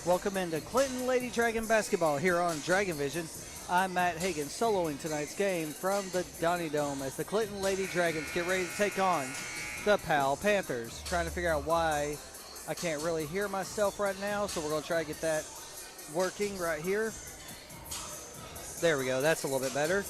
Welcome into Clinton Lady Dragon basketball here on Dragon Vision. I'm Matt Hagan, soloing tonight's game from the Donny Dome as the Clinton Lady Dragons get ready to take on the Powell Panthers. Trying to figure out why I can't really hear myself right now, so we're going to try to get that working right here. There we go. That's a little bit better.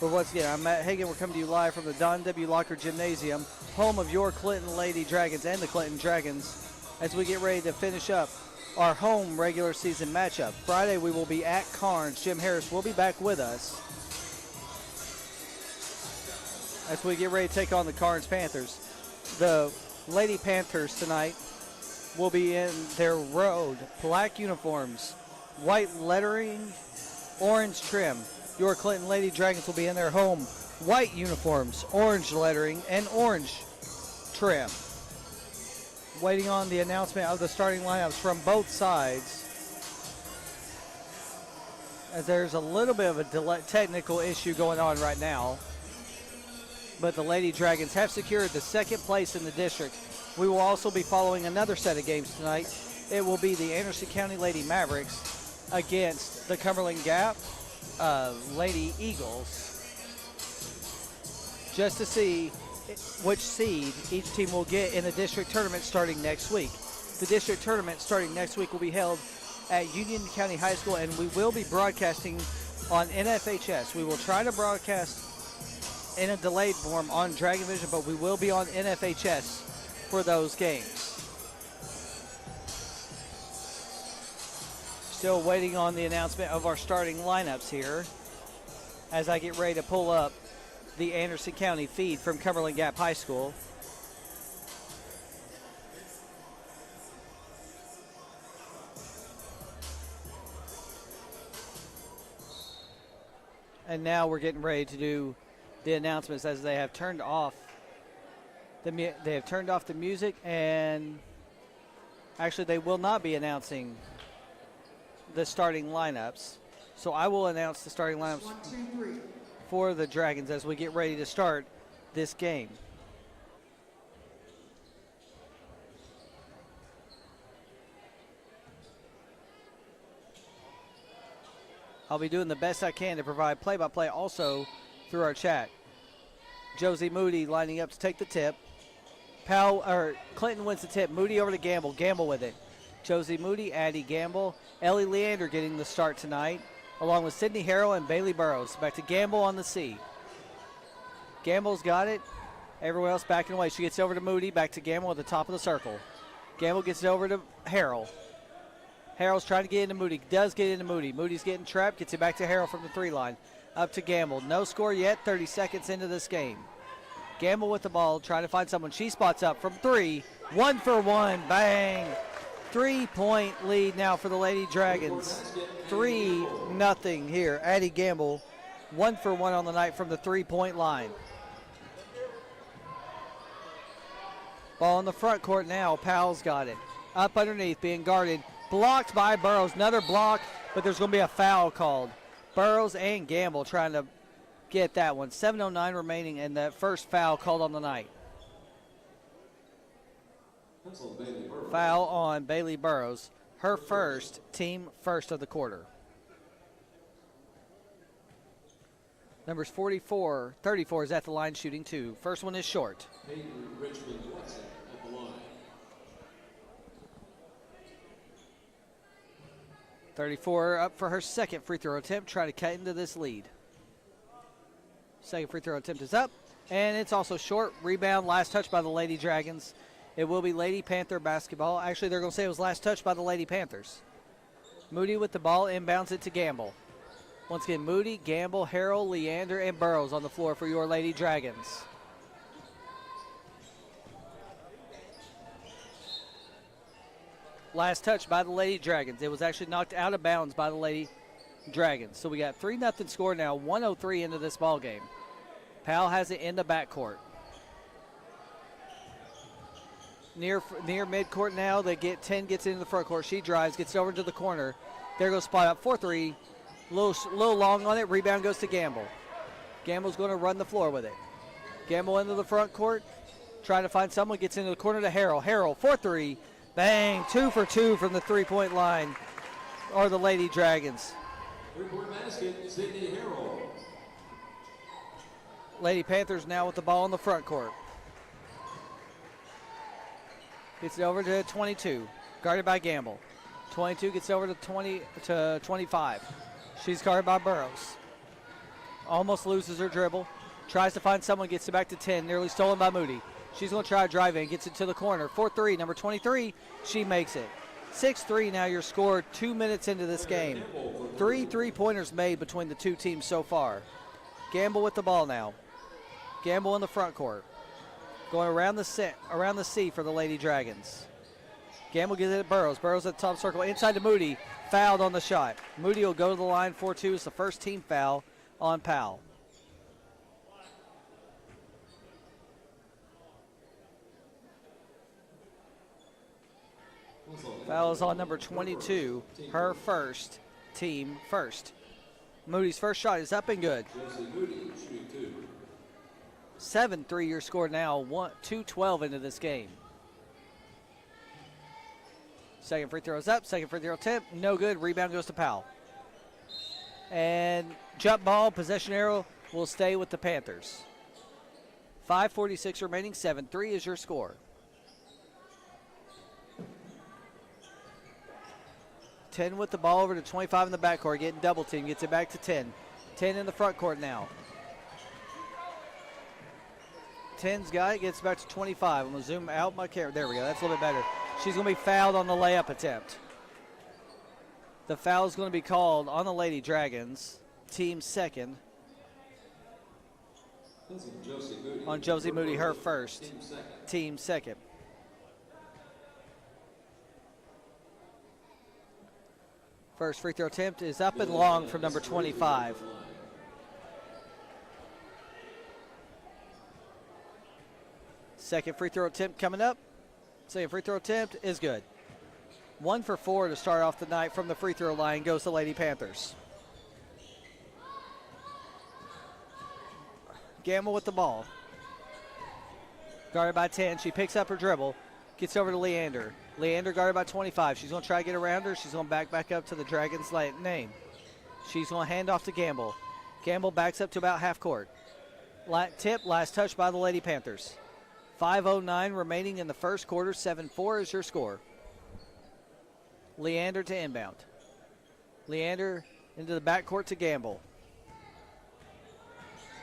But once again, I'm Matt Hagan. We're coming to you live from the Don W. Locker Gymnasium, home of your Clinton Lady Dragons and the Clinton Dragons, as we get ready to finish up our home regular season matchup. Friday, we will be at Carnes. Jim Harris will be back with us as we get ready to take on the Carnes Panthers. The Lady Panthers tonight will be in their road black uniforms, white lettering, orange trim. Your Clinton Lady Dragons will be in their home white uniforms, orange lettering, and orange trim. Waiting on the announcement of the starting lineups from both sides, as there's a little bit of a technical issue going on right now. But the Lady Dragons have secured the second place in the district. We will also be following another set of games tonight. It will be the Anderson County Lady Mavericks against the Cumberland Gap Lady Eagles, just to see which seed each team will get in the district tournament starting next week. The district tournament starting next week will be held at Union County High School, and we will be broadcasting on NFHS. We will try to broadcast in a delayed form on Dragon Vision, but we will be on NFHS for those games. Still waiting on the announcement of our starting lineups here as I get ready to pull up the Anderson County feed from Cumberland Gap High School. And now we're getting ready to do the announcements as they have turned off the music, and actually they will not be announcing the starting lineups. So I will announce the starting lineups for the Dragons as we get ready to start this game. I'll be doing the best I can to provide play-by-play also through our chat. Josie Moody lining up to take the tip. Clinton wins the tip. Moody over to Gamble. Gamble with it. Josie Moody, Addie Gamble, Ellie Leander getting the start tonight, along with Sydney Harrell and Bailey Burrows. Back to Gamble on the C. Gamble's got it. Everyone else backing away. She gets over to Moody. Back to Gamble at the top of the circle. Gamble gets it over to Harrell. Harrell's trying to get into Moody. Does get into Moody. Moody's getting trapped. Gets it back to Harrell from the 3 line. Up to Gamble. No score yet. 30 seconds into this game. Gamble with the ball. Trying to find someone. She spots up from 3. 1 for 1. Bang. 3-point lead now for the Lady Dragons. 3-0 here. Addie Gamble, 1 for 1 on the night from the 3-point line. Ball in the front court now. Powell's got it. Up underneath, being guarded. Blocked by Burrows. Another block, but there's going to be a foul called. Burrows and Gamble trying to get that one. 7:09 remaining, and that first foul called on the night. Foul on Bailey Burrows, her first, team first of the quarter. Numbers 34 is at the line shooting 2. First one is short. 34 up for her second free throw attempt, trying to cut into this lead. Second free throw attempt is up, and it's also short. Rebound, last touch by the Lady Dragons. It will be Lady Panther basketball. Actually, they're going to say it was last touch by the Lady Panthers. Moody with the ball, inbounds it to Gamble. Once again, Moody, Gamble, Harrell, Leander, and Burrows on the floor for your Lady Dragons. Last touch by the Lady Dragons. It was actually knocked out of bounds by the Lady Dragons. So we got 3-0 score now, 1:03 into this ball game. Powell has it in the backcourt. Near midcourt now, 10 gets into the front court. She drives, gets over to the corner. There goes spot up, 4-3. Little long on it. Rebound goes to Gamble. Gamble's going to run the floor with it. Gamble into the front court, trying to find someone. Gets into the corner to Harrell. Harrell, 4-3. Bang, 2 for 2 from the three-point line, or the Lady Dragons. Three-point basket, Sydney Harrell. Lady Panthers now with the ball in the front court. Gets it over to 22, guarded by Gamble. 22 gets over to 25. She's guarded by Burrows. Almost loses her dribble. Tries to find someone, gets it back to 10, nearly stolen by Moody. She's going to try to drive in, gets it to the corner. 4-3, number 23, she makes it. 6-3 now your score 2 minutes into this game. 3 3-pointers made between the two teams so far. Gamble with the ball now. Gamble in the front court. Going around the C for the Lady Dragons. Gamble gets it at Burrows. Burrows at the top circle. Inside to Moody. Fouled on the shot. Moody will go to the line. 4-2 is the first team foul on Powell. Foul is on number 22. Her first. Team first. Moody's first shot is up and good. 7-3 your score now. 2-12 into this game. Second free throw is up. Second free throw attempt. No good. Rebound goes to Powell. And jump ball, possession arrow will stay with the Panthers. 5:46 remaining. 7-3 is your score. 10 with the ball over to 25 in the backcourt. Getting double team. Gets it back to 10. 10 in the front court now. 10's got it. Gets back to 25. I'm going to zoom out my camera. There we go. That's a little bit better. She's going to be fouled on the layup attempt. The foul is going to be called on the Lady Dragons. Team second. On Josie Moody, her first. Team second. First free throw attempt is up and long from number 25. Second free throw attempt coming up. Second free throw attempt is good. 1 for 4 to start off the night from the free throw line goes to Lady Panthers. Gamble with the ball. Guarded by 10. She picks up her dribble. Gets over to Leander. Leander guarded by 25. She's going to try to get around her. She's going to back up to the Dragons' name. She's going to hand off to Gamble. Gamble backs up to about half court. Tip, last touch by the Lady Panthers. 5:09 remaining in the first quarter. 7-4 is your score. Leander to inbound. Leander into the backcourt to Gamble.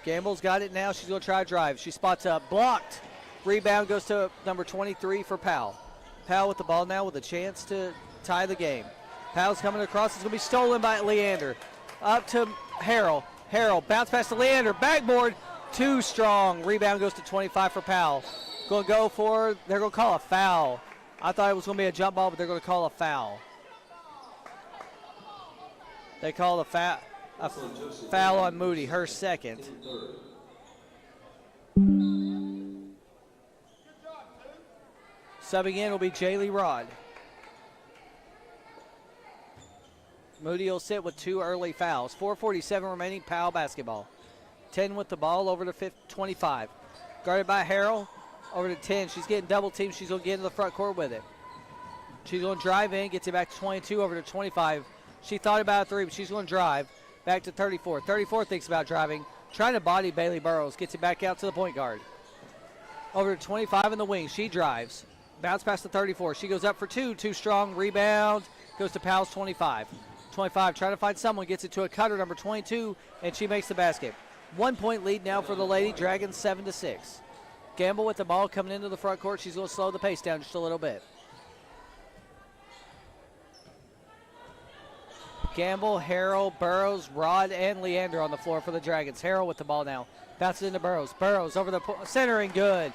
Gamble's got it now. She's going to try to drive. She spots up. Blocked. Rebound goes to number 23 for Powell. Powell with the ball now with a chance to tie the game. Powell's coming across. It's going to be stolen by Leander. Up to Harrell. Harrell bounce pass to Leander. Backboard. Too strong. Rebound goes to 25 for Powell. Going to go for, they're going to call a foul. I thought it was going to be a jump ball, but they're going to call a foul. They call a foul on Moody, her second. Subbing in will be Jaylee Rod. Moody will sit with 2 early fouls. 4:47 remaining, Powell basketball. 10 with the ball over to 25. Guarded by Harrell. Over to 10. She's getting double teamed. She's going to get into the front court with it. She's going to drive in, gets it back to 22, over to 25. She thought about a 3, but she's going to drive back to 34. 34 thinks about driving. Trying to body Bailey Burrows. Gets it back out to the point guard. Over to 25 in the wing. She drives. Bounce past the 34. She goes up for 2. Too strong. Rebound. Goes to Powell's 25. 25 trying to find someone. Gets it to a cutter, number 22, and she makes the basket. 1 point lead now for the Lady Dragons, 7-6. Gamble with the ball coming into the front court. She's going to slow the pace down just a little bit. Gamble, Harrell, Burrows, Rod, and Leander on the floor for the Dragons. Harrell with the ball now. Bounces into Burrows. Burrows over the center and good.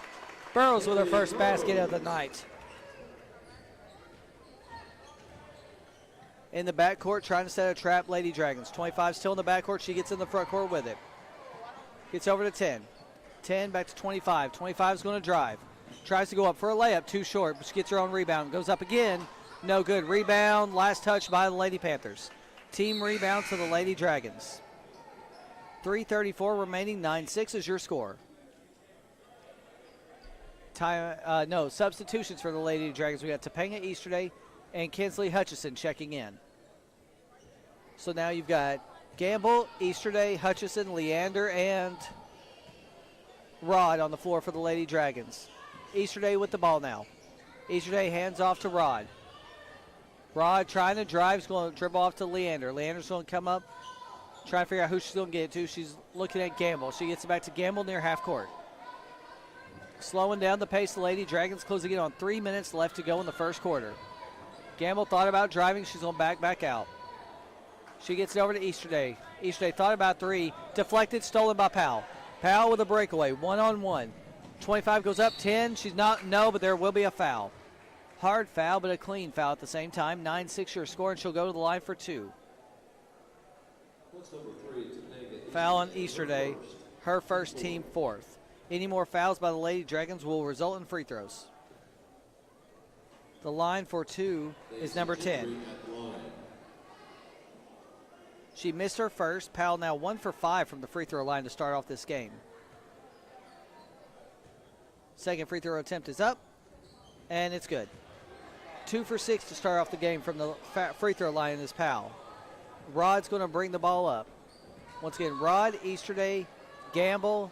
Burrows with her first basket of the night. In the backcourt, trying to set a trap, Lady Dragons. 25 still in the backcourt. She gets in the front court with it. Gets over to 10. 10 back to 25. 25 is going to drive. Tries to go up for a layup. Too short, but she gets her own rebound. Goes up again. No good. Rebound. Last touch by the Lady Panthers. Team rebound to the Lady Dragons. 3:34 remaining. 9-6 is your score. Substitutions for the Lady Dragons. We got Topanga Easterday and Kinsley Hutchison checking in. So now you've got Gamble, Easterday, Hutchison, Leander, and Rod on the floor for the Lady Dragons. Easterday with the ball now. Easterday hands off to Rod. Rod trying to drive, is going to dribble off to Leander. Leander's going to come up, trying to figure out who she's going to get it to. She's looking at Gamble. She gets it back to Gamble near half court. Slowing down the pace, the Lady Dragons closing in on 3 minutes left to go in the first quarter. Gamble thought about driving. She's going to back out. She gets it over to Easterday. Easterday thought about three. Deflected, stolen by Powell. Powell with a breakaway, one-on-one. 25 goes up, 10. She's not, no, but there will be a foul. Hard foul, but a clean foul at the same time. 9-6 your score, and she'll go to the line for two. Foul on Easterday, her first, team fourth. Any more fouls by the Lady Dragons will result in free throws. The line for two is number 10. She missed her first. Powell now 1 for 5 from the free throw line to start off this game. Second free throw attempt is up, and it's good. 2 for 6 to start off the game from the free throw line is Powell. Rod's going to bring the ball up. Once again, Rod, Easterday, Gamble,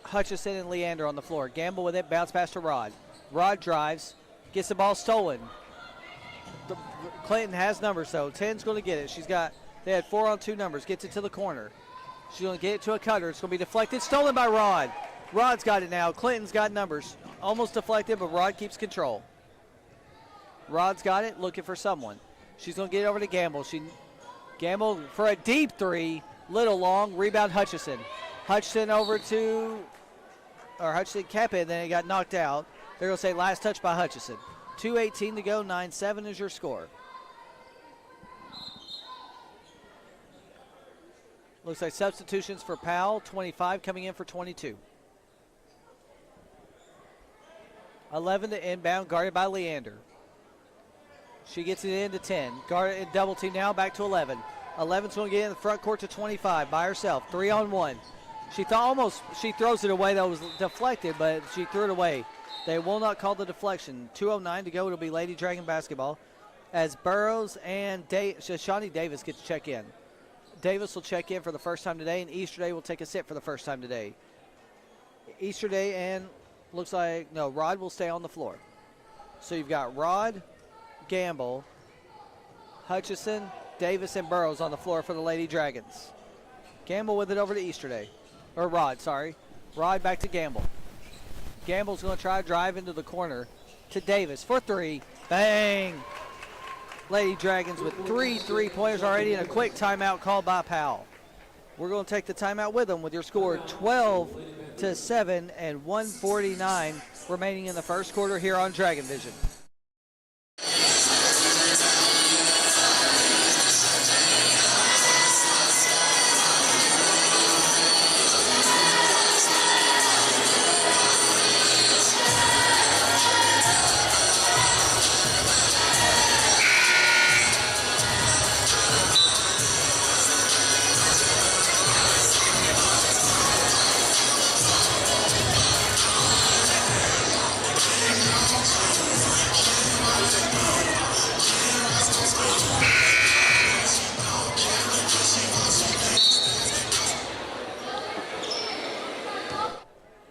Hutchison, and Leander on the floor. Gamble with it, bounce pass to Rod. Rod drives, gets the ball stolen. Clinton has numbers, though. 10's going to get it. They had 4-on-2 numbers. Gets it to the corner. She's going to get it to a cutter. It's going to be deflected. Stolen by Rod. Rod's got it now. Clinton's got numbers. Almost deflected, but Rod keeps control. Rod's got it, looking for someone. She's going to get it over to Gamble. Gamble for a deep three. Little long. Rebound Hutchison. Hutchison kept it, then it got knocked out. They're going to say last touch by Hutchison. 2:18 to go, 9-7 is your score. Looks like substitutions for Powell, 25 coming in for 22. 11 to inbound, guarded by Leander. She gets it into 10. Guarded double team now, back to 11. 11's going to get in the front court to 25 by herself, 3-on-1. She throws it away. That was deflected, but she threw it away. They will not call the deflection. 2:09 to go. It'll be Lady Dragon basketball as Burrows and Shawnee Davis get to check in. Davis will check in for the first time today, and Easterday will take a sit for the first time today. Easterday and Rod will stay on the floor. So you've got Rod, Gamble, Hutchison, Davis, and Burrows on the floor for the Lady Dragons. Gamble with it over to Easterday. Or Rod, sorry. Rod back to Gamble. Gamble's going to try to drive into the corner to Davis for three. Bang! Lady Dragons with 3 3-pointers already and a quick timeout called by Powell. We're going to take the timeout with them with your score 12-7 and 1:49 remaining in the first quarter here on Dragon Vision.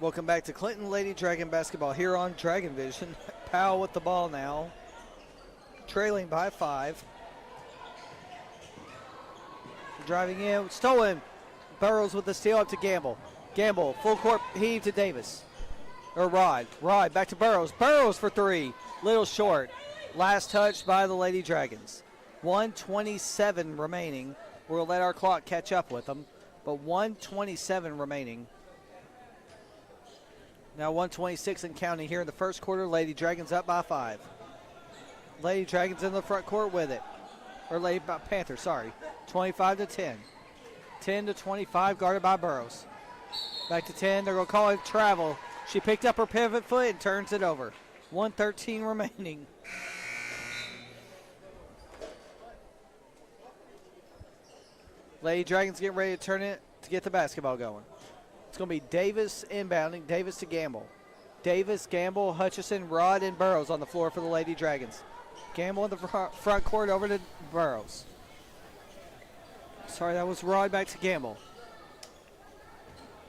Welcome back to Clinton Lady Dragon basketball here on Dragon Vision. Powell with the ball now, trailing by 5. Driving in, stolen. Burrows with the steal up to Gamble. Gamble, full court heave to Davis. Or Rod. Rod back to Burrows. Burrows for 3. Little short. Last touch by the Lady Dragons. 1:27 remaining. We'll let our clock catch up with them. But 1:27 remaining. Now 1:26 and counting here in the first quarter. Lady Dragons up by 5. Lady Dragons in the front court with it. Or Lady Panthers, sorry. 25-10. 10-25, guarded by Burrows. Back to 10. They're going to call it travel. She picked up her pivot foot and turns it over. 1:13 remaining. Lady Dragons getting ready to turn it to get the basketball going. It's going to be Davis inbounding. Davis to Gamble. Davis, Gamble, Hutchison, Rod, and Burrows on the floor for the Lady Dragons. Gamble in the front court over to Burrows. Sorry, that was Rod back to Gamble.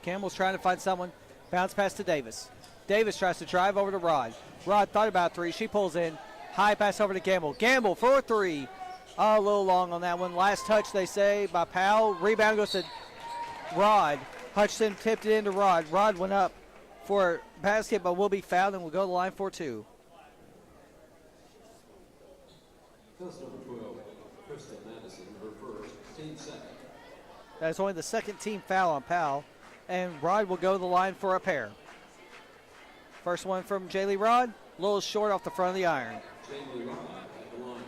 Gamble's trying to find someone. Bounce pass to Davis. Davis tries to drive over to Rod. Rod thought about three. She pulls in. High pass over to Gamble. Gamble for a three. Oh, a little long on that one. Last touch, they say, by Powell. Rebound goes to Rod. Hutchison tipped it into Rod. Rod went up for a basket, but will be fouled and will go to the line for two. That's number 12, Kristen Madison, her first, team second. That's only the second team foul on Powell. And Rod will go to the line for a pair. First one from Jaylee Rod. A little short off the front of the iron. Jaylee Rod at the line.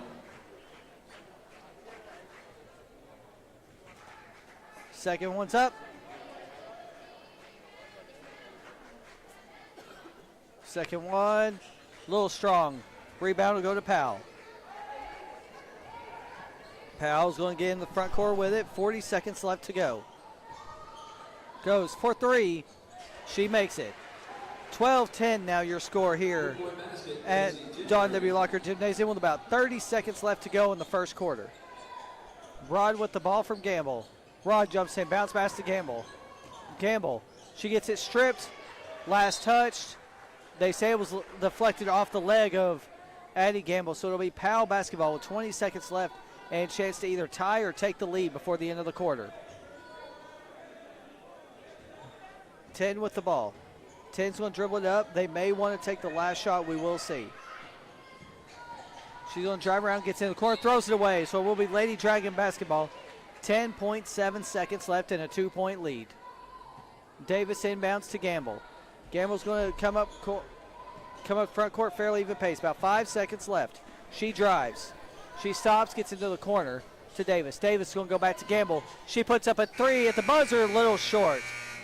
Second one's up. Second one, a little strong. Rebound will go to Powell. Powell's going to get in the front court with it. 40 seconds left to go. Goes for three. She makes it. 12-10 now your score here at John W. Locker Gymnasium with about 30 seconds left to go in the first quarter. Rod with the ball from Gamble. Rod jumps in, bounce pass to Gamble. Gamble, she gets it stripped. Last touched. They say it was deflected off the leg of Addie Gamble, so it'll be Powell basketball with 20 seconds left and a chance to either tie or take the lead before the end of the quarter. 10 with the ball. 10's going to dribble it up. They may want to take the last shot. We will see. She's going to drive around, gets in the corner, throws it away. So it will be Lady Dragon basketball. 10.7 seconds left and a 2-point lead. Davis inbounds to Gamble. Gamble's going to come up front court fairly even pace. About 5 seconds left. She drives. She stops, gets into the corner to Davis. Davis is going to go back to Gamble. She puts up a three at the buzzer, a little short.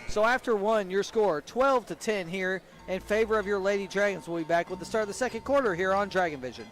So after one, your score 12-10 here in favor of your Lady Dragons. We'll be back with the start of the second quarter here on Dragon Vision.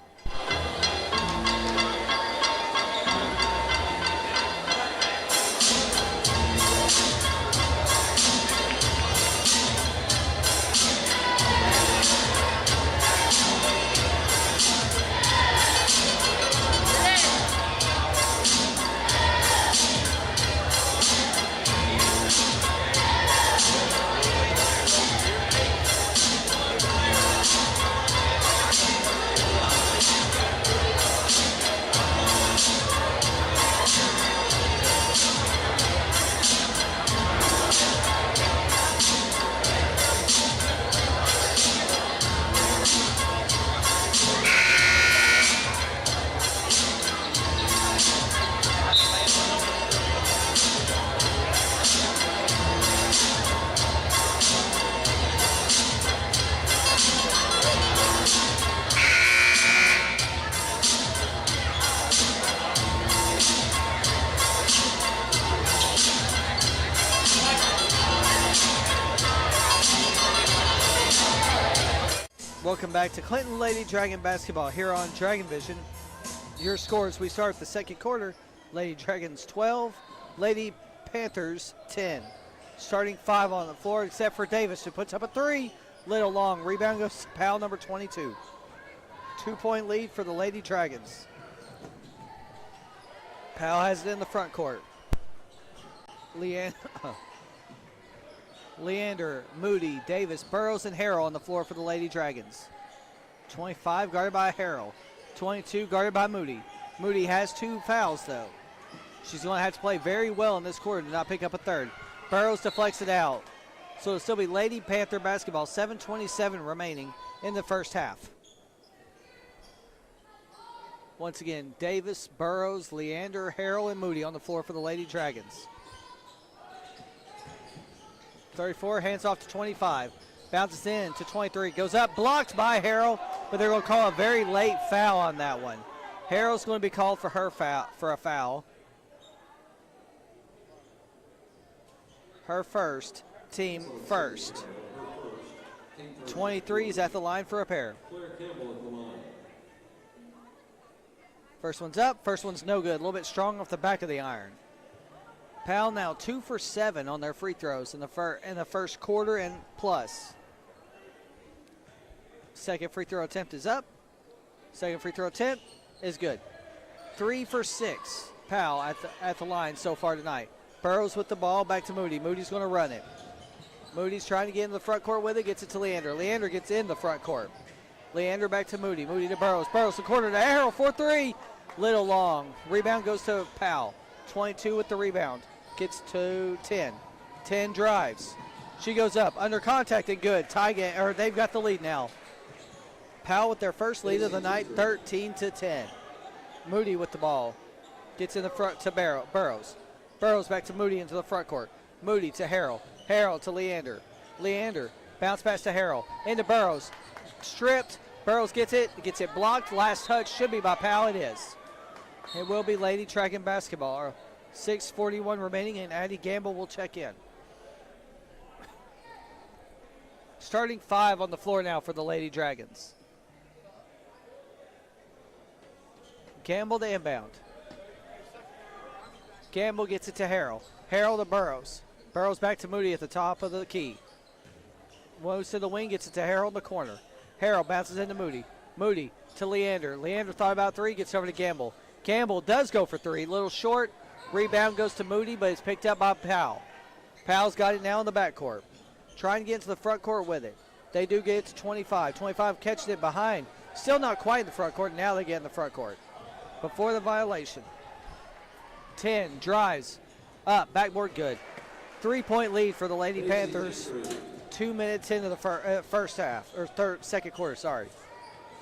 Welcome back to Clinton Lady Dragon basketball here on Dragon Vision. Your scores, we start the second quarter. Lady Dragons 12, Lady Panthers 10. Starting 5 on the floor except for Davis, who puts up a three. Little long. Rebound goes to Powell, number 22. 2-point lead for the Lady Dragons. Powell has it in the front court. Leander, Moody, Davis, Burrows, and Harrell on the floor for the Lady Dragons. 25 guarded by Harrell. 22 guarded by Moody. Moody has 2 fouls, though. She's going to have to play very well in this quarter to not pick up a third. Burrows deflects it out. So it'll still be Lady Panther basketball. 7:27 remaining in the first half. Once again, Davis, Burrows, Leander, Harrell, and Moody on the floor for the Lady Dragons. 34, hands off to 25. Bounces in to 23. Goes up, blocked by Harrell, but they're going to call a very late foul on that one. Harrell's going to be called for a foul. Her first, team first. 23 is at the line for a pair. First one's up, first one's no good. A little bit strong off the back of the iron. Powell now 2 for 7 on their free throws in the first quarter and plus. Second free throw attempt is up. Second free throw attempt is good. 3 for 6. Powell at the line so far tonight. Burrows with the ball, back to Moody. Moody's going to run it. Moody's trying to get in the front court with it, gets it to Leander. Leander gets in the front court. Leander back to Moody. Moody to Burrows. Burrows the corner to Harrell for 3. Little long. Rebound goes to Powell. 22 with the rebound. Gets to 10. 10 drives. She goes up under contact and good. Tie game, or they've got the lead now. Powell with their first lead of the night, 13-10. Moody with the ball. Gets in the front to Burrows. Burrows back to Moody into the front court. Moody to Harrell. Harrell to Leander. Leander bounce pass to Harrell. Into Burrows. Stripped. Burrows gets it blocked. Last touch should be by Powell. It is. It will be Lady Dragon basketball. 6:41 remaining, and Addie Gamble will check in. Starting 5 on the floor now for the Lady Dragons. Gamble to inbound. Gamble gets it to Harrell. Harrell to Burrows. Burrows back to Moody at the top of the key. Moves to the wing, gets it to Harrell in the corner. Harrell bounces into Moody. Moody to Leander. Leander thought about 3, gets over to Gamble. Gamble does go for 3, little short. Rebound goes to Moody, but it's picked up by Powell. Powell's got it now in the backcourt. Trying to get into the front court with it. They do get it to 25. 25 catching it behind. Still not quite in the front court. Now they get in the front court. Before the violation. 10 drives. Up. Backboard good. 3-point lead for the Lady Panthers. 2 minutes into the first half. Or second quarter, sorry.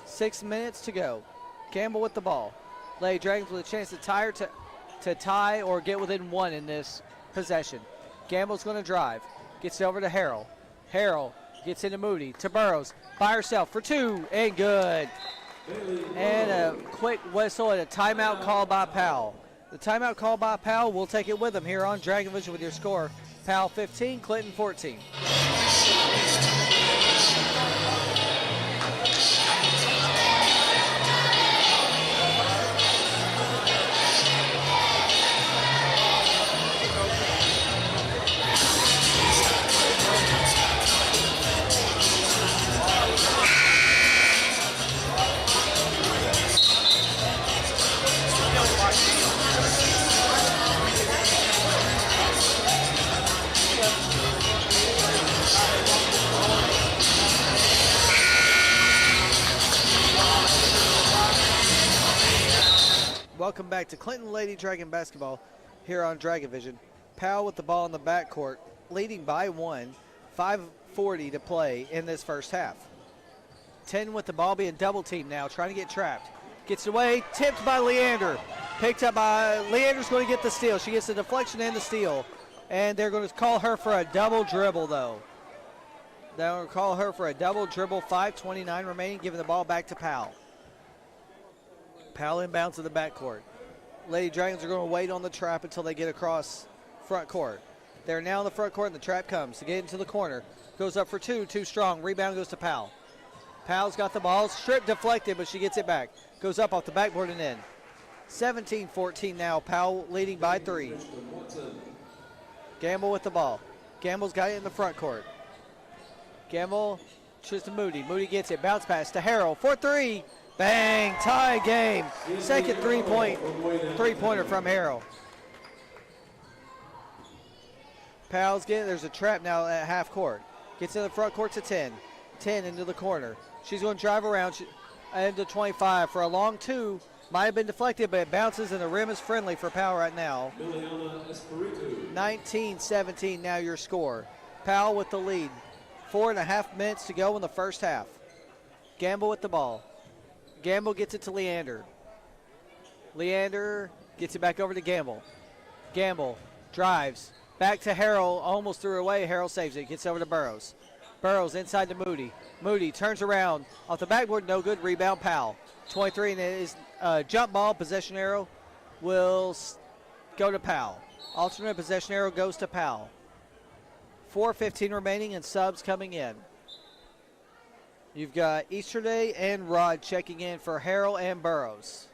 6 minutes to go. Gamble with the ball. Lady Dragons with a chance to tie or get within 1 in this possession. Gamble's going to drive. Gets it over to Harrell. Harrell gets into Moody. To Burrows. By herself for 2. And good. And a quick whistle and a timeout called by Powell. The timeout called by Powell, we'll take it with them here on Dragon Vision with your score. Powell 15, Clinton 14. Welcome back to Clinton Lady Dragon basketball here on Dragon Vision. Powell with the ball in the backcourt, leading by 1, 5:40 to play in this first half. 10 with the ball being double teamed now, trying to get trapped. Gets away, tipped by Leander. Picked up by, Leander's going to get the steal. She gets the deflection and the steal. And they're going to call her for a double dribble though. They're going to call her for a double dribble, 5:29 remaining, giving the ball back to Powell. Powell inbounds to the backcourt. Lady Dragons are going to wait on the trap until they get across front court. They're now in the front court, and the trap comes to get into the corner. Goes up for 2, too strong. Rebound goes to Powell. Powell's got the ball. Strip deflected, but she gets it back. Goes up off the backboard and in. 17-14 now. Powell leading by 3. Gamble with the ball. Gamble's got it in the front court. Gamble shoots to Moody. Moody gets it. Bounce pass to Harrell for 3. Bang, tie game. Second three-pointer from Harrell. Powell's getting, there's a trap now at half court. Gets in the front court to 10. 10 into the corner. She's going to drive around into 25 for a long 2. Might have been deflected, but it bounces and the rim is friendly for Powell right now. 19-17 now your score. Powell with the lead. 4.5 minutes to go in the first half. Gamble with the ball. Gamble gets it to Leander. Leander gets it back over to Gamble. Gamble drives. Back to Harrell. Almost threw it away. Harrell saves it. Gets over to Burrows. Burrows inside to Moody. Moody turns around. Off the backboard. No good. Rebound Powell. 23 and it is jump ball. Possession arrow will go to Powell. Alternate possession arrow goes to Powell. 4:15 remaining and subs coming in. You've got Easterday and Rod checking in for Harrell and Burrows.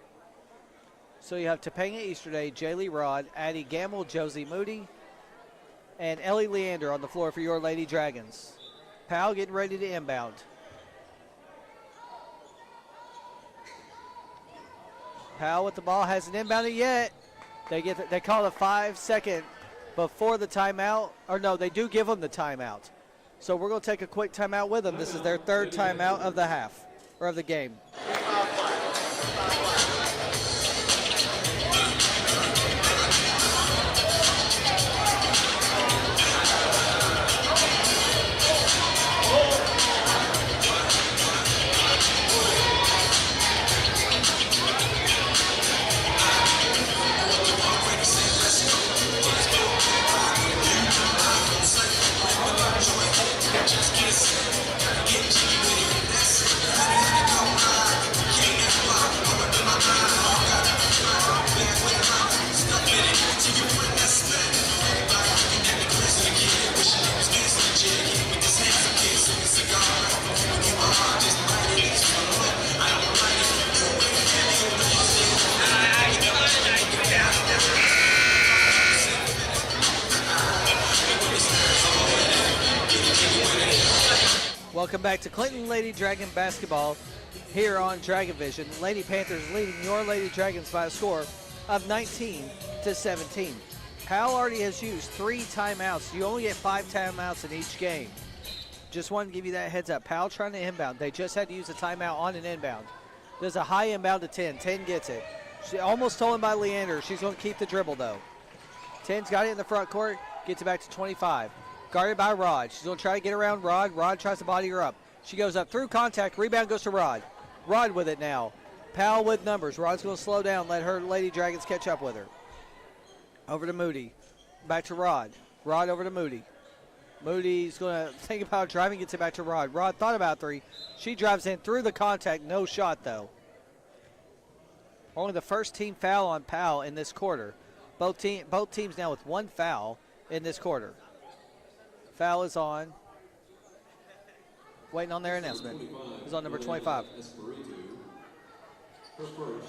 So you have Topanga Easterday, Jaylee Rod, Addie Gamble, Josie Moody, and Ellie Leander on the floor for your Lady Dragons. Powell getting ready to inbound. Powell with the ball, hasn't inbounded yet. They call a 5-second before the timeout. Or no, they do give them the timeout. So we're going to take a quick timeout with them. This is their third timeout of the half, or of the game. Welcome back to Clinton Lady Dragon basketball here on Dragon Vision. Lady Panthers leading your Lady Dragons by a score of 19-17. Powell already has used 3 timeouts. You only get 5 timeouts in each game. Just wanted to give you that heads up. Powell trying to inbound. They just had to use a timeout on an inbound. There's a high inbound to 10. 10 gets it. She almost stolen by Leander. She's going to keep the dribble though. 10's got it in the front court. Gets it back to 25. Guarded by Rod. She's going to try to get around Rod. Rod tries to body her up. She goes up through contact. Rebound goes to Rod. Rod with it now. Powell with numbers. Rod's going to slow down, let her Lady Dragons catch up with her. Over to Moody. Back to Rod. Rod over to Moody. Moody's going to think about driving, gets it back to Rod. Rod thought about 3. She drives in through the contact. No shot, though. Only the first team foul on Powell in this quarter. Both teams now with 1 foul in this quarter. Foul is on. Waiting on their announcement. It's on number 25.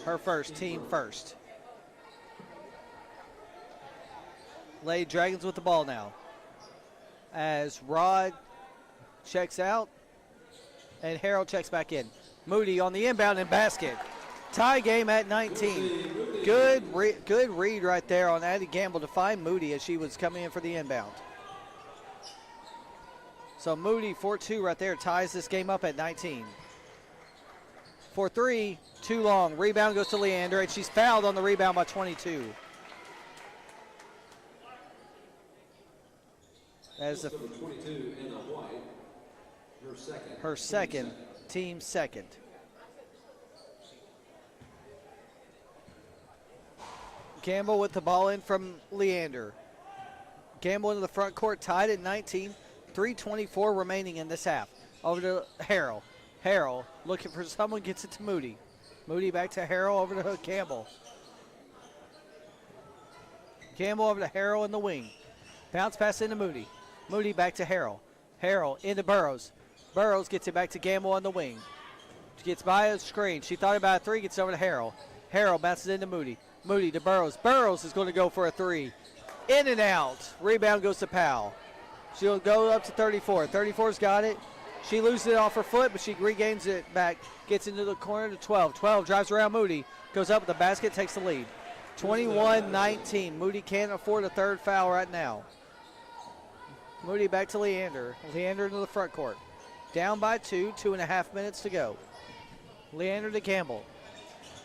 Her first, team first. Lady Dragons with the ball now. As Rod checks out and Harold checks back in. Moody on the inbound and basket. Tie game at 19. Good read right there on Addie Gamble to find Moody as she was coming in for the inbound. So Moody 4-2 right there ties this game up at 19. 4-3, too long. Rebound goes to Leander, and she's fouled on the rebound by 22. As the 22, Anna White, her second, team second. Gamble with the ball in from Leander. Gamble into the front court, tied at 19. 3:24 remaining in this half. Over to Harrell. Harrell looking for someone, gets it to Moody. Moody back to Harrell, over to Campbell. Campbell over to Harrell in the wing. Bounce pass into Moody. Moody back to Harrell. Harrell into Burrows. Burrows gets it back to Gamble on the wing. She gets by a screen. She thought about a 3, gets over to Harrell. Harrell bounces into Moody. Moody to Burrows. Burrows is going to go for a 3. In and out. Rebound goes to Powell. She'll go up to 34. 34's got it. She loses it off her foot, but she regains it back. Gets into the corner to 12. 12 drives around Moody. Goes up with the basket, takes the lead. 21-19. Moody can't afford a 3rd foul right now. Moody back to Leander. Leander into the front court. Down by 2. 2.5 minutes to go. Leander to Campbell.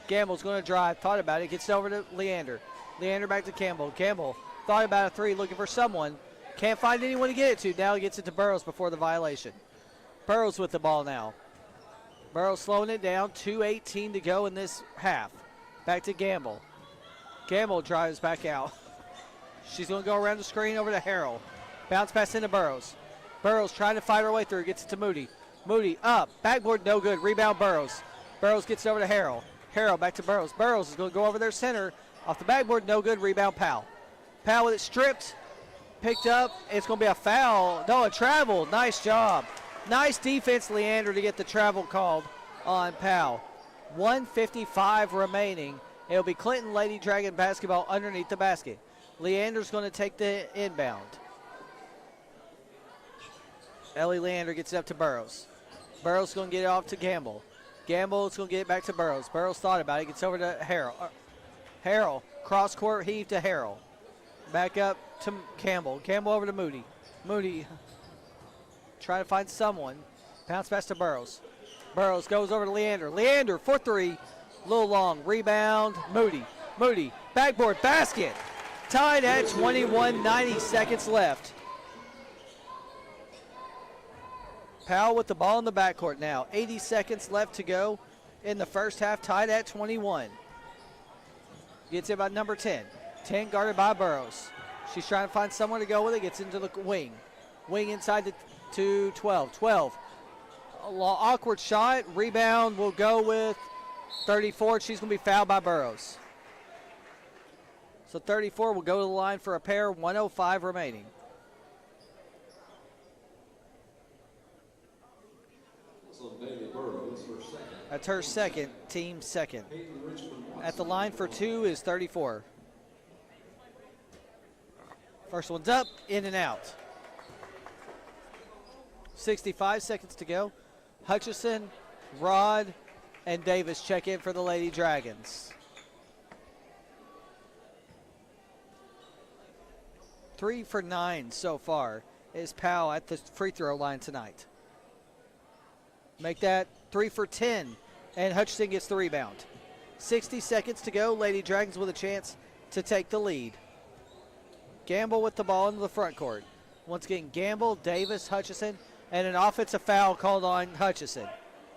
Campbell's going to drive. Thought about it. Gets over to Leander. Leander back to Campbell. Campbell thought about a 3, looking for someone. Can't find anyone to get it to. Now he gets it to Burrows before the violation. Burrows with the ball now. Burrows slowing it down. 2:18 to go in this half. Back to Gamble. Gamble drives back out. She's going to go around the screen over to Harrell. Bounce pass into Burrows. Burrows trying to fight her way through. Gets it to Moody. Moody up. Backboard no good. Rebound Burrows. Burrows gets it over to Harrell. Harrell back to Burrows. Burrows is going to go over their center. Off the backboard, no good. Rebound Powell. Powell with it stripped. Picked up. It's going to be a foul. No, a travel. Nice job. Nice defense, Leander, to get the travel called on Powell. 1:55 remaining. It'll be Clinton Lady Dragon basketball underneath the basket. Leander's going to take the inbound. Ellie Leander gets it up to Burrows. Burrows going to get it off to Gamble. Gamble is going to get it back to Burrows. Burrows thought about it. Gets over to Harrell. Harrell, cross court heave to Harrell. Back up to Campbell. Campbell over to Moody. Moody trying to find someone. Bounce pass to Burrows. Burrows goes over to Leander. Leander for three. A little long. Rebound. Moody. Moody. Backboard basket. Tied at 21, 90 seconds left. Powell with the ball in the backcourt now. 80 seconds left to go in the first half, tied at 21. Gets it by number 10. 10 guarded by Burrows. She's trying to find somewhere to go with it. Gets into the wing. Wing inside to 12. 12. Awkward shot. Rebound will go with 34. She's going to be fouled by Burrows. So 34 will go to the line for a pair. 1:05 remaining. That's her second, team second. At the line for two is 34. First one's up, in and out. 65 seconds to go. Hutchison, Rod, and Davis check in for the Lady Dragons. 3 for 9 so far is Powell at the free throw line tonight. Make that 3 for 10, and Hutchison gets the rebound. 60 seconds to go. Lady Dragons with a chance to take the lead. Gamble with the ball into the front court. Once again, Gamble, Davis, Hutchison, and an offensive foul called on Hutchison.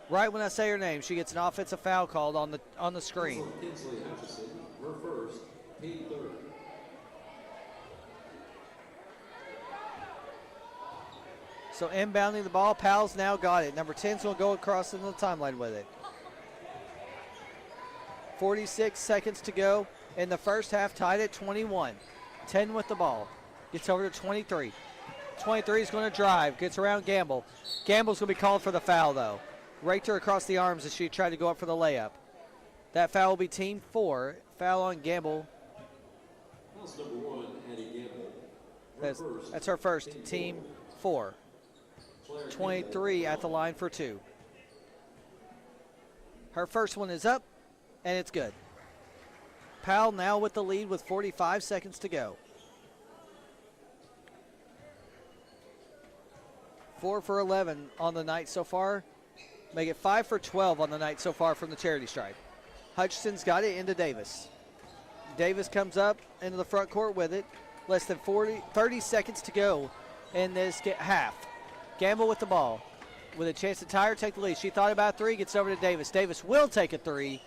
Right when I say her name, she gets an offensive foul called on the screen. Kinsley Hutchison, her first, team third. So inbounding the ball, Powell's now got it. Number 10's going to go across into the timeline with it. 46 seconds to go in the first half, tied at 21. 10 with the ball. Gets over to 23. 23 is going to drive, gets around Gamble. Gamble's going to be called for the foul, though. Raked her across the arms as she tried to go up for the layup. That foul will be team 4. Foul on Gamble. That's number 1, Addie Gamble. That's her first, team 4. 23 at the line for 2. Her first one is up, and it's good. Powell now with the lead with 45 seconds to go. 4 for 11 on the night so far. Make it 5 for 12 on the night so far from the charity stripe. Hutchison's got it into Davis. Davis comes up into the front court with it. Less than 30 seconds to go in this half. Gamble with the ball. With a chance to tie or take the lead. She thought about 3, gets over to Davis. Davis will take a 3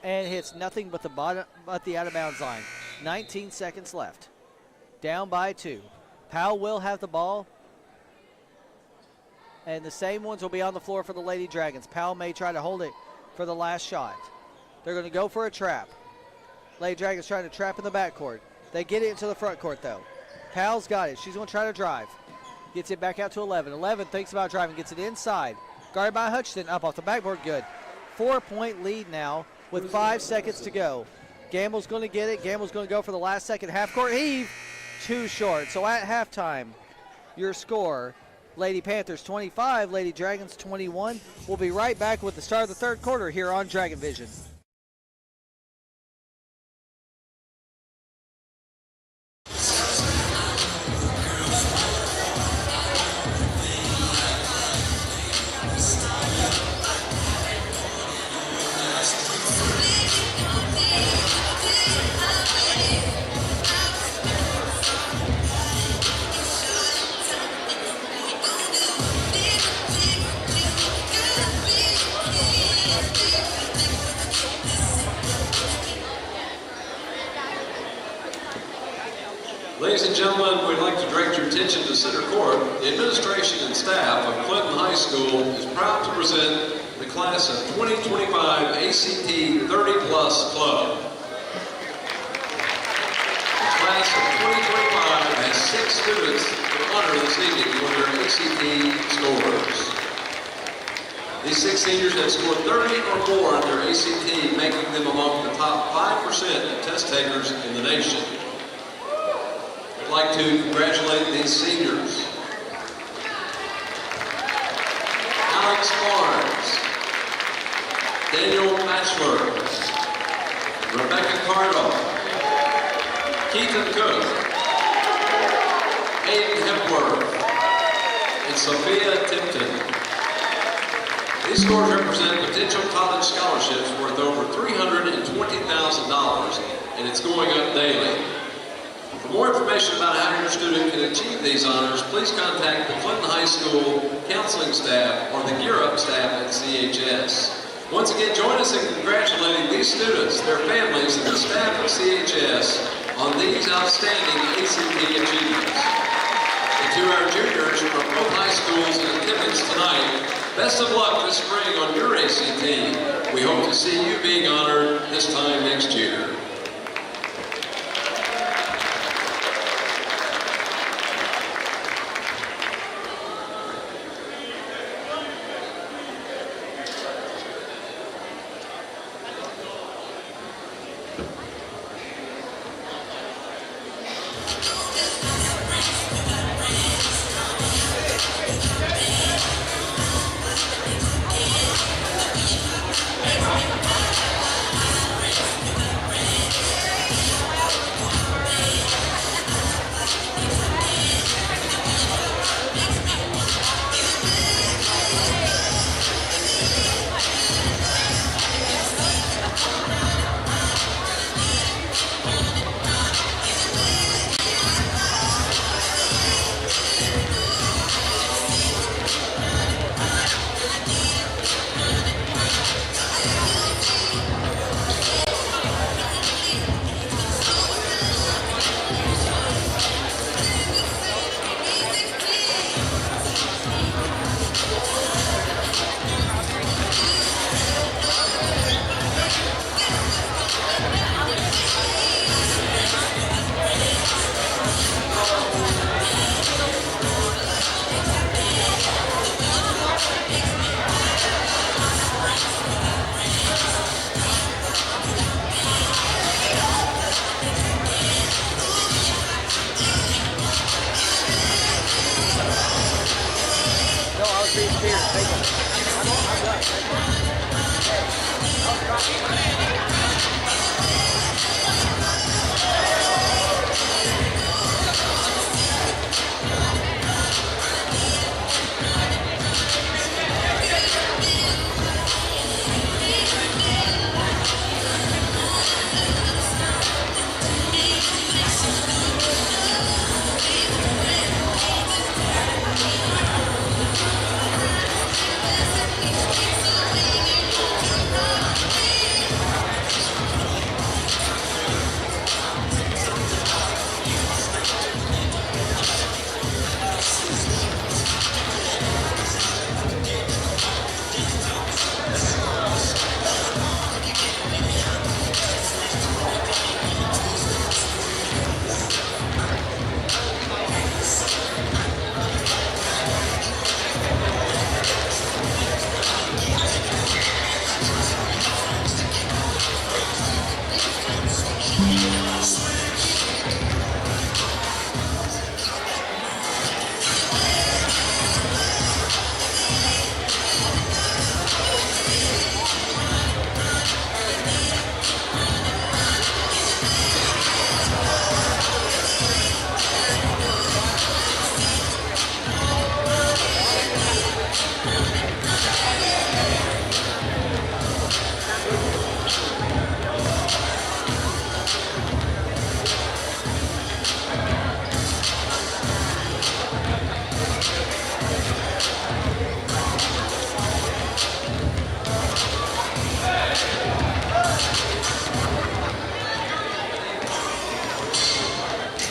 and hits nothing but the out of bounds line. 19 seconds left. Down by 2. Powell will have the ball. And the same ones will be on the floor for the Lady Dragons. Powell may try to hold it for the last shot. They're going to go for a trap. Lady Dragons trying to trap in the backcourt. They get it into the front court, though. Powell's got it. She's going to try to drive. Gets it back out to 11. 11 thinks about driving. Gets it inside. Guarded by Hutchison. Up off the backboard. Good. 4-point lead now with 5 seconds to go. Gamble's going to get it. Gamble's going to go for the last second half-court heave. Too short. So at halftime, your score, Lady Panthers 25, Lady Dragons 21. We'll be right back with the start of the third quarter here on Dragon Vision. Ladies and gentlemen, we'd like to direct your attention to center court. The administration and staff of Clinton High School is proud to present the class of 2025 ACT 30+ Club. The class of 2025 has 6 students to honor this evening for their ACT scores. These 6 seniors have scored 30 or more on their ACT, making them among the top 5% of test takers in the nation. I'd like to congratulate these seniors. Alex Barnes, Daniel Batchelor, Rebecca Cardle, Keaton Cook, Aiden Hepworth, and Sophia Tipton. These scores represent potential college scholarships worth over $320,000, and it's going up daily. For more information about how your student can achieve these honors, please contact the Clinton High School counseling staff or the Gear Up staff at CHS. Once again, join us in congratulating these students, their families, and the staff of CHS on these outstanding ACT achievements. And to our juniors from both high schools in attendance tonight, best of luck this spring on your ACT. We hope to see you being honored this time next year.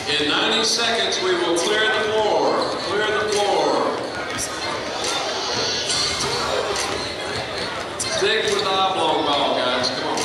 In 90 seconds, we will clear the floor. Clear the floor. Stick with the oblong ball, guys. Come on.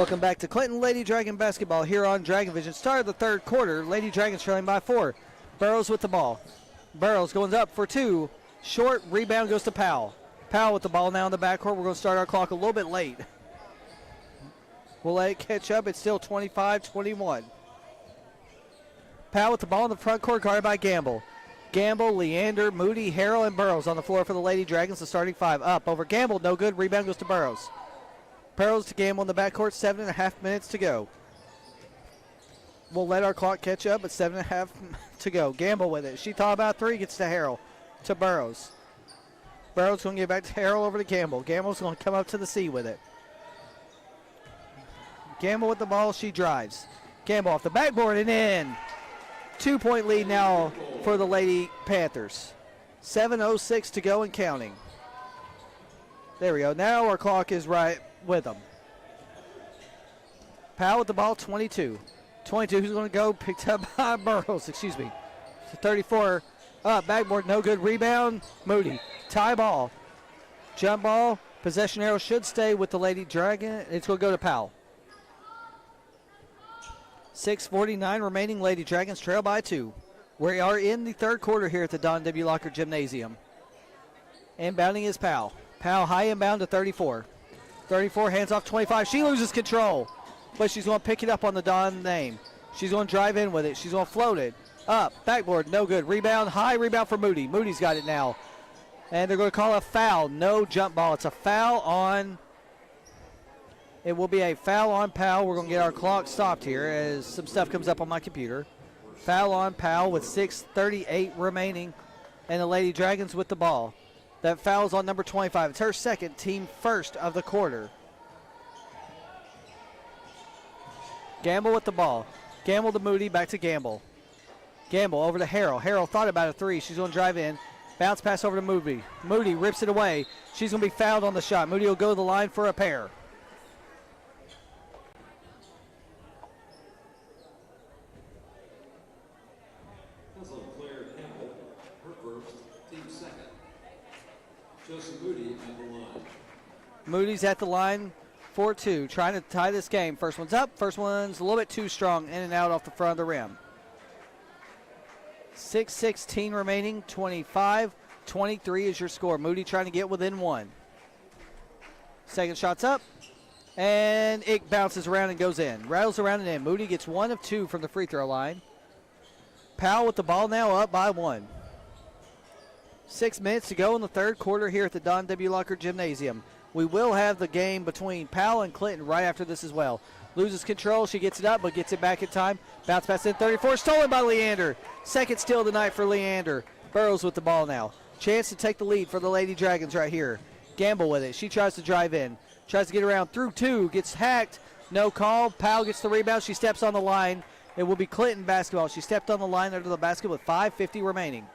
Welcome back to Clinton Lady Dragon basketball here on Dragon Vision. Start of the third quarter. Lady Dragons trailing by 4. Burrows with the ball. Burrows going up for 2. Short rebound goes to Powell. Powell with the ball now in the backcourt. We're going to start our clock a little bit late. We'll let it catch up. It's still 25-21. Powell with the ball in the front court, guarded by Gamble. Gamble, Leander, Moody, Harrell, and Burrows on the floor for the Lady Dragons. The starting 5 up over Gamble. No good. Rebound goes to Burrows. Burrows to Gamble in the backcourt. 7.5 minutes to go. We'll let our clock catch up, but 7.5 to go. Gamble with it. She thought about 3. Gets to Harrell. To Burrows. Burrows going to get back to Harrell, over to Gamble. Gamble's going to come up to the C with it. Gamble with the ball. She drives. Gamble off the backboard and in. 2-point lead now for the Lady Panthers. 7:06 to go and counting. There we go. Now our clock is right with them. Powell with the ball, 22. 22, who's going to go? Picked up by Burrows, excuse me. 34, up, backboard, no good. Rebound, Moody. Tie ball. Jump ball. Possession arrow should stay with the Lady Dragon. It's going to go to Powell. 6:49 remaining. Lady Dragons trail by 2. We are in the third quarter here at the Don W. Locker Gymnasium. Inbounding is Powell. Powell high inbound to 34. 34 hands off 25. She loses control, but she's going to pick it up on the Don name. She's going to drive in with it. She's going to float it. Up, backboard, no good. Rebound, high rebound for Moody. Moody's got it now. And they're going to call a foul. No jump ball. It's a foul on... It will be a foul on Powell. We're going to get our clock stopped here as some stuff comes up on my computer. Foul on Powell with 6:38 remaining. And the Lady Dragons with the ball. That foul is on number 25. It's her second, team first of the quarter. Gamble with the ball. Gamble to Moody, back to Gamble. Gamble over to Harrell. Harrell thought about a 3. She's going to drive in. Bounce pass over to Moody. Moody rips it away. She's going to be fouled on the shot. Moody will go to the line for a pair. Moody's at the line for 2, trying to tie this game. First one's up. First one's a little bit too strong, in and out off the front of the rim. 6:16 remaining, 25-23 is your score. Moody trying to get within 1. Second shot's up, and it bounces around and goes in. Rattles around and in. Moody gets 1 of 2 from the free throw line. Powell with the ball now up by 1. 6 minutes to go in the third quarter here at the Don W. Locker Gymnasium. We will have the game between Powell and Clinton right after this as well. Loses control. She gets it up, but gets it back in time. Bounce pass in 34. Stolen by Leander. Second steal of the night for Leander. Burrows with the ball now. Chance to take the lead for the Lady Dragons right here. Gamble with it. She tries to drive in. Tries to get around through 2. Gets hacked. No call. Powell gets the rebound. She steps on the line. It will be Clinton basketball. She stepped on the line under the basket with 5:50 remaining.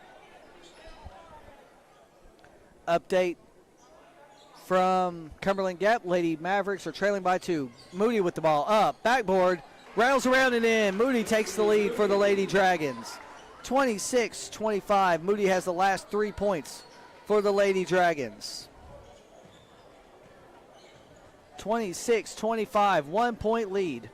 Update from Cumberland Gap. Lady Mavericks are trailing by 2. Moody with the ball up. Backboard. Rattles around and in. Moody takes the lead for the Lady Dragons. 26-25. Moody has the last 3 points for the Lady Dragons. 26-25. 1 point lead.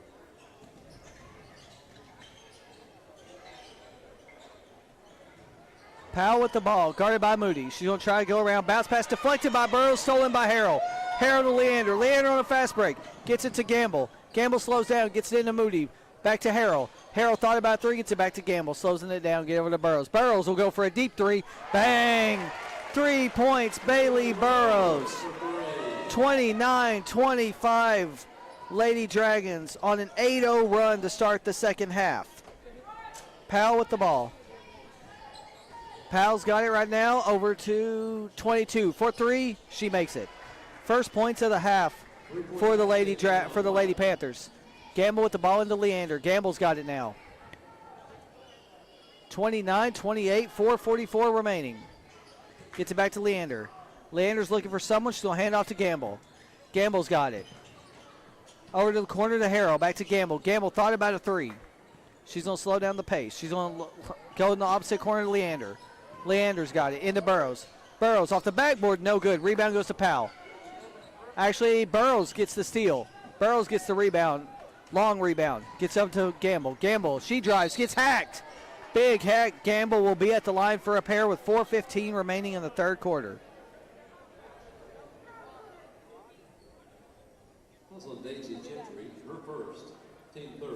Powell with the ball, guarded by Moody. She's going to try to go around. Bounce pass deflected by Burrows, stolen by Harrell. Harrell to Leander. Leander on a fast break. Gets it to Gamble. Gamble slows down, gets it into Moody. Back to Harrell. Harrell thought about 3, gets it back to Gamble. Slows it down, get over to Burrows. Burrows will go for a deep 3. Bang! 3 points, Bailey Burrows. 29-25. Lady Dragons on an 8-0 run to start the second half. Powell with the ball. Powell's got it right now, over to 22. For 3, she makes it. First points of the half for the Lady Panthers. Gamble with the ball into Leander. Gamble's got it now. 29-28, 4:44 remaining. Gets it back to Leander. Leander's looking for someone. She's going to hand off to Gamble. Gamble's got it. Over to the corner to Harrell. Back to Gamble. Gamble thought about a 3. She's going to slow down the pace. She's going to go in the opposite corner to Leander. Leander's got it. Into Burrows. Burrows off the backboard. No good. Rebound goes to Powell. Actually, Burrows gets the steal. Burrows gets the rebound. Long rebound. Gets up to Gamble. Gamble, she drives, gets hacked. Big hack. Gamble will be at the line for a pair with 4:15 remaining in the third quarter.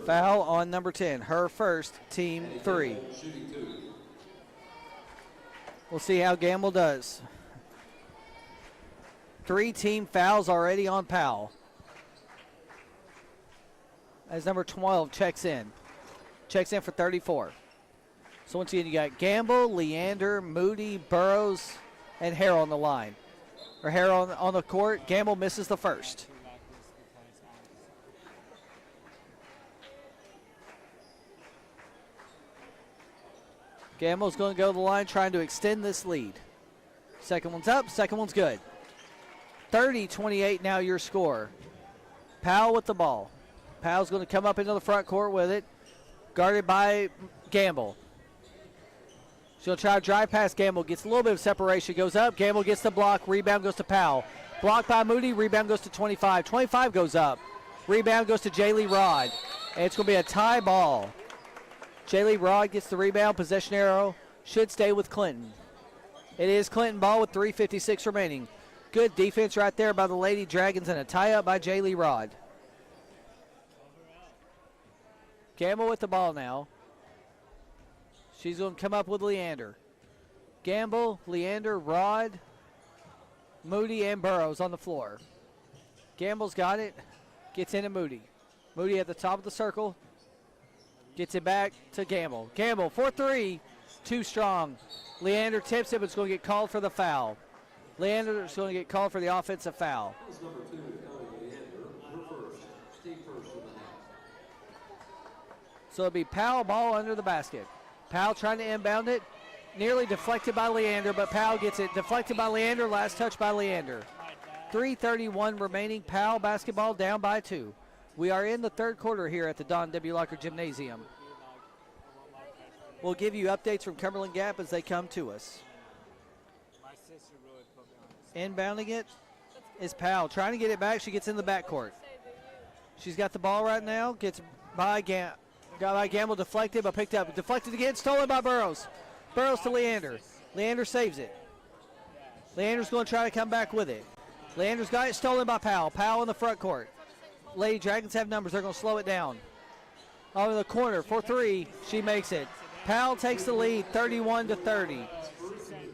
Foul on number 10. Her first, team 3. We'll see how Gamble does. 3 team fouls already on Powell. As number 12 checks in. Checks in for 34. So once again, you got Gamble, Leander, Moody, Burrows, and Harrell on the line. Or Harrell on the court. Gamble misses the first. Gamble's going to go to the line trying to extend this lead. Second one's up, second one's good. 30-28 now your score. Powell with the ball. Powell's going to come up into the front court with it. Guarded by Gamble. She'll try to drive past Gamble. Gets a little bit of separation. Goes up. Gamble gets the block. Rebound goes to Powell. Blocked by Moody. Rebound goes to 25. 25 goes up. Rebound goes to Jaylee Rod. And it's going to be a tie ball. Jaylee Rod gets the rebound. Possession arrow should stay with Clinton. It is Clinton ball with 3:56 remaining. Good defense right there by the Lady Dragons and a tie-up by Jaylee Rod. Gamble with the ball now. She's going to come up with Leander. Gamble, Leander, Rod, Moody, and Burrows on the floor. Gamble's got it. Gets into Moody. Moody at the top of the circle. Gets it back to Gamble. Gamble for 3. Too strong. Leander tips it, but it's going to get called for the foul. Leander is going to get called for the offensive foul. So it'll be Powell ball under the basket. Powell trying to inbound it. Nearly deflected by Leander, but Powell gets it. Deflected by Leander. Last touch by Leander. 3:31 remaining. Powell basketball down by 2. We are in the third quarter here at the Don W. Locker Gymnasium. We'll give you updates from Cumberland Gap as they come to us. Inbounding it is Powell. Trying to get it back. She gets in the backcourt. She's got the ball right now. Gets by Gamble. Got by Gamble, deflected, but picked up. Deflected again, stolen by Burrows. Burrows to Leander. Leander saves it. Leander's going to try to come back with it. Leander's got it stolen by Powell. Powell in the front court. Lady Dragons have numbers. They're going to slow it down. Over the corner for 3. She makes it. Powell takes the lead, 31-30.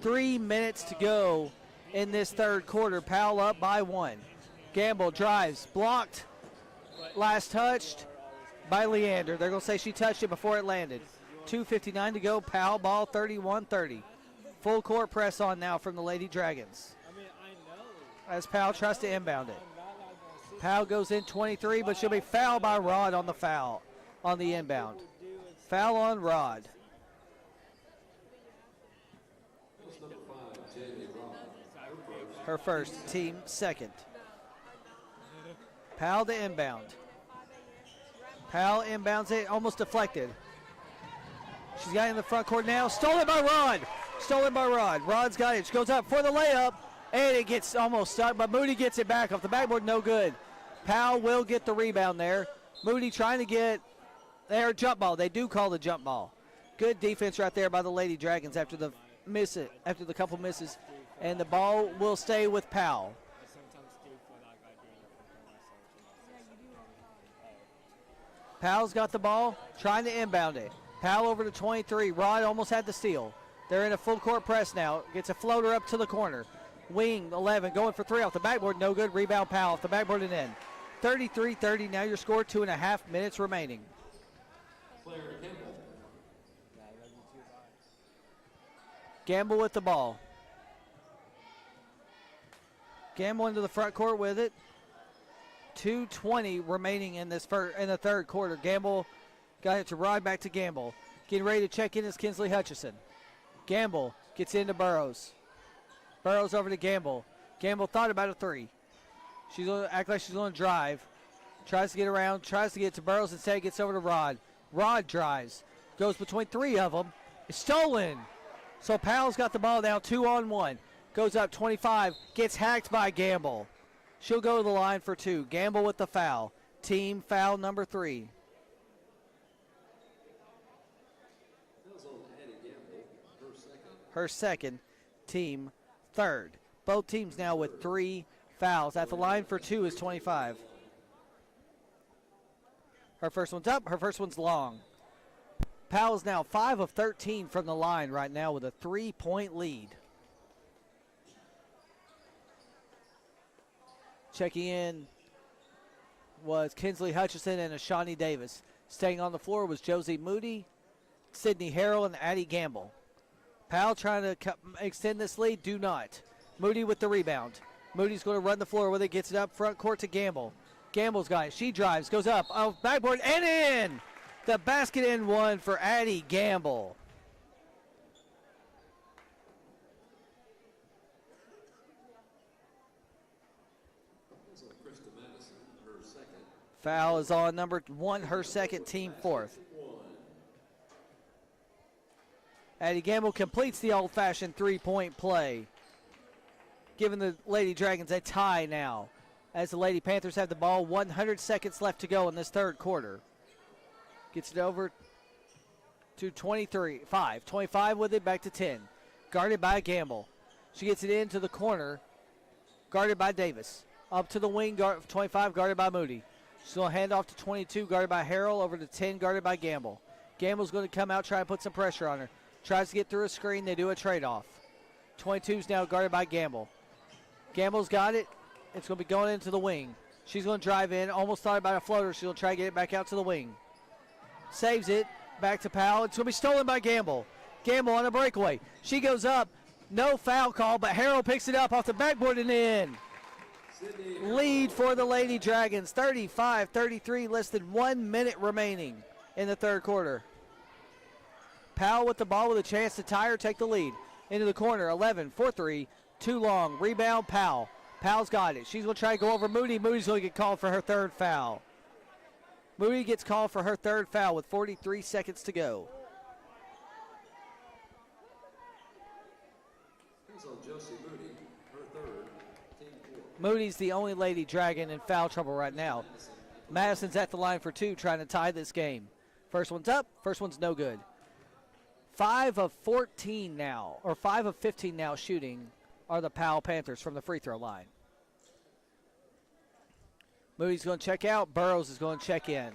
3 minutes to go in this third quarter. Powell up by 1. Gamble drives, blocked. Last touched by Leander. They're going to say she touched it before it landed. 2:59 to go. Powell ball 31-30. Full court press on now from the Lady Dragons. As Powell tries to inbound it. Powell goes in 23, but she'll be fouled by Rod on the foul on the inbound. Foul on Rod. Her first, team second. Powell to inbound. Powell inbounds it, almost deflected. She's got it in the front court now. Stolen by Rod. Stolen by Rod. Rod's got it. She goes up for the layup, and it gets almost stuck, but Moody gets it back off the backboard. No good. Powell will get the rebound there. Moody trying to get their jump ball. They do call the jump ball. Good defense right there by the Lady Dragons after the couple misses, and the ball will stay with Powell. Powell's got the ball, trying to inbound it. Powell over to 23. Rod almost had the steal. They're in a full court press now. Gets a floater up to the corner. Wing 11 going for 3 off the backboard. No good. Rebound Powell off the backboard and in. 33-30. Now your score. 2.5 minutes remaining. Gamble with the ball. Gamble into the front court with it. 2:20 remaining in this in the third quarter. Gamble got it to Rod, back to Gamble. Getting ready to check in is Kinsley Hutchison. Gamble gets into Burrows. Burrows over to Gamble. Gamble thought about a 3. She's going to act like she's going to drive. Tries to get around, tries to get to Burrows. Instead gets over to Rod. Rod drives. Goes between 3 of them. It's stolen. So Powell's got the ball now, 2-on-1. Goes up 25. Gets hacked by Gamble. She'll go to the line for 2. Gamble with the foul. team foul number 3. Her second, team third. Both teams now with 3 fouls. At the line for 2 is 25. Her first one's up, her first one's long. Powell's now 5 of 13 from the line right now with a 3-point lead. Checking in was Kinsley Hutchison and Ashani Davis. Staying on the floor was Josie Moody, Sydney Harrell, and Addie Gamble. Powell trying to extend this lead, do not. Moody with the rebound. Moody's going to run the floor with it, gets it up front court to Gamble. Gamble's got it, she drives, goes up, backboard and in! The basket in one for Addie Gamble. Foul is on number 1, her second, team 4th. Addie Gamble completes the old-fashioned 3-point play, giving the Lady Dragons a tie now, as the Lady Panthers have the ball. 100 seconds left to go in this third quarter. Gets it over to 25. 25 with it, back to 10. Guarded by Gamble. She gets it into the corner, guarded by Davis. Up to the wing, 25, guarded by Moody. She's going to hand off to 22, guarded by Harrell, over to 10, guarded by Gamble. Gamble's going to come out, try and put some pressure on her. Tries to get through a screen, they do a trade-off. 22's now guarded by Gamble. Gamble's got it. It's going to be going into the wing. She's going to drive in, almost thought about a floater. She's going to try to get it back out to the wing. Saves it, back to Powell. It's going to be stolen by Gamble. Gamble on a breakaway. She goes up, no foul call, but Harrell picks it up off the backboard and in. Lead for the Lady Dragons, 35-33, less than 1 minute remaining in the third quarter. Powell with the ball with a chance to tie or take the lead. Into the corner, 11 for 3, too long. Rebound, Powell. Powell's got it. She's going to try to go over Moody. Moody's going to get called for her third foul. Moody gets called for her third foul with 43 seconds to go. Moody's the only Lady Dragon in foul trouble right now. Madison's at the line for 2, trying to tie this game. First one's up, first one's no good. 5 of 14 now, or 5 of 15 now shooting are the Powell Panthers from the free throw line. Moody's going to check out. Burrows is going to check in.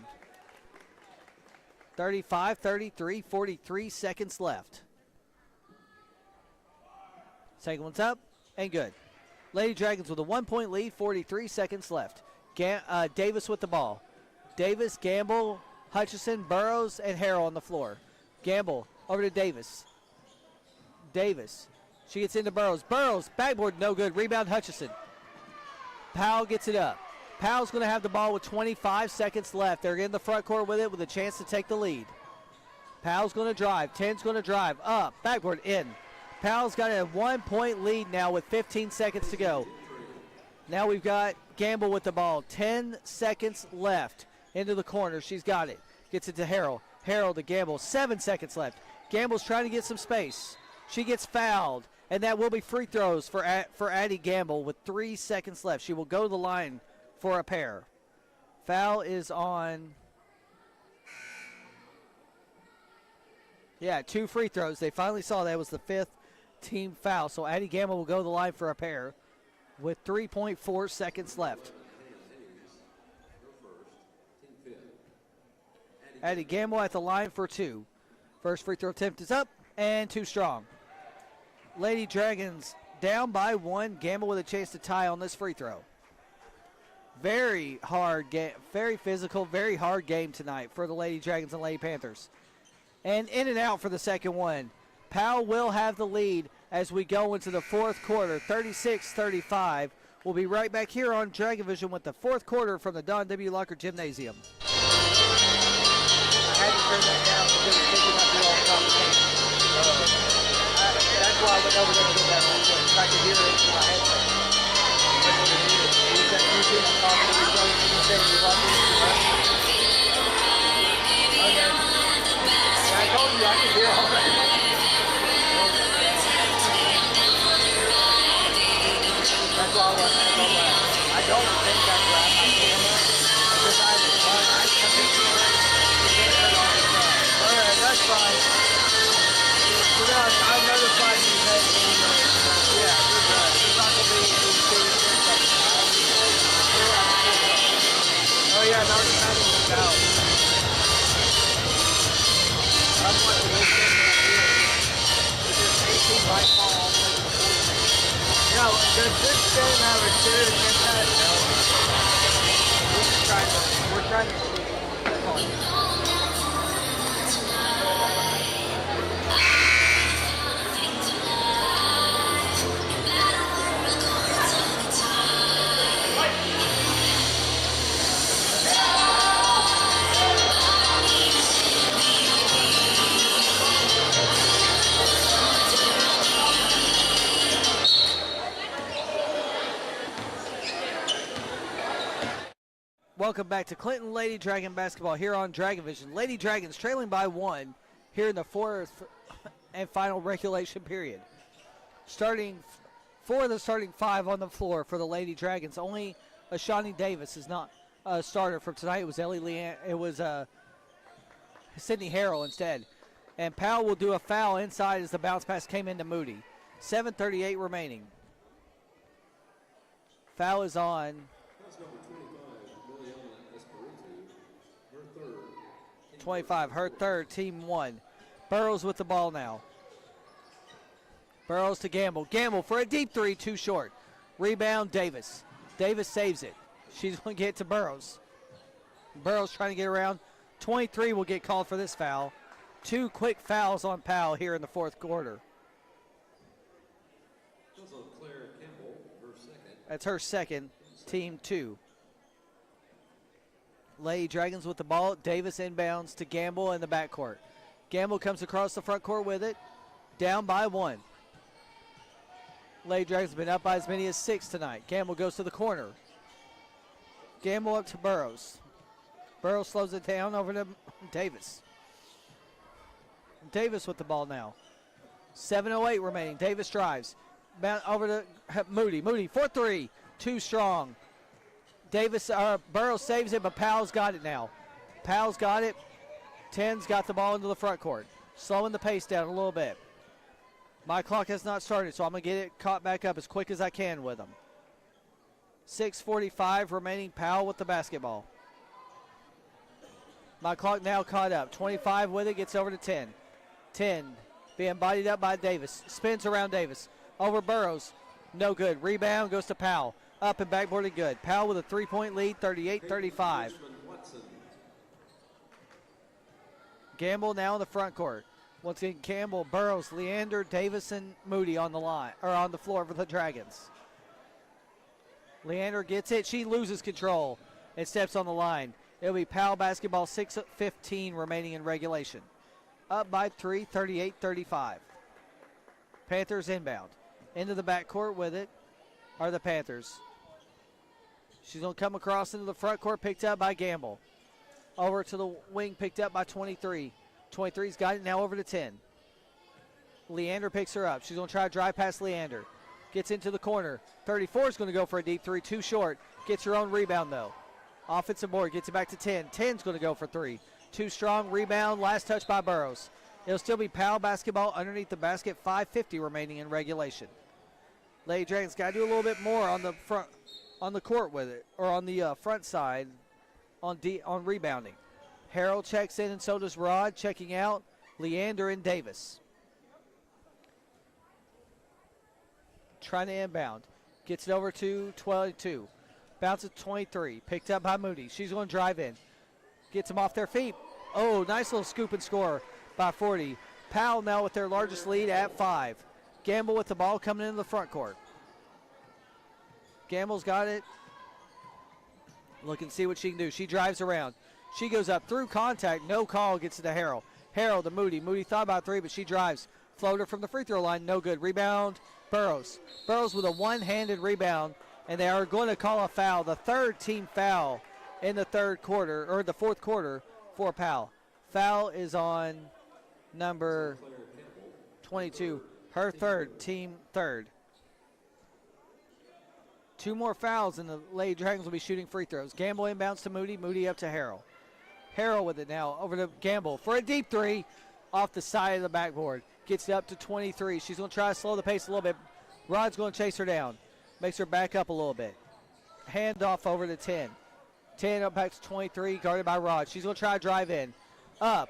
35-33, 43 seconds left. Second one's up and good. Lady Dragons with a 1-point lead, 43 seconds left. Davis with the ball. Davis, Gamble, Hutchison, Burrows, and Harrell on the floor. Gamble over to Davis. Davis. She gets into Burrows. Burrows, backboard, no good. Rebound, Hutchison. Powell gets it up. Powell's going to have the ball with 25 seconds left. They're in the front court with it with a chance to take the lead. Powell's going to drive. 10's going to drive. Up, backboard, in. Powell's got a 1-point lead now with 15 seconds to go. Now we've got Gamble with the ball. 10 seconds left. Into the corner. She's got it. Gets it to Harrell. Harrell to Gamble. 7 seconds left. Gamble's trying to get some space. She gets fouled, and that will be free throws for Addie Gamble with 3 seconds left. She will go to the line for a pair. Foul is on, 2 free throws. They finally saw that was the 5th team foul. So Addie Gamble will go to the line for a pair with 3.4 seconds left. Addie Gamble at the line for 2. First free throw attempt is up and too strong. Lady Dragons down by 1. Gamble with a chance to tie on this free throw. Very hard game, very physical, very hard game tonight for the Lady Dragons and Lady Panthers. And in and out for the second one. Powell will have the lead as we go into the fourth quarter, 36-35. We'll be right back here on Dragon Vision with the fourth quarter from the Don W. Locker Gymnasium. I had to turn that down because it did not do all the complications. That's why I went over there and did that real quick. I could hear it in my headset. I told you I could hear all that. That's all I don't think I grabbed my camera. Because I Does this game have a serious impact? No. We're trying to see. Welcome back to Clinton Lady Dragon basketball here on Dragon Vision. Lady Dragons trailing by 1 here in the fourth and final regulation period. Starting 4 of the starting 5 on the floor for the Lady Dragons. Only Ashani Davis is not a starter from tonight. It was Sydney Harrell instead. And Powell will do a foul inside as the bounce pass came into Moody. 7:38 remaining. Foul is on 25, her third, team 1. Burrows with the ball now. Burrows to Gamble. Gamble for a deep three, too short. Rebound, Davis. Davis saves it. She's going to get to Burrows. Burrows trying to get around. 23 will get called for this foul. 2 quick fouls on Powell here in the fourth quarter. That's her second, team 2. Lady Dragons with the ball. Davis inbounds to Gamble in the backcourt. Gamble comes across the front court with it. Down by 1. Lady Dragons have been up by as many as 6 tonight. Gamble goes to the corner. Gamble up to Burrows. Burrows slows it down over to Davis. Davis with the ball now. 7:08 remaining. Davis drives. Over to Moody. Moody for 3. Too strong. Burrows saves it, but Powell's got it now. Powell's got it. 10's got the ball into the front court. Slowing the pace down a little bit. My clock has not started, so I'm going to get it caught back up as quick as I can with them. 6:45 remaining. Powell with the basketball. My clock now caught up. 25 with it, gets over to 10. 10 being bodied up by Davis. Spins around Davis. Over Burrows. No good. Rebound goes to Powell. Up and backboarded good. Powell with a 3-point lead, 38-35. Gamble now in the front court. Once again, Campbell, Burrows, Leander, Davis, and Moody on the line or on the floor for the Dragons. Leander gets it. She loses control and steps on the line. It'll be Powell basketball, 6:15 remaining in regulation. Up by 3, 38-35. Panthers inbound. Into the backcourt with it are the Panthers. She's going to come across into the front court, picked up by Gamble. Over to the wing, picked up by 23. 23's got it now over to 10. Leander picks her up. She's going to try to drive past Leander. Gets into the corner. 34 is going to go for a deep 3, too short. Gets her own rebound, though. Offensive board, gets it back to 10. 10's going to go for 3. Too strong, rebound, last touch by Burrows. It'll still be Powell basketball underneath the basket, 5:50 remaining in regulation. Lady Dragons got to do a little bit more on the front, on the court with it, or on the front side on rebounding. Harrell checks in, and so does Rod. Checking out, Leander and Davis. Trying to inbound. Gets it over to 22. Bounces 23. Picked up by Moody. She's going to drive in. Gets them off their feet. Oh, nice little scoop and score by 40. Powell now with their largest lead at 5. Gamble with the ball coming into the front court. Gamble's got it. Look and see what she can do. She drives around. She goes up through contact. No call. Gets it to Harrell. Harrell to Moody. Moody thought about 3, but she drives. Floater from the free throw line. No good. Rebound. Burrows. Burrows with a one-handed rebound, and they are going to call a foul. The third team foul in the third quarter, or the fourth quarter for Powell. Foul is on number 22. Her third, team third. 2 more fouls, and the Lady Dragons will be shooting free throws. Gamble inbounds to Moody. Moody up to Harrell. Harrell with it now. Over to Gamble for a deep 3 off the side of the backboard. Gets it up to 23. She's going to try to slow the pace a little bit. Rod's going to chase her down. Makes her back up a little bit. Hand off over to 10. 10 up back to 23, guarded by Rod. She's going to try to drive in. Up.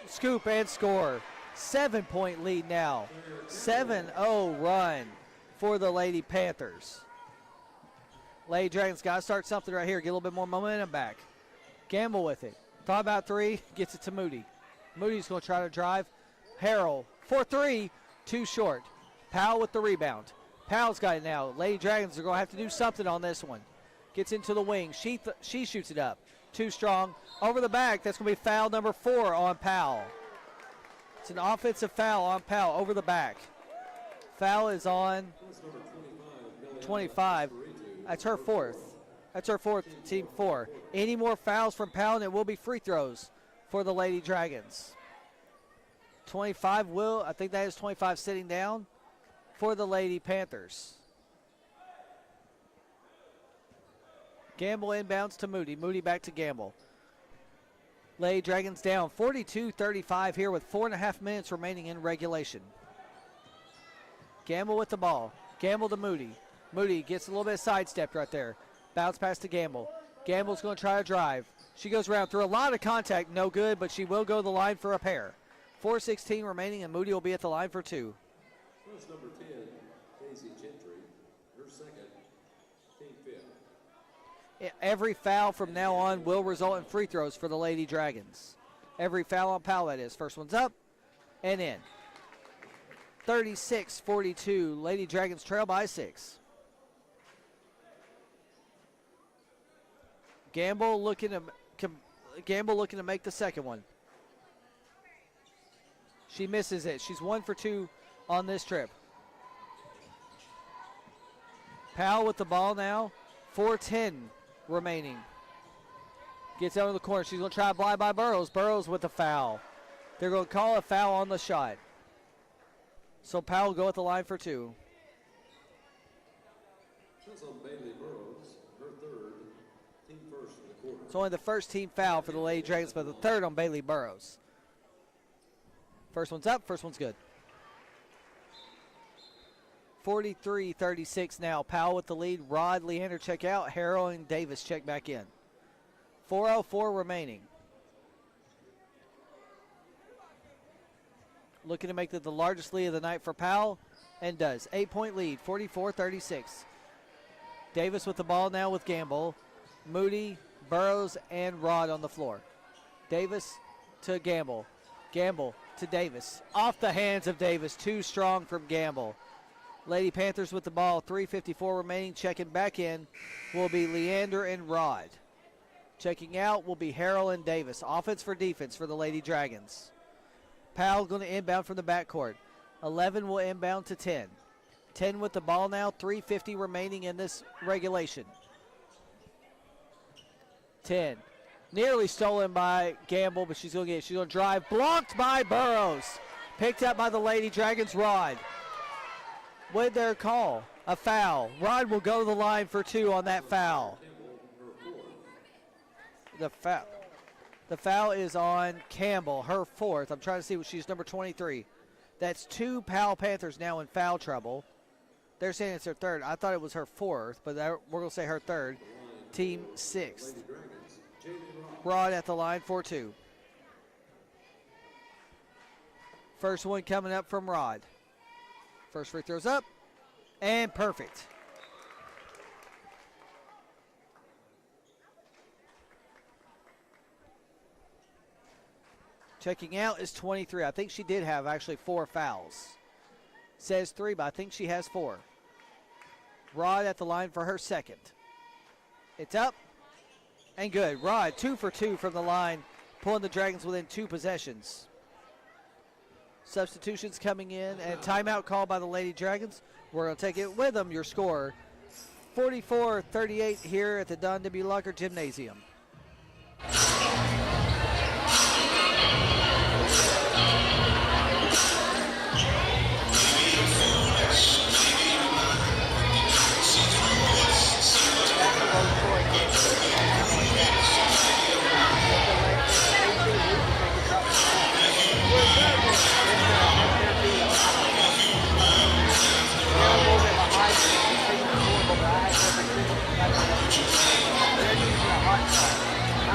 Scoop and score. 7-point lead now. 7-0 run for the Lady Panthers. Lady Dragons got to start something right here. Get a little bit more momentum back. Gamble with it. Thought about three. Gets it to Moody. Moody's going to try to drive. Harrell for three. Too short. Powell with the rebound. Powell's got it now. Lady Dragons are going to have to do something on this one. Gets into the wing. She shoots it up. Too strong. Over the back. That's going to be foul number 4 on Powell. It's an offensive foul on Powell over the back. Foul is on 25. That's her fourth. That's her fourth, team 4. Any more fouls from Powell, and it will be free throws for the Lady Dragons. 25 I think that is 25 sitting down for the Lady Panthers. Gamble inbounds to Moody. Moody back to Gamble. Lady Dragons down 42-35 here with 4.5 minutes remaining in regulation. Gamble with the ball. Gamble to Moody. Moody gets a little bit sidestepped right there. Bounce pass to Gamble. Gamble's going to try to drive. She goes around through a lot of contact. No good, but she will go to the line for a pair. 4:16 remaining, and Moody will be at the line for 2. First number 10, Daisy Gentry. Her second, team 5th. Every foul from now on will result in free throws for the Lady Dragons. Every foul on Powell, that is. First one's up and in. 36-42. Lady Dragons trail by 6. Gamble looking to make the second one. She misses it. She's 1 for 2 on this trip. Powell with the ball now. 4:10 remaining. Gets out of the corner. She's going to try to blind by Burrows. Burrows with the foul. They're going to call a foul on the shot. So Powell will go at the line for 2. That's on Bailey Burrows, her third, team first in the quarter. It's only the first team foul for the Lady Dragons, but the third on Bailey Burrows. First one's up, first one's good. 43-36 now. Powell with the lead. Rod, Leander check out. Harrell and Davis check back in. 4:04 remaining. Looking to make the largest lead of the night for Powell, and does. 8-point lead, 44-36. Davis with the ball now with Gamble. Moody, Burrows, and Rod on the floor. Davis to Gamble. Gamble to Davis. Off the hands of Davis. Too strong from Gamble. Lady Panthers with the ball. 3:54 remaining. Checking back in will be Leander and Rod. Checking out will be Harrell and Davis. Offense for defense for the Lady Dragons. Powell going to inbound from the backcourt. 11 will inbound to 10. 10 with the ball now. 3:50 remaining in this regulation. 10. Nearly stolen by Gamble, but she's going to get it. She's going to drive. Blocked by Burrows. Picked up by the Lady Dragons. Rod. What did they call? A foul. Rod will go to the line for 2 on that foul. The foul is on Campbell, her 4th. I'm trying to see what she's number 23. That's 2 Powell Panthers now in foul trouble. They're saying it's her 3rd. I thought it was her 4th, but we're going to say her 3rd. Team 6th. Rod at the line for 2. First one coming up from Rod. First free throw's up, and perfect. Checking out is 23. I think she did have actually 4 fouls. Says 3, but I think she has 4. Rod at the line for her 2nd. It's up and good. Rod 2 for 2 from the line, pulling the Dragons within 2 possessions. Substitutions coming in, and timeout called by the Lady Dragons. We're going to take it with them. Your score, 44-38 here at the Don W. Locker Gymnasium.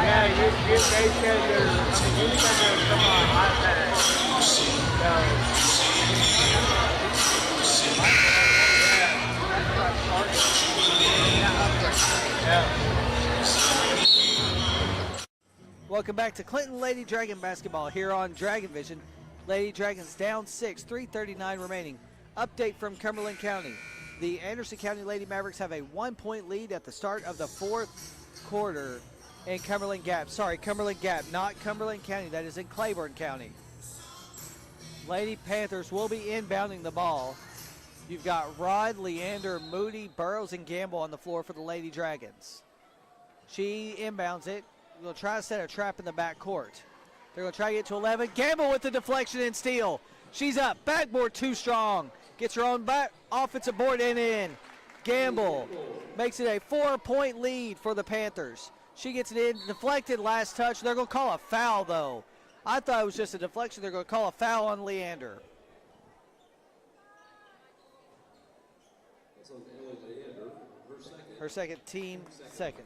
Yeah, they said they're, you said there's some on hot pads. So, Welcome back to Clinton Lady Dragon basketball here on Dragon Vision. Lady Dragons down 6, 3:39 remaining. Update from Cumberland County. The Anderson County Lady Mavericks have a 1-point lead at the start of the fourth quarter in Cumberland Gap. Sorry, Cumberland Gap, not Cumberland County. That is in Claiborne County. Lady Panthers will be inbounding the ball. You've got Rod, Leander, Moody, Burrows, and Gamble on the floor for the Lady Dragons. She inbounds it. They'll try to set a trap in the back court. They're going to try to get to 11. Gamble with the deflection and steal. She's up. Backboard too strong. Gets her own back offensive board and in. Gamble makes it a 4-point lead for the Panthers. She gets it in. Deflected last touch. They're going to call a foul, though. I thought it was just a deflection. They're going to call a foul on Leander. Her second, team second.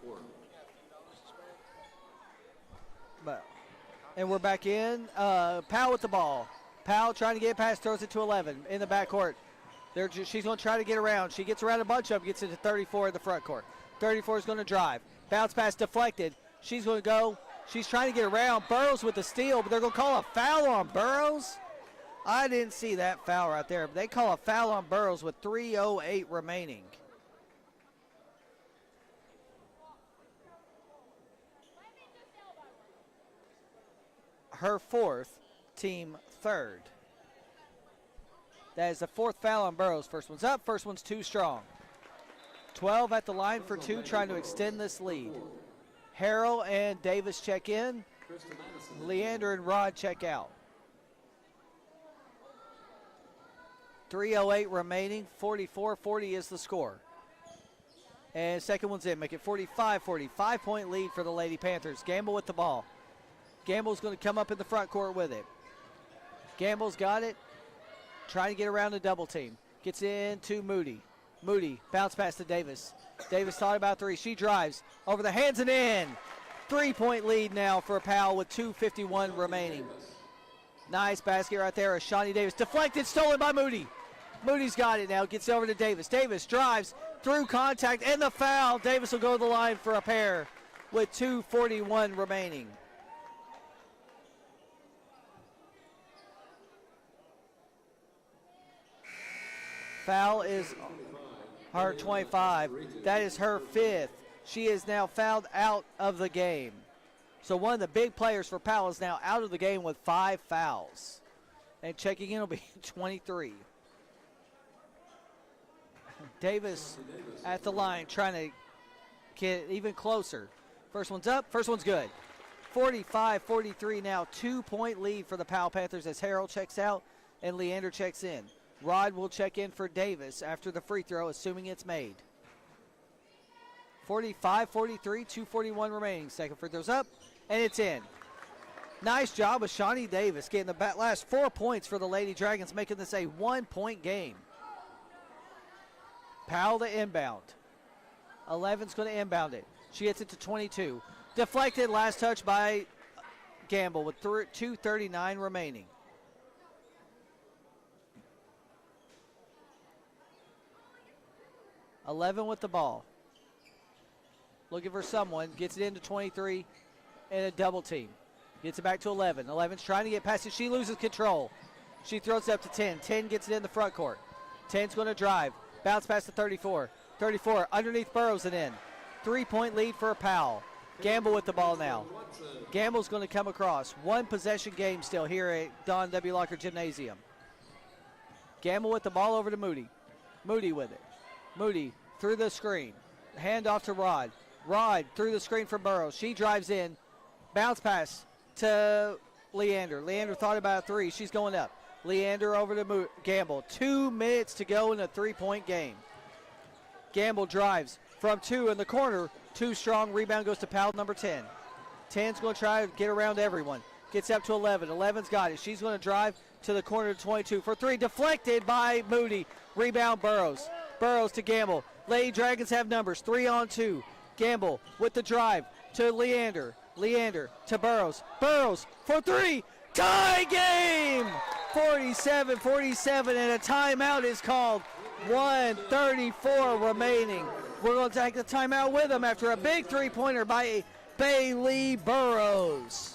And we're back in. Powell with the ball. Powell trying to get past, throws it to 11 in the backcourt. She's going to try to get around. She gets around a bunch of them, gets into 34 in the front court. 34 is going to drive. Bounce pass deflected. She's going to go. She's trying to get around. Burrows with the steal, but they're going to call a foul on Burrows. I didn't see that foul right there, but they call a foul on Burrows with 3:08 remaining. Her fourth, team third. That is the fourth foul on Burrows. First one's up, first one's too strong. 12 at the line for two, trying to extend this lead. Harrell and Davis check in. Leander and Rod check out. 3:08 remaining, 44-40 is the score. And second one's in, make it 45-40. 5-point lead for the Lady Panthers. Gamble with the ball. Gamble's going to come up in the front court with it. Gamble's got it. Trying to get around the double team. Gets in to Moody. Moody, bounce pass to Davis. Davis thought about three. She drives over the hands and in. 3-point lead now for Powell with 2:51 remaining. Nice basket right there. Shawnee Davis deflected, stolen by Moody. Moody's got it now. Gets over to Davis. Davis drives through contact and the foul. Davis will go to the line for a pair with 2:41 remaining. Foul is her 25. That is her fifth. She is now fouled out of the game. So one of the big players for Powell is now out of the game with 5 fouls. And checking in will be 23. Davis at the line trying to get even closer. First one's up, first one's good. 45-43 now, 2-point lead for the Powell Panthers as Harrell checks out and Leander checks in. Rod will check in for Davis after the free throw, assuming it's made. 45-43, 2:41 remaining. Second free throw's up, and it's in. Nice job of Shawnee Davis getting the last 4 points for the Lady Dragons, making this a 1-point game. Powell to inbound. 11's going to inbound it. She gets it to 22. Deflected, last touch by Gamble with 2:39 remaining. .11 with the ball. Looking for someone. Gets it into 23 and a double team. Gets it back to 11. 11's trying to get past it. She loses control. She throws it up to 10. 10 gets it in the front court. 10's going to drive. Bounce pass to 34. 34 underneath Burrows and in. 3-point lead for Powell. Gamble with the ball now. Gamble's going to come across. 1 possession game still here at Don W. Locker Gymnasium. Gamble with the ball over to Moody. Moody with it. Moody through the screen. Hand off to Rod. Rod through the screen for Burrows. She drives in. Bounce pass to Leander. Leander thought about a three. She's going up. Leander over to Gamble. 2 minutes to go in a 3-point game. Gamble drives from 2 in the corner. Too strong. Rebound goes to Powell, number 10. 10's going to try to get around everyone. Gets up to 11. 11's got it. She's going to drive to the corner to 22 for 3. Deflected by Moody. Rebound Burrows. Burrows to Gamble. Lady Dragons have numbers. 3-on-2. Gamble with the drive to Leander. Leander to Burrows. Burrows for 3. Tie game! 47-47, and a timeout is called. 1:34 remaining. We're going to take the timeout with them after a big three-pointer by Bailey Burrows.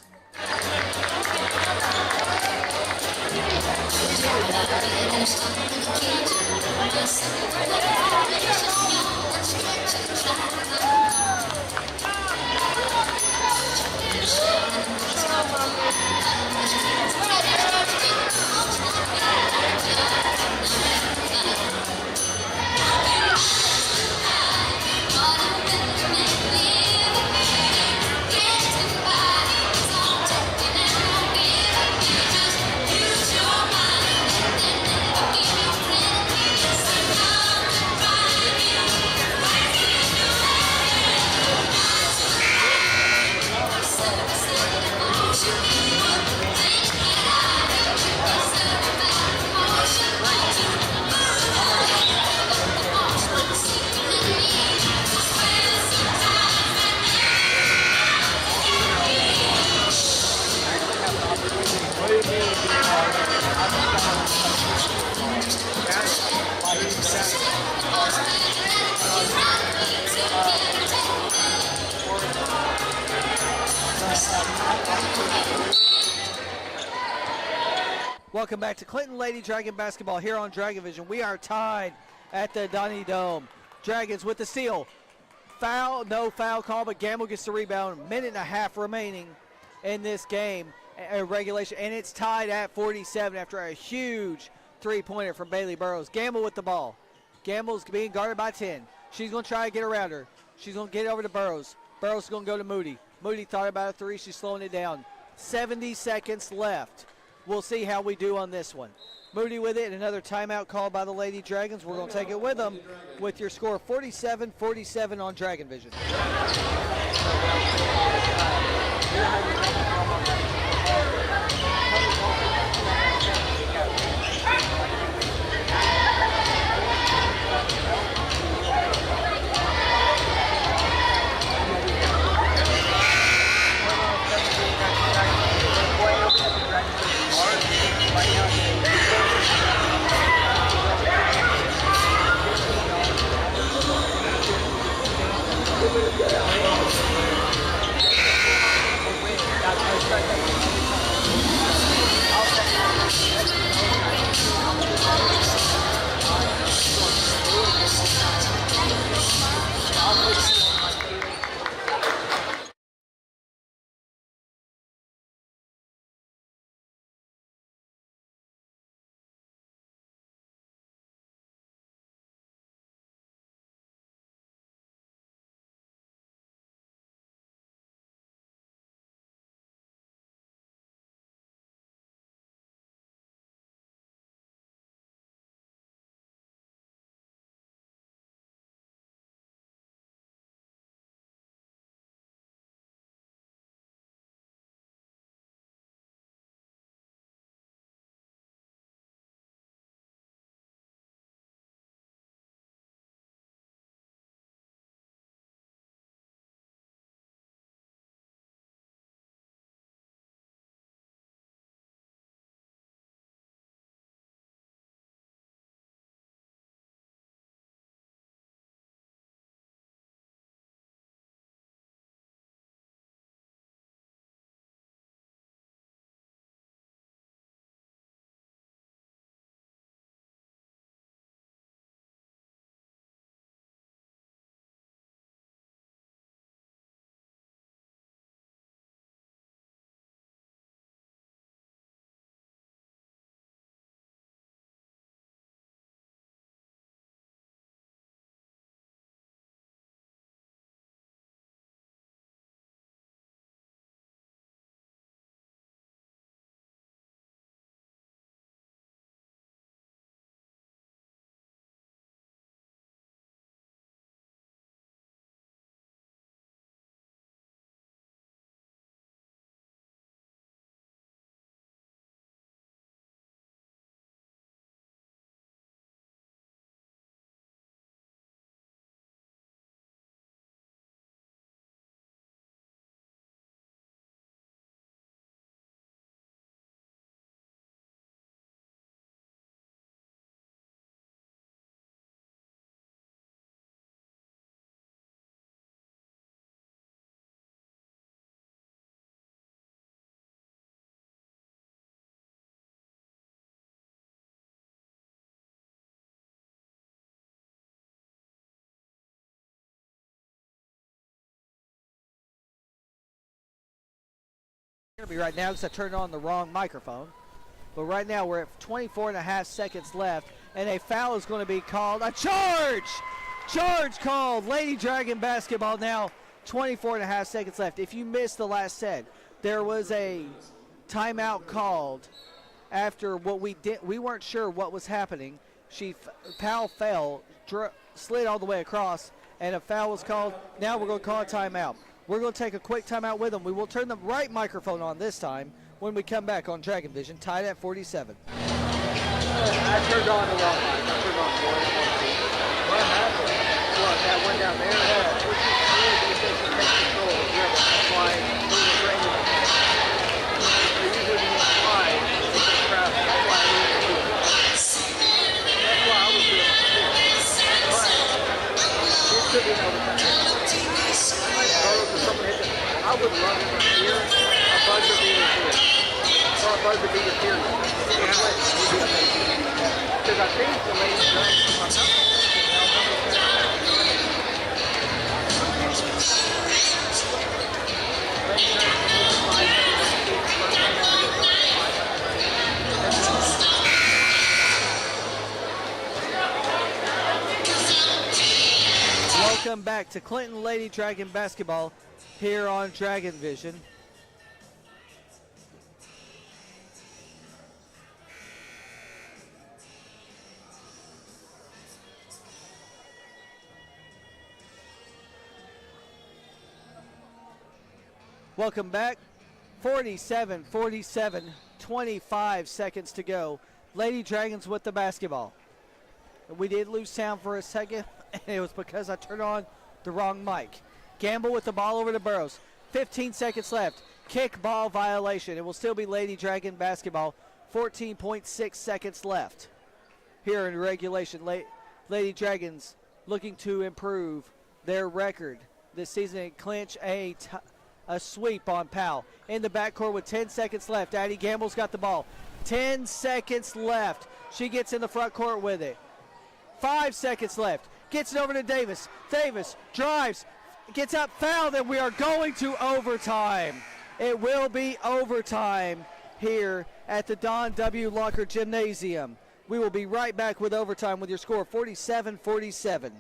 Welcome back to Clinton Lady Dragon basketball here on Dragon Vision. We are tied at the Donnie Dome. Dragons with the steal. Foul, no foul call, but Gamble gets the rebound. Minute and a half remaining in this game, regulation, and it's tied at 47 after a huge three-pointer from Bailey Burrows. Gamble with the ball. Gamble's being guarded by 10. She's going to try to get around her. She's going to get it over to Burrows. Burrows is going to go to Moody. Moody thought about a three. She's slowing it down. 70 seconds left. We'll see how we do on this one. Moody with it, and another timeout called by the Lady Dragons. We're going to take it with them with your score 47-47 on Dragon Vision. of me right now because I turned on the wrong microphone. But right now we're at 24 and a half seconds left, and a foul is going to be called. A charge! Charge called. Lady Dragon basketball now, 24 and a half seconds left. If you missed the last set, there was a timeout called after what we did. We weren't sure what was happening. Powell fell, slid all the way across, and a foul was called. Now we're going to call a timeout. We're going to take a quick timeout with them. We will turn the right microphone on this time when we come back on Dragon Vision, tied at 47. I turned on the wrong mic. I turned on the wrong mic. What happened? Well, that one down there, which is really basically takes control of the dribble. That's why we were bringing it. So usually when you slide, it's a crowd. That's why I need to do it. That's why I was doing it. But it could be an overtime. Like Carlos or someone hit it. I would love it from here, a buzzer beater here. Or a buzzer beater period. Because I think the ladies dragged Welcome back to Clinton Lady Dragon basketball here on Dragon Vision. Welcome back. 47-47, 25 seconds to go. Lady Dragons with the basketball. We did lose sound for a second, and it was because I turned on the wrong mic. Gamble with the ball over to Burrows. 15 seconds left. Kick ball violation. It will still be Lady Dragon basketball. 14.6 seconds left here in regulation. Lady Dragons looking to improve their record this season and clinch a sweep on Powell. In the backcourt with 10 seconds left. Addie Gamble's got the ball. 10 seconds left. She gets in the front court with it. 5 seconds left. Gets it over to Davis. Davis drives. Gets up, fouled, and we are going to overtime. It will be overtime here at the Don W. Locker Gymnasium. We will be right back with overtime with your score 47-47.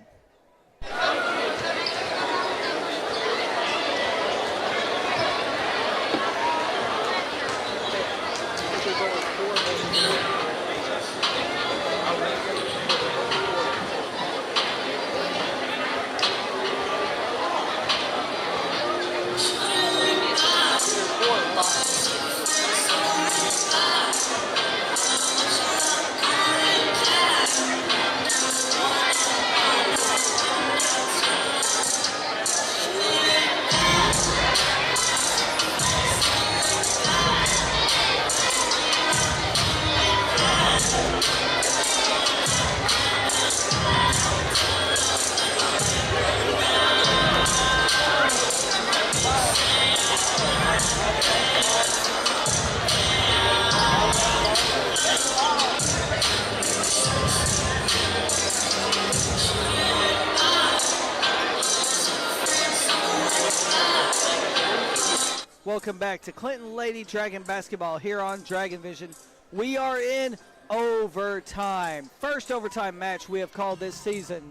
Welcome back to Clinton Lady Dragon basketball here on Dragon Vision. We are in overtime. First overtime match we have called this season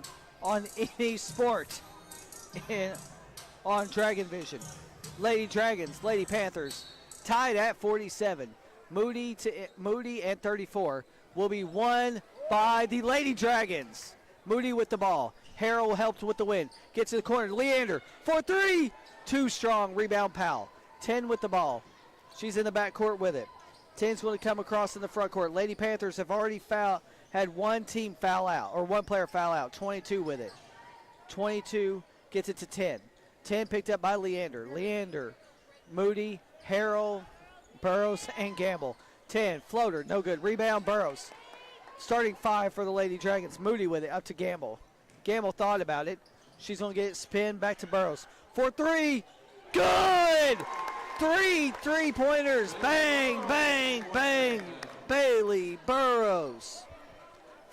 on any sport on Dragon Vision. Lady Dragons, Lady Panthers tied at 47. Moody and 34 will be won by the Lady Dragons. Moody with the ball. Harrell helped with the win. Gets to the corner. Leander for three. Too strong. Rebound Powell. 10 with the ball. She's in the backcourt with it. 10's going to come across in the front court. Lady Panthers have already had one team foul out, or one player foul out. 22 with it. 22 gets it to 10. 10 picked up by Leander. Leander, Moody, Harrell, Burrows, and Gamble. 10, floater, no good. Rebound, Burrows. Starting 5 for the Lady Dragons. Moody with it, up to Gamble. Gamble thought about it. She's going to get it spin back to Burrows. For three, good! 3 3-pointers. Bang, bang, bang. Bailey Burrows.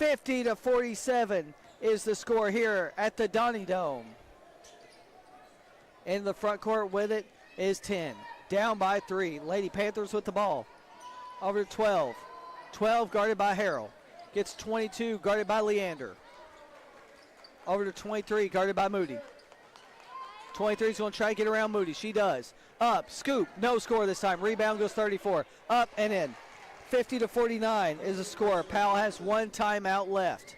50-47 is the score here at the Donnie Dome. In the front court with it is 10. Down by 3. Lady Panthers with the ball. Over to 12. 12 guarded by Harrell. Gets 22 guarded by Leander. Over to 23 guarded by Moody. 23 is going to try to get around Moody. She does. Up, scoop, no score this time. Rebound goes 34. Up and in. 50-49 is the score. Powell has 1 timeout left.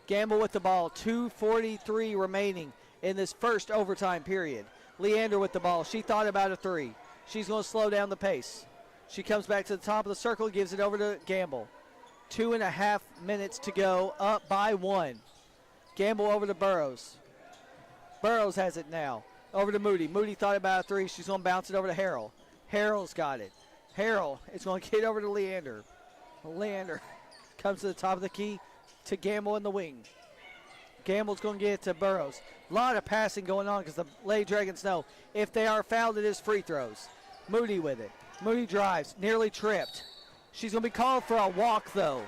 Gamble with the ball. 2:43 remaining in this first overtime period. Leander with the ball. She thought about a 3. She's going to slow down the pace. She comes back to the top of the circle, gives it over to Gamble. 2.5 minutes to go, up by 1. Gamble over to Burrows. Burrows has it now. Over to Moody. Moody thought about a 3. She's going to bounce it over to Harrell. Harrell's got it. Harrell is going to get over to Leander. Leander comes to the top of the key to Gamble in the wing. Gamble's going to get it to Burrows. A lot of passing going on because the Lady Dragons know if they are fouled, it is free throws. Moody with it. Moody drives, nearly tripped. She's going to be called for a walk, though.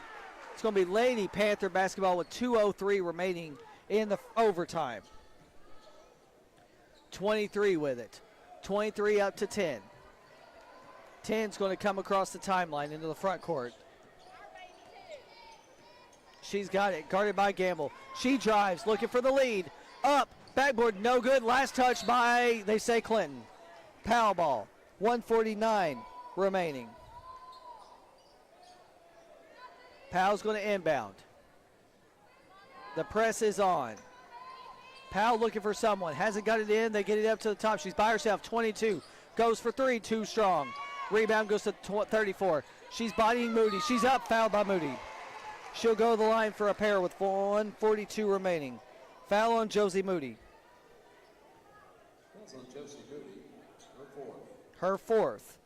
It's going to be Lady Panther basketball with 2:03 remaining in the overtime. 23 with it. 23 up to 10. 10's going to come across the timeline into the front court. She's got it, guarded by Gamble. She drives, looking for the lead. Up, backboard, no good. Last touch by, they say, Clinton. Powell ball, 1:49 remaining. Powell's going to inbound. The press is on. Powell looking for someone. Hasn't got it in. They get it up to the top. She's by herself. 22. Goes for 3. Too strong. Rebound goes to 34. She's bodying Moody. She's up. Fouled by Moody. She'll go to the line for a pair with 1:42 remaining. Foul on Josie Moody. That's on Josie Moody. Her fourth.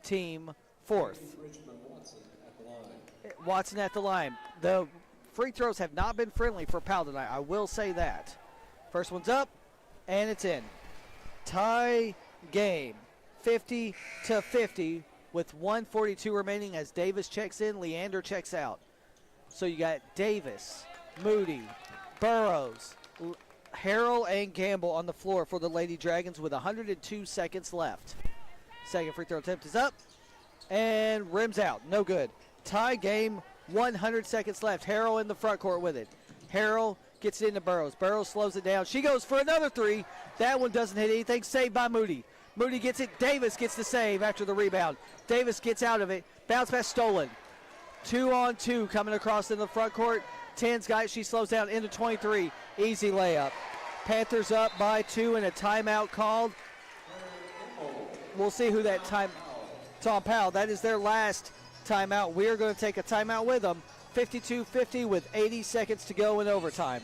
Team fourth. Richmond Watson at the line. Watson at the line. The free throws have not been friendly for Powell tonight. I will say that. First one's up, and it's in. Tie game, 50-50 with 1:42 remaining as Davis checks in, Leander checks out. So you got Davis, Moody, Burrows, Harrell, and Gamble on the floor for the Lady Dragons with 102 seconds left. Second free throw attempt is up and rims out. No good. Tie game, 100 seconds left. Harrell in the front court with it. Harrell gets it into Burrows. Burrows slows it down. She goes for another 3. That one doesn't hit anything. Saved by Moody. Moody gets it. Davis gets the save after the rebound. Davis gets out of it. Bounce pass stolen. 2-on-2 coming across in the front court. 10's got it. She slows down into 23. Easy layup. Panthers up by 2 and a timeout called. We'll see who that time. Tom Powell. That is their last timeout. We are going to take a timeout with them. 52-50 with 80 seconds to go in overtime.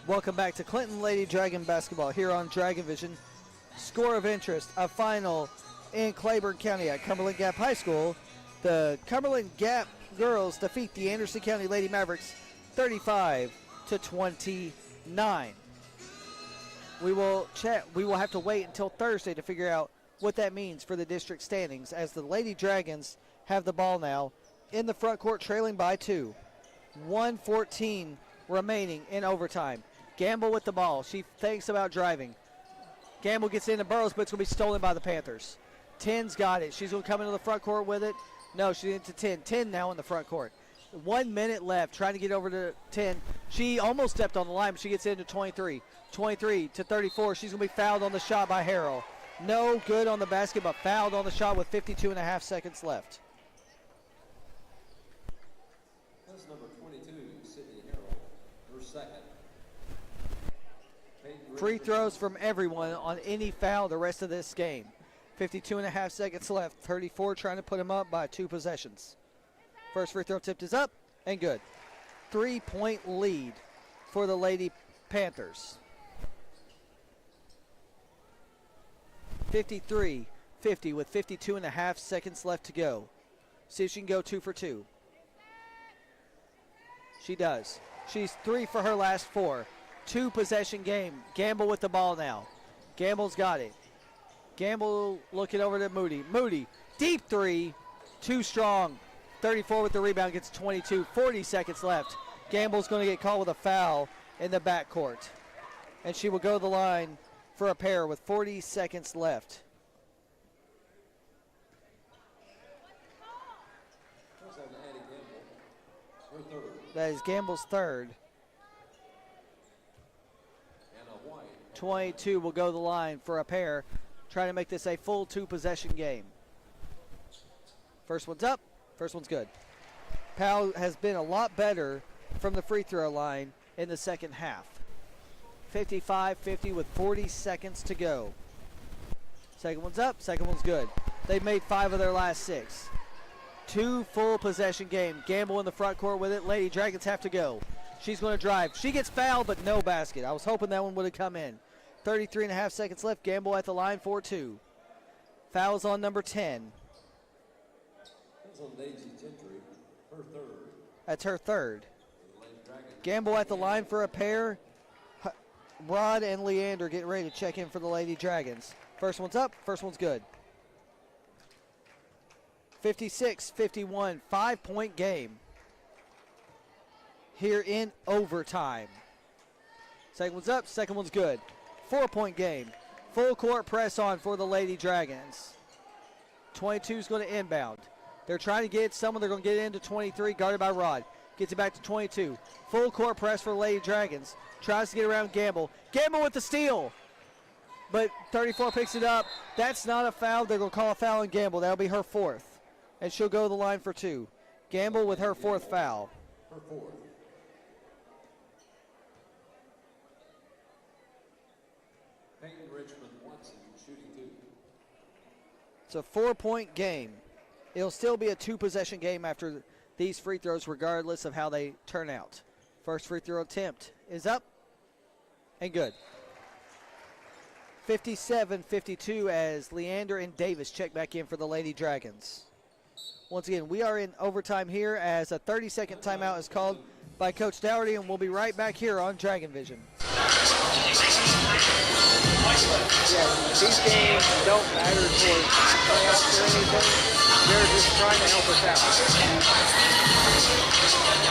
Welcome back to Clinton Lady Dragon basketball here on Dragon Vision. Score of interest, a final in Claiborne County at Cumberland Gap High School. The Cumberland Gap girls defeat the Anderson County Lady Mavericks 35-29. We will have to wait until Thursday to figure out what that means for the district standings as the Lady Dragons have the ball now in the front court trailing by 2. 1:14 remaining in overtime. Gamble with the ball. She thinks about driving. Gamble gets into Burrows, but it's going to be stolen by the Panthers. 10's got it. She's going to come into the front court with it. No, she's into 10. 10 now in the front court. 1 minute left, trying to get over to 10. She almost stepped on the line, but she gets into 23. 23-34. She's going to be fouled on the shot by Harrell. No good on the basket, but fouled on the shot with 52.5 seconds left. That's number 22. Free throws from everyone on any foul the rest of this game. 52.5 seconds left. 34 trying to put him up by 2 possessions. First free throw tipped is up and good. 3-point lead for the Lady Panthers. 53-50 with 52.5 seconds left to go. See if she can go 2 for 2. She does. She's 3 for her last 4. 2 possession game. Gamble with the ball now. Gamble's got it. Gamble looking over to Moody. Moody, deep 3. Too strong. 34 with the rebound, gets 22. 40 seconds left. Gamble's going to get called with a foul in the backcourt. And she will go to the line for a pair with 40 seconds left. That is Gamble's third. 22 will go to the line for a pair, trying to make this a full 2-possession game. First one's up, first one's good. Powell has been a lot better from the free throw line in the second half. 55-50 with 40 seconds to go. Second one's up, second one's good. They've made 5 of their last 6. 2 full possession game. Gamble in the front court with it. Lady Dragons have to go. She's going to drive. She gets fouled, but no basket. I was hoping that one would have come in. 33.5 seconds left. Gamble at the line for 2. Fouls on number 10. That's on Daisy Gentry, her third. That's her third. Gamble at the line for a pair. Rod and Leander getting ready to check in for the Lady Dragons. First one's up, first one's good. 56-51, 5-point game here in overtime. Second one's up, second one's good. 4-point game. Full court press on for the Lady Dragons. 22 is going to inbound. They're trying to get someone, they're going to get it into 23, guarded by Rod. Gets it back to 22. Full court press for the Lady Dragons. Tries to get around Gamble. Gamble with the steal. But 34 picks it up. That's not a foul. They're going to call a foul on Gamble. That'll be her 4th. And she'll go to the line for 2. Gamble with her 4th foul. Her 4th. Peyton Richmond Watson shooting 2. It's a 4-point game. It'll still be a 2-possession game after these free throws, regardless of how they turn out. First free throw attempt is up and good. 57-52 as Leander and Davis check back in for the Lady Dragons. Once again, we are in overtime here as a 30-second timeout is called by Coach Dougherty, and we'll be right back here on Dragon Vision. Yeah, these games don't matter towards playoffs or anything. They're just trying to help us out. If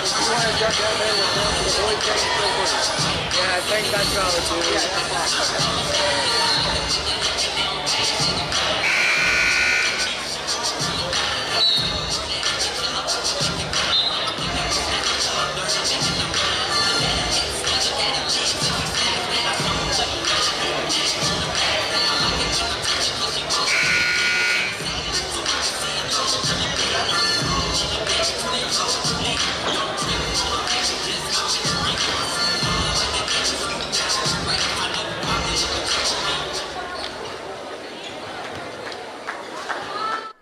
you want to jump out there with them for the boys game, feel free. Yeah, I think that's how it is. Yeah, that's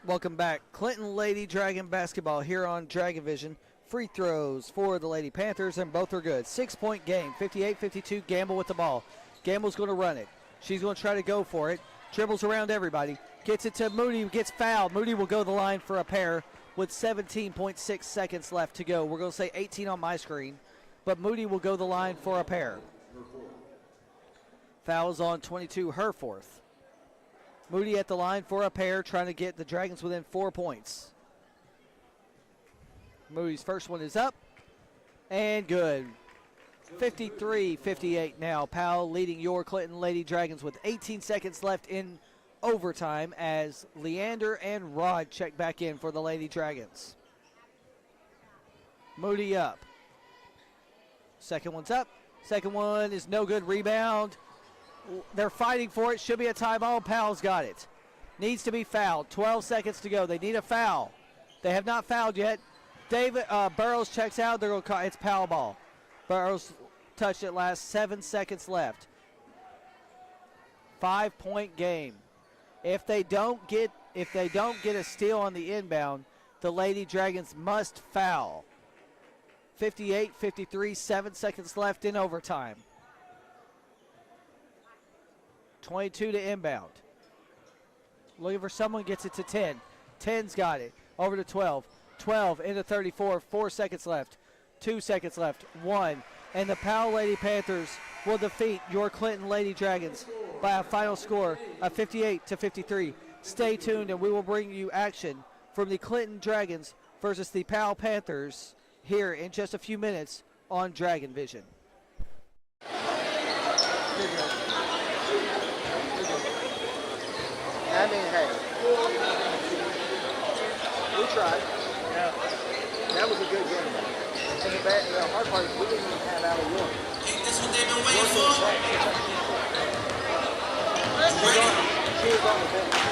Welcome back. Clinton Lady Dragon basketball here on Dragon Vision. Free throws for the Lady Panthers, and both are good. 6-point game, 58-52, Gamble with the ball. Gamble's going to run it. She's going to try to go for it. Dribbles around everybody. Gets it to Moody, gets fouled. Moody will go to the line for a pair with 17.6 seconds left to go. We're going to say 18 on my screen, but Moody will go to the line for a pair. Fouls on 22, her 4th. Moody at the line for a pair, trying to get the Dragons within 4 points. Moody's first one is up and good. 53-58 now. Powell leading your Clinton Lady Dragons with 18 seconds left in overtime as Leander and Rod check back in for the Lady Dragons. Moody up. Second one's up. Second one is no good. Rebound. They're fighting for it. Should be a tie ball. Powell's got it. Needs to be fouled. 12 seconds to go. They need a foul. They have not fouled yet. Burrows checks out. They're going to call it's Powell ball. Burrows touched it last. 7 seconds left. 5-point game. If they don't get a steal on the inbound, the Lady Dragons must foul. 58-53, 7 seconds left in overtime. 22 to inbound. Looking for someone, gets it to 10. 10's got it. Over to 12. 12 into 34, 4 seconds left. 2 seconds left, 1. And the Powell Lady Panthers will defeat your Clinton Lady Dragons by a final score of 58-53. Stay tuned and we will bring you action from the Clinton Dragons versus the Powell Panthers here in just a few minutes on Dragon Vision. I mean, hey, we tried. Yeah. That was a good game. And the hard part is we didn't even have out of one. That's what they've been waiting for. She was on the bench.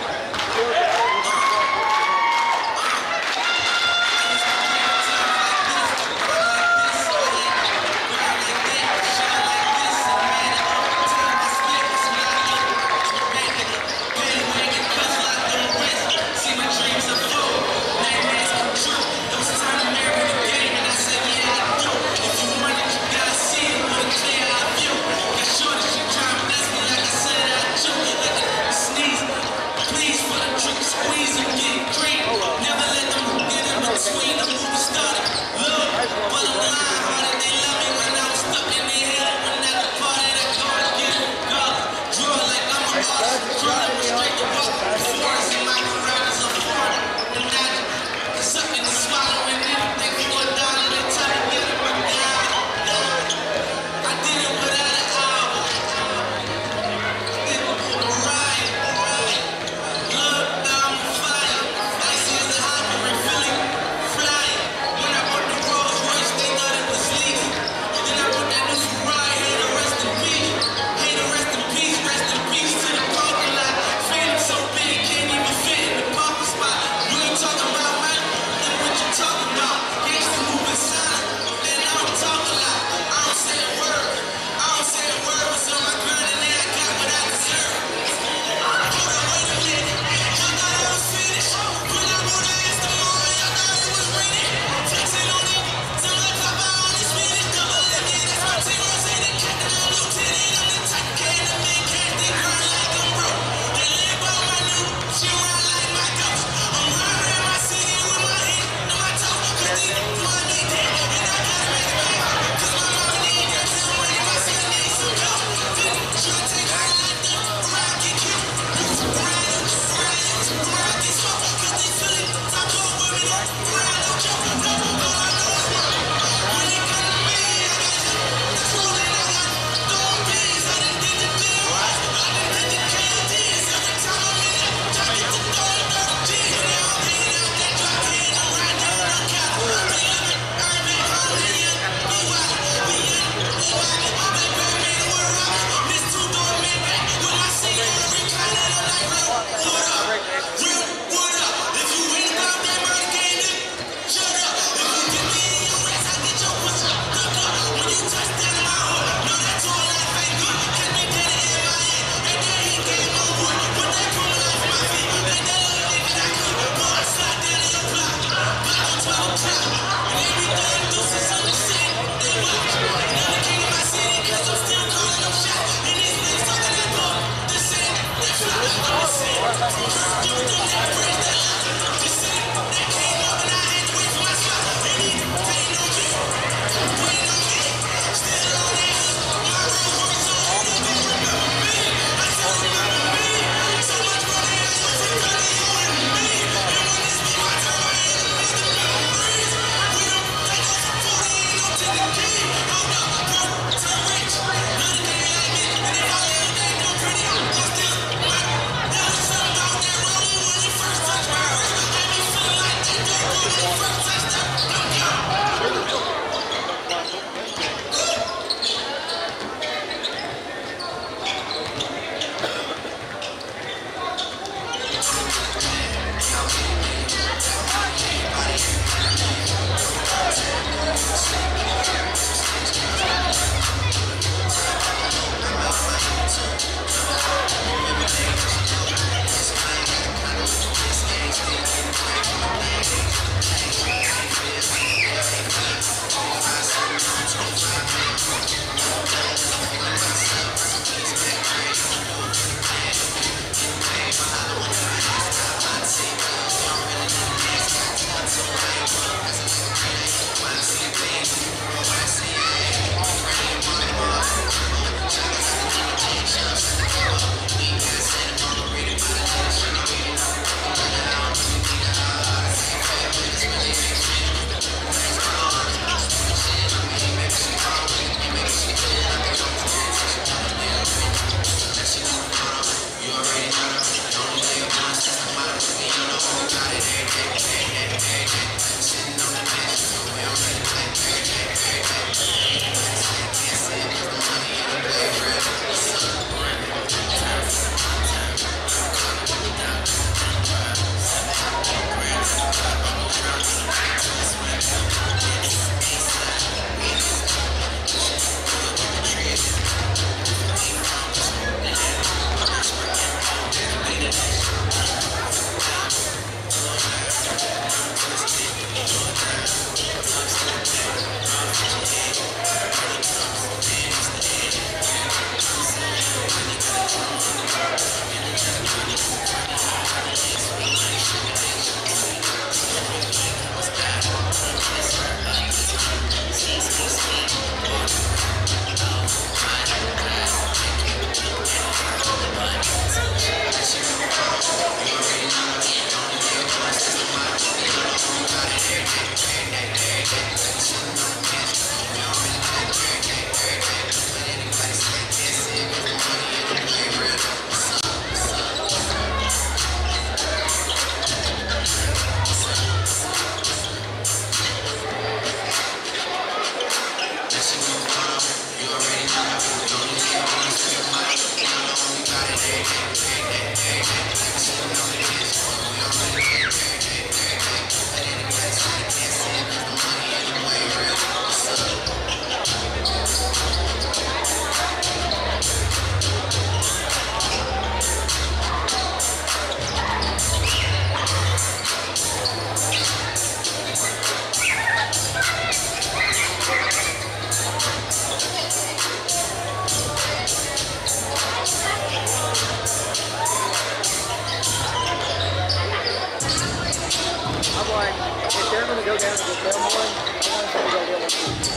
like if they're going to go down and get them one, I want them to go get one too.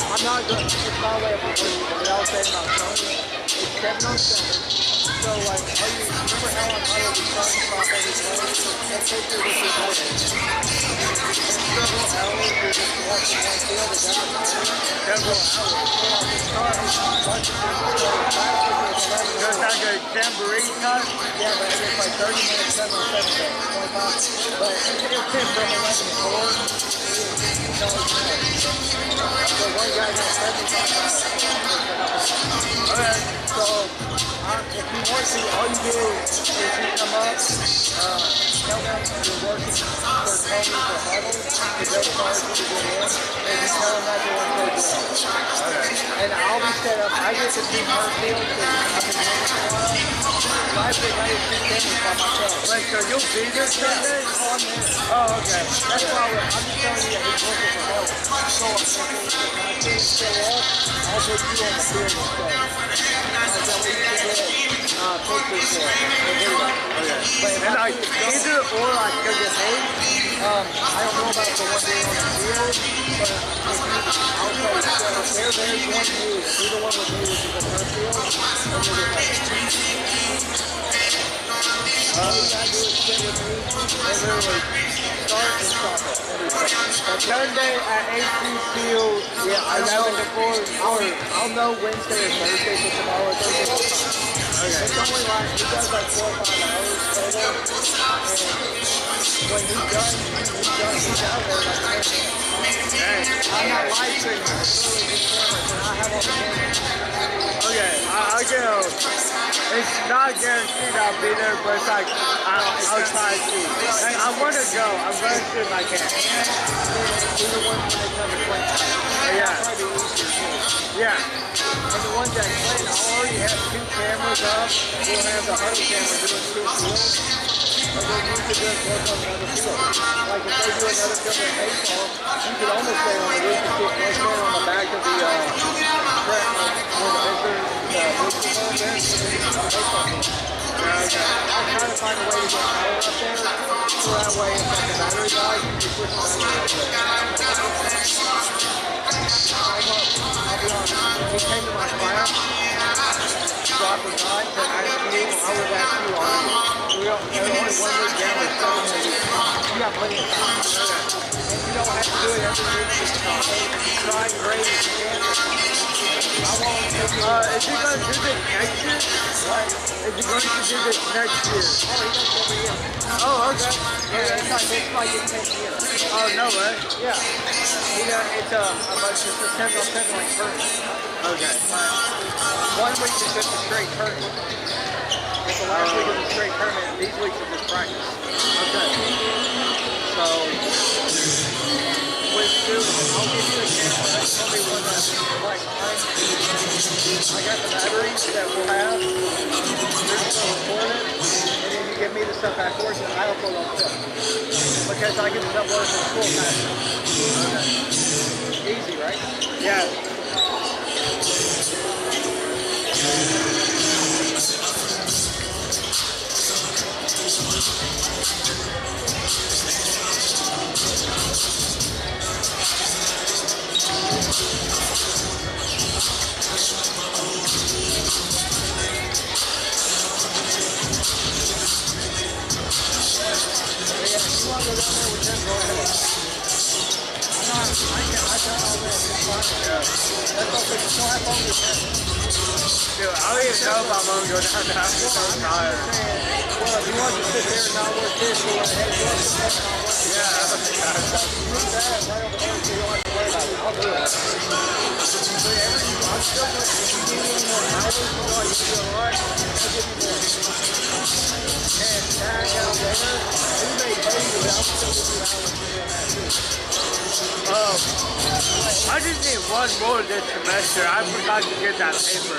I'm not going. It's my way of believing. But I was saying about Tony, it's 7 on 7. So like, remember how on Huddle we start and stop every play? Let's take this as your morning. And several hours, you're just watching one field, the guys are several hours. So I can start watching this field, Just like a jamboree time? yeah, but it's like 30 minutes, 7 on 7 days, 25. But it's 10 from 11 to 4. So one guy got 75 hours. Okay. So if you want to, all you do is you come up, tell them you're working for Tony for Huddle, to go charge you to get in, and you tell them that you want to go do it. And I'll be set up. I get to see her field because I've been doing it for a while. So I've been ready to see them by myself. Wait, so you'll be there Sunday? On there. Oh, okay. That's why I'm just telling you that he's working for help. So if my kids show up, I'll put you on the field instead. And then we can get pictures for it. Okay. And like either or like does it hate? I don't know about the one day on the field, but I'll tell you, so if they're there, you want me, either one with me, which is the first field, and you're just all you gotta do is sit with me, and literally start and stop it. Sunday at 18 Field, Yeah, 11 to 4. I'll know Wednesday or Thursday for tomorrow. Okay. It's only like, he does like 4 or 5 hours total. And when he's done, he's out there like 10 minutes. I'm not live streaming, I'm literally just cameras, and I have all the cameras. Okay, I'll go. It's not guaranteed I'll be there, but it's like, I'll try to see. Like, I want to go. I'm going to see if I can. Either one when they come to play. Yeah. Probably easier too. Yeah. And the ones that play, I already have 2 cameras up. We'll have the Huddle camera doing 2 fields. And then you could just work on another field. Like if they do another field in baseball, you could almost stay on the roof and sit right there on the back of the track, where the visitors, over there, so they can baseball field. I'm trying to find a way to get power up there, so that way if like the battery dies, you can switch the battery up there. I'll be honest, when he came to my class, so I forgot that I was at you on it. There's only 1 week down or 7 more weeks. You got plenty of time. And you don't have to do it every week. Just try and grade if you can. I won't take you. Is he going to do this next year? What? Is he going to do this next year? Oh, he does every year. Oh, okay. Yeah, it's like his 10th year. Oh, no way. Yeah. It's a bunch of 10 on 10 like tournament. Okay. 1 week is just a straight tournament. It's the last week of the straight tournament. These weeks are just practice. Okay. So, what you do is I'll give you a camera. That's going to be one that's quite high. I got the batteries that we'll have. You're just going to record it. And then you give me the stuff afterwards and I'll pull on film. Because I get to upload it full time. Okay. Easy, right? Yeah. Dude, I don't even know if I'm going to go down there. I'm so tired. Well, if you want to sit there and not work this, you want to head to work and not work. Yeah. Move that right over there so you don't have to worry about it. I'll do it. So I'm still going to, if you need any more hours, you do a lot, I'll give you more. And tag out there, you may pay you, but I'll still give you hours for doing that too. I just need 1 more this semester. I forgot to get that paper.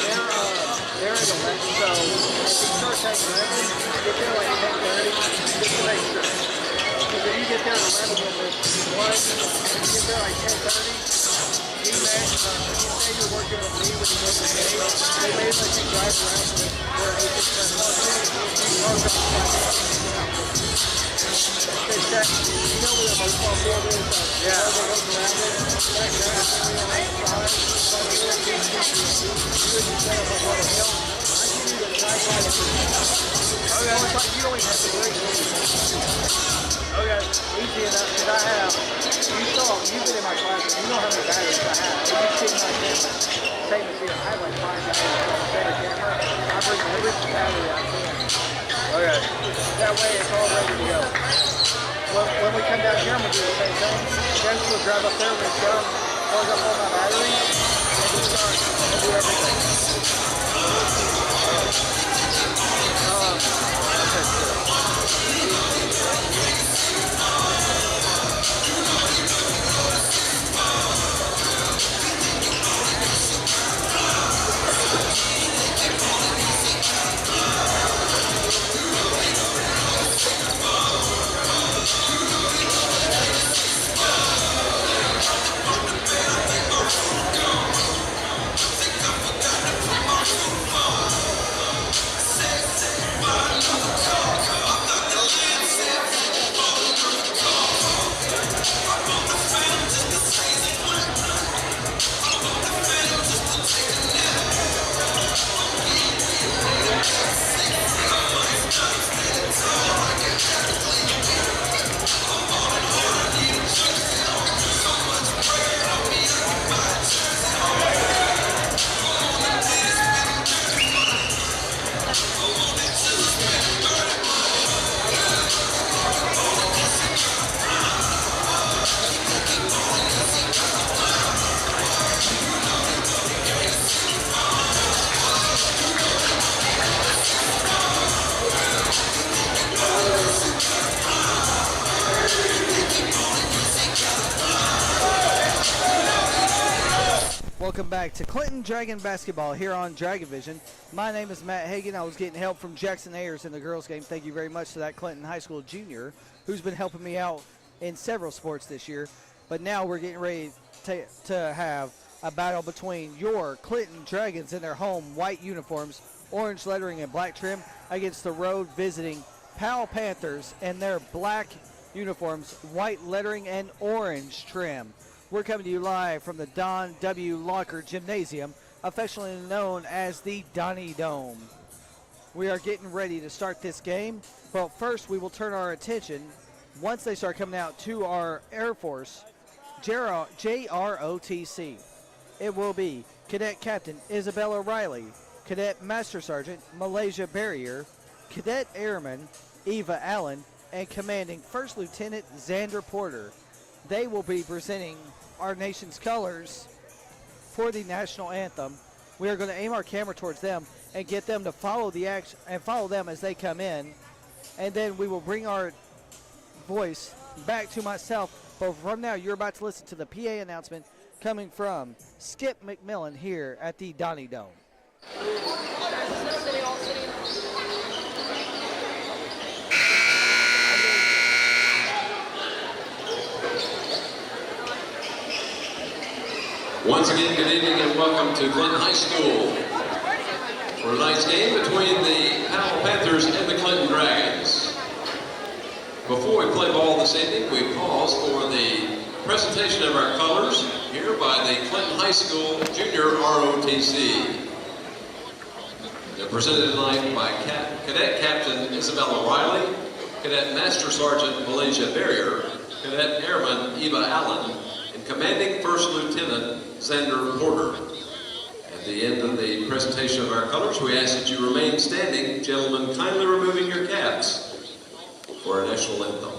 They're at 11, so if you start taking 11, get there like 10:30, just to make sure. Because if you get there at 11, you'll miss 1. If you get there like 10:30, you say you're working with me when you go to the game, they may let you drive around to where 8 They check, you know baseball field is. Yeah. The logo goes around it. You would set up a water hill. I give you the tripod. Okay. You don't even have to break it. Okay. Easy enough, because I have, you've been in my class, and you know how many batteries I have. And you see my camera, same as here, I have like 5 batteries on the center camera. I bring every battery I can. Okay. That way it's all ready to go. When we come down here, I'm going to do the same thing. Then we'll drive up there when it's done, plug up all my batteries, and we'll start and do everything. Welcome back to Clinton Dragon Basketball here on Dragon Vision. My name is Matt Hagan. I was getting help from Jackson Ayers in the girls' game. Thank you very much to that Clinton High School junior who's been helping me out in several sports this year. But now we're getting ready to have a battle between your Clinton Dragons in their home white uniforms, orange lettering and black trim, against the road visiting Powell Panthers and their black uniforms, white lettering and orange trim. We're coming to you live from the Don W. Locker Gymnasium, affectionately known as the Donnie Dome. We are getting ready to start this game, but first we will turn our attention, once they start coming out, to our Air Force JROTC. It will be Cadet Captain Isabella Riley, Cadet Master Sergeant Malaysia Barrier, Cadet Airman Eva Allen, and Commanding First Lieutenant Xander Porter. They will be presenting our nation's colors for the national anthem. We are going to aim our camera towards them and get them to follow the action and follow them as they come in. And then we will bring our voice back to myself. But from now, you're about to listen to the PA announcement coming from Skip McMillan here at the Donnie Dome. Once again, good evening and welcome to Clinton High School for tonight's game between the Powell Panthers and the Clinton Dragons. Before we play ball this evening, we pause for the presentation of our colors here by the Clinton High School Junior ROTC. They're presented tonight by Cadet Captain Isabella Riley, Cadet Master Sergeant Malaysia Barrier, Cadet Airman Eva Allen, and Commanding First Lieutenant Xander Porter. At the end of the presentation of our colors, we ask that you remain standing. Gentlemen, kindly removing your caps for our national anthem.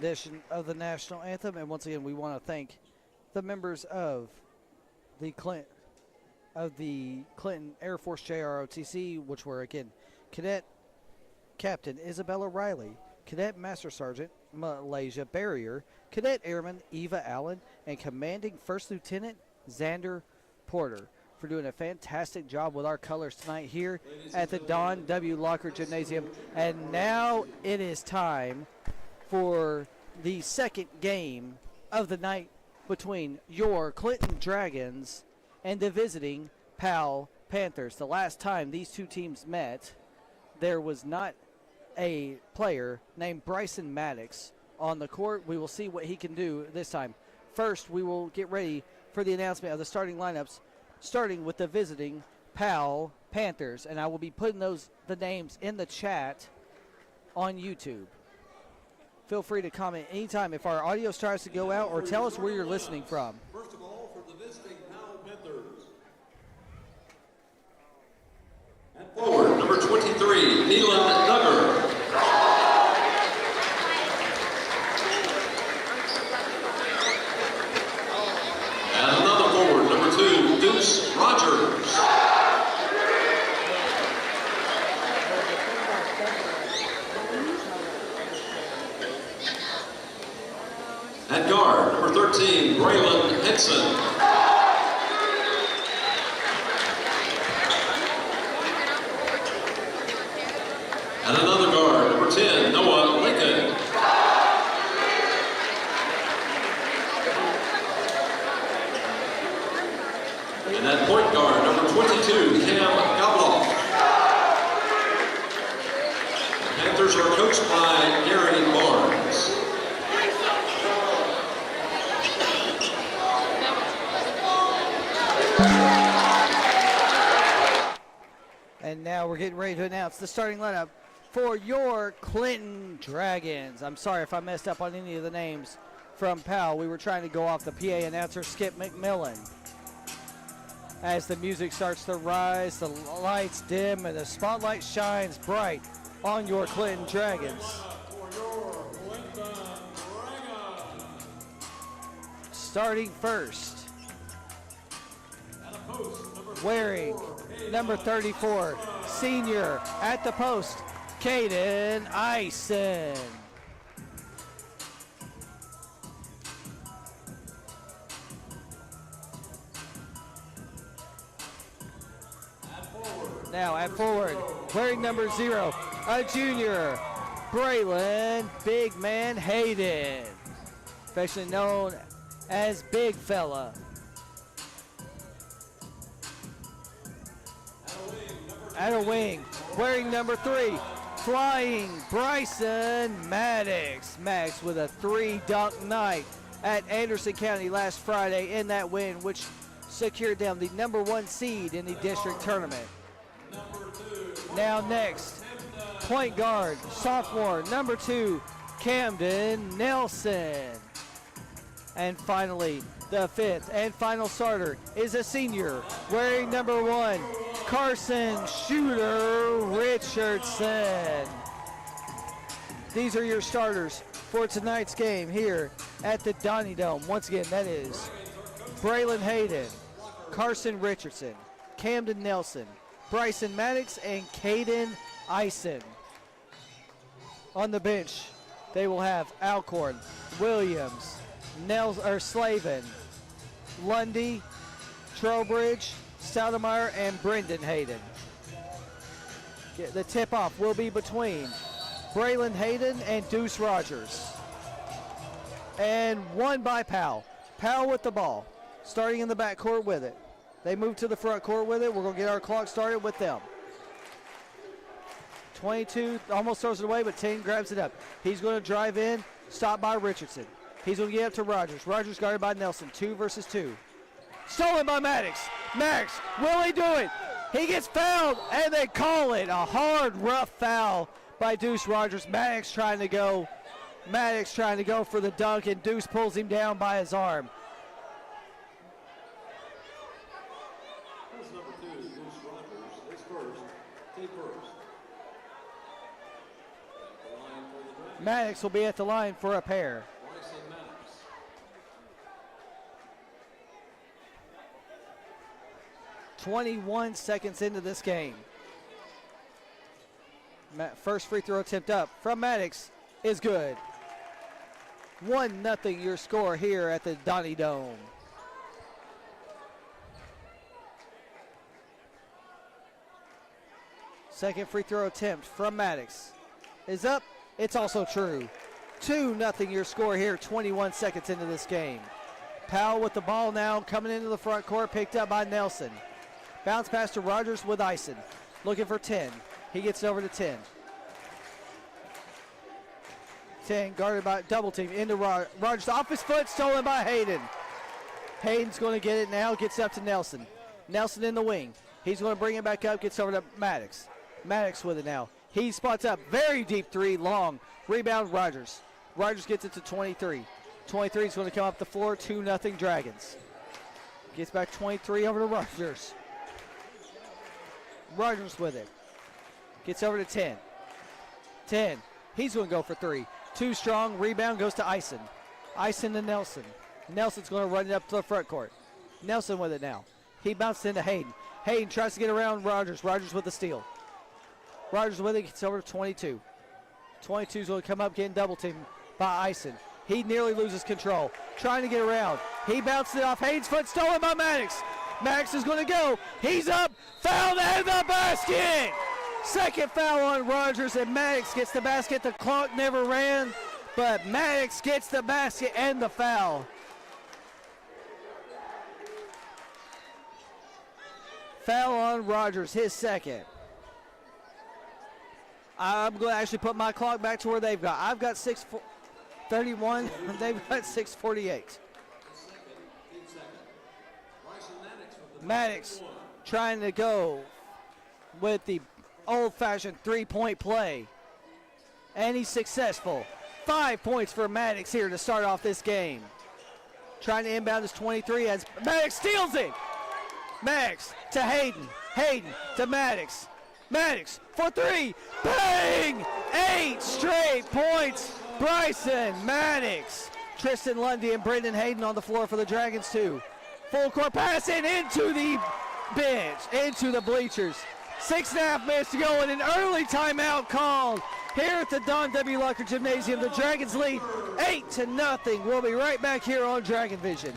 rendition of the national anthem. And once again, we want to thank the members of the Clinton Air Force JROTC, which were again Cadet Captain Isabella Riley, Cadet Master Sergeant Malaysia Barrier, Cadet Airman Eva Allen, and Commanding First Lieutenant Xander Porter for doing a fantastic job with our colors tonight here at the Don W. Locker Gymnasium. And now it is time for the second game of the night between your Clinton Dragons and the visiting Powell Panthers. The last time these two teams met, there was not a player named Bryson Maddox on the court. We will see what he can do this time. First, we will get ready for the announcement of the starting lineups, starting with the visiting Powell Panthers. And I will be putting the names in the chat on YouTube. Feel free to comment anytime if our audio starts to go out, or tell us where you're listening from. First of all, for the visiting Powell Panthers. At forward, number 23, Neelan Duggar. And another forward, number 2, Deuce Rogers. At guard, number 13, Braylon Henson. And another guard, number 10, Noah Lincoln. And at point guard, number 22, Cam Gobloff. The Panthers are coached by Gary Barnes. And now we're getting ready to announce the starting lineup for your Clinton Dragons. I'm sorry if I messed up on any of the names from Powell. We were trying to go off the PA announcer, Skip McMillan. As the music starts to rise, the lights dim, and the spotlight shines bright on your Clinton Dragons. Starting first, wearing number 34, senior at the post, Caden Eisen. Now at forward, wearing number 0, a junior, Braylon Big Man Hayden, affectionately known as Big Fella. At a wing, wearing number 3, flying Bryson Maddox. Maddox with a 3-dunk night at Anderson County last Friday in that win, which secured them the number 1 seed in the district tournament. Now next, point guard, sophomore, number 2, Camden Nelson. And finally, the 5th and final starter is a senior, wearing number 1, Carson Shooter Richardson. These are your starters for tonight's game here at the Donnie Dome. Once again, that is Braylon Hayden, Carson Richardson, Camden Nelson, Bryson Maddox, and Caden Eisen. On the bench, they will have Alcorn, Williams, Slavin, Lundy, Trowbridge, Stoudemire, and Brendan Hayden. The tip-off will be between Braylon Hayden and Deuce Rogers. And won by Powell. Powell with the ball, starting in the backcourt with it. They move to the front court with it. We're going to get our clock started with them. 22 almost throws it away, but 10 grabs it up. He's going to drive in, stopped by Richardson. He's going to get up to Rogers. Rogers guarded by Nelson, 2 versus 2. Stolen by Maddox. Maddox, will he do it? He gets fouled, and they call it a hard, rough foul by Deuce Rogers. Maddox trying to go for the dunk, and Deuce pulls him down by his arm. That's number 2, Deuce Rogers. That's first. Take first. Maddox will be at the line for a pair. 21 seconds into this game. First free throw attempt up from Maddox is good. 1-0 your score here at the Donnie Dome. Second free throw attempt from Maddox is up. It's also true. 2-0 your score here, 21 seconds into this game. Powell with the ball now coming into the front court, picked up by Nelson. Bounce pass to Rogers with Ison. Looking for 10. He gets it over to 10. 10 guarded by double team into Rogers. Off his foot, stolen by Hayden. Hayden's going to get it now, gets up to Nelson. Nelson in the wing. He's going to bring it back up, gets over to Maddox. Maddox with it now. He spots up, very deep three, long. Rebound, Rogers. Rogers gets it to 23. 23 is going to come up the floor, 2-0 Dragons. Gets back 23 over to Rogers. Rogers with it. Gets over to 10. 10. He's going to go for three. Too strong. Rebound goes to Ison. Ison to Nelson. Nelson's going to run it up to the front court. Nelson with it now. He bounces into Hayden. Hayden tries to get around Rogers. Rogers with the steal. Rogers with it. Gets over to 22. 22 is going to come up getting double teamed by Ison. He nearly loses control. Trying to get around. He bounces it off Hayden's foot. Stolen by Maddox. Maddox is going to go. He's up. Fouled and the basket. Second foul on Rogers, and Maddox gets the basket. The clock never ran, but Maddox gets the basket and the foul. Foul on Rogers, his second. I'm going to actually put my clock back to where they've got. I've got 6:31. They've got 6:48. Maddox trying to go with the old-fashioned three-point play, and he's successful. 5 points for Maddox here to start off this game. Trying to inbound his 23 as Maddox steals it. Maddox to Hayden. Hayden to Maddox. Maddox for three. Bang! 8 straight points. Bryson Maddox. Tristan Lundy and Brendan Hayden on the floor for the Dragons too. Full court pass and into the bench, into the bleachers. 6.5 minutes to go and an early timeout called here at the Don W. Locker Gymnasium. The Dragons lead 8-0. We'll be right back here on Dragon Vision.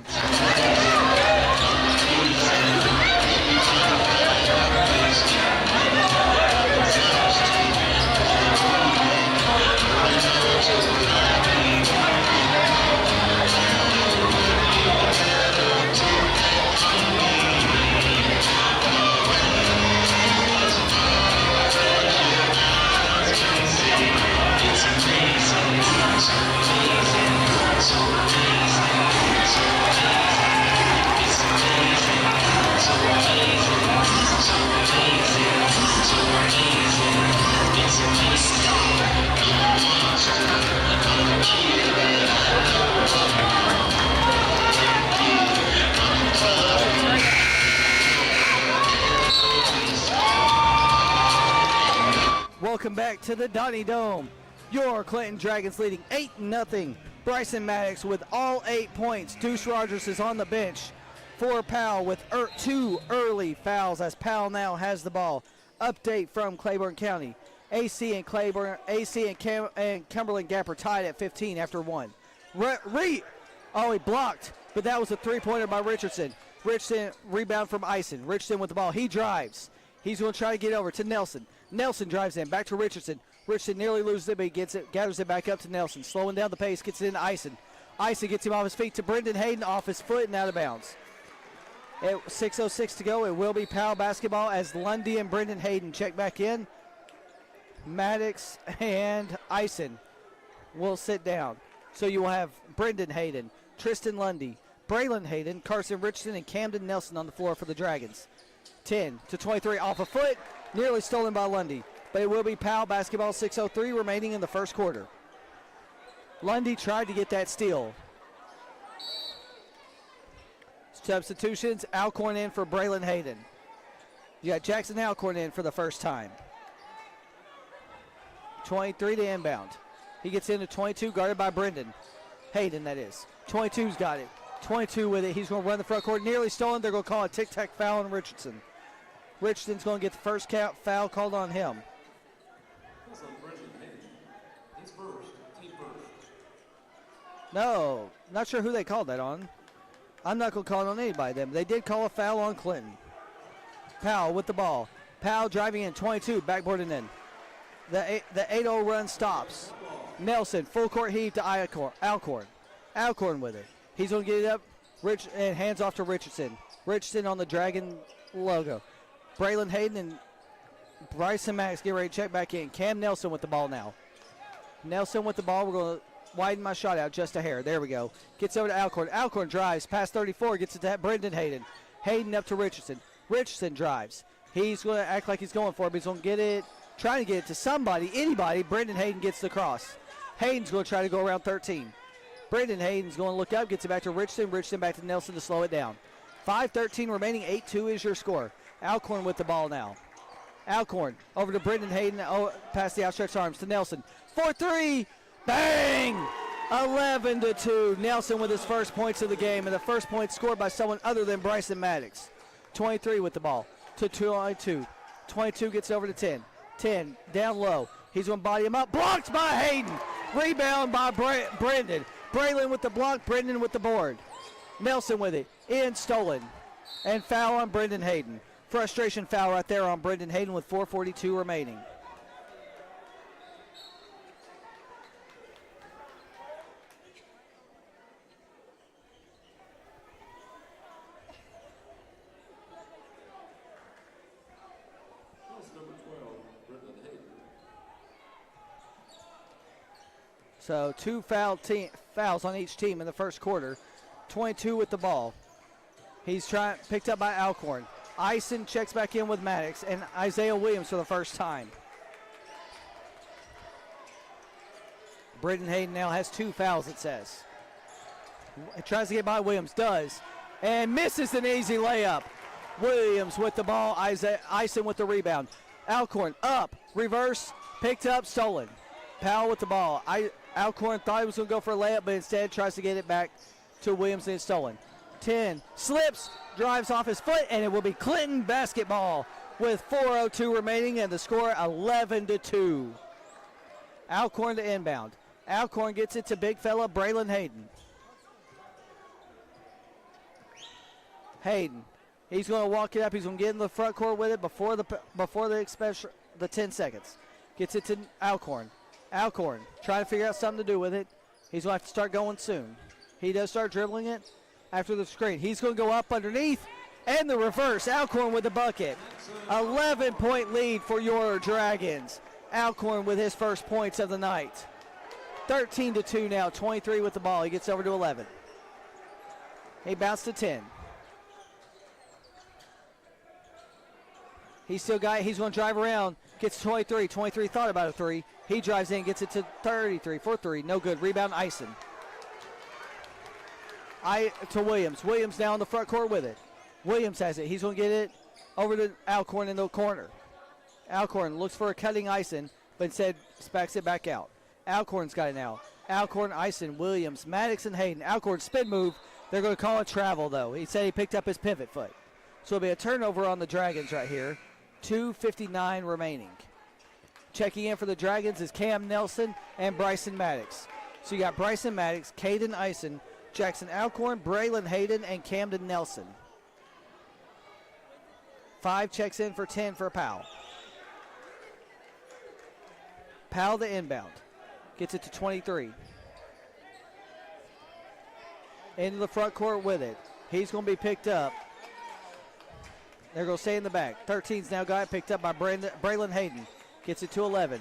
Welcome back to the Donnie Dome. Your Clinton Dragons leading 8-0. Bryson Maddox with all 8 points. Deuce Rogers is on the bench for Powell with 2 early fouls as Powell now has the ball. Update from Claiborne County. AC and Cumberland Gap are tied at 15 after 1. He blocked, but that was a three-pointer by Richardson. Richardson rebound from Ison. Richardson with the ball. He drives. He's going to try to get over to Nelson. Nelson drives in, back to Richardson. Richardson nearly loses it, but he gets it, gathers it back up to Nelson. Slowing down the pace, gets it into Ison. Ison gets him off his feet to Brendan Hayden, off his foot and out of bounds. 6:06 to go. It will be Powell basketball as Lundy and Brendan Hayden check back in. Maddox and Ison will sit down. So you will have Brendan Hayden, Tristan Lundy, Braylon Hayden, Carson Richardson, and Camden Nelson on the floor for the Dragons. 10-23 off a foot, nearly stolen by Lundy. But it will be Powell basketball, 6:03 remaining in the first quarter. Lundy tried to get that steal. Substitutions, Alcorn in for Braylon Hayden. You got Jackson Alcorn in for the first time. 23 to inbound. He gets into 22, guarded by Brendan. Hayden, that is. 22's got it. 22 with it. He's going to run the front court. Nearly stolen. They're going to call a tic-tac foul on Richardson. Richardson's going to get the first foul called on him. No, not sure who they called that on. I'm not going to call it on anybody then. They did call a foul on Clinton. Powell with the ball. Powell driving in, 22, backboarding in. The 8-0 run stops. Nelson, full court heave to Alcorn. Alcorn with it. He's going to get it up, and hands off to Richardson. Richardson on the Dragon logo. Braylon Hayden and Bryson Maddox get ready to check back in. Cam Nelson with the ball now. Nelson with the ball. We're going to widen my shot out just a hair. There we go. Gets over to Alcorn. Alcorn drives past 34. Gets it to Brendan Hayden. Hayden up to Richardson. Richardson drives. He's going to act like he's going for it, but he's going to get it, trying to get it to somebody, anybody. Brendan Hayden gets the cross. Hayden's going to try to go around 13. Brendan Hayden's going to look up, gets it back to Richardson. Richardson back to Nelson to slow it down. 5:13 remaining. 8-2 is your score. Alcorn with the ball now. Alcorn over to Brendan Hayden. Past the outstretched arms to Nelson. 4-3. Bang! 11-2. Nelson with his first points of the game, and the first point scored by someone other than Bryson Maddox. 23 with the ball to 22. 22 gets over to 10. 10 down low. He's going to body him up. Blocked by Hayden. Rebound by Brendan. Braylon with the block. Brendan with the board. Nelson with it. In, stolen. And foul on Brendan Hayden. Frustration foul right there on Brendan Hayden with 4:42 remaining. So 2 fouls on each team in the first quarter. 22 with the ball. He's picked up by Alcorn. Ison checks back in with Maddox and Isaiah Williams for the first time. Brendan Hayden now has 2 fouls, it says. He tries to get by Williams, does, and misses an easy layup. Williams with the ball, Ison with the rebound. Alcorn up, reverse, picked up, stolen. Powell with the ball. Alcorn thought he was going to go for a layup, but instead tries to get it back to Williams, and it's stolen. 10, slips, drives off his foot, and it will be Clinton basketball with 4:02 remaining, and the score 11-2. Alcorn to inbound. Alcorn gets it to big fella Braylon Hayden. Hayden, he's going to walk it up. He's going to get in the front court with it before the 10 seconds. Gets it to Alcorn. Alcorn trying to figure out something to do with it. He's going to have to start going soon. He does start dribbling it after the screen. He's going to go up underneath, and the reverse. Alcorn with the bucket. 11-point lead for your Dragons. Alcorn with his first points of the night. 13-2 now. 23 with the ball. He gets over to 11. He bounced to 10. He's still got it. He's going to drive around. Gets 23. 23 thought about a 3. He drives in, gets it to 33 for 3. No good. Rebound, Ison. To Williams. Williams now in the front court with it. Williams has it. He's going to get it over to Alcorn in the corner. Alcorn looks for a cutting Ison, but instead backs it back out. Alcorn's got it now. Alcorn, Ison, Williams, Maddox, and Hayden. Alcorn spin move. They're going to call it travel, though. He said he picked up his pivot foot. So it'll be a turnover on the Dragons right here. 2:59 remaining. Checking in for the Dragons is Cam Nelson and Bryson Maddox. So you got Bryson Maddox, Caden Ison, Jackson Alcorn, Braylon Hayden, and Camden Nelson. 5 checks in for 10 for Powell. Powell the inbound. Gets it to 23. Into the front court with it. He's going to be picked up. They're going to stay in the back. 13's now got it picked up by Braylon Hayden. Gets it to 11.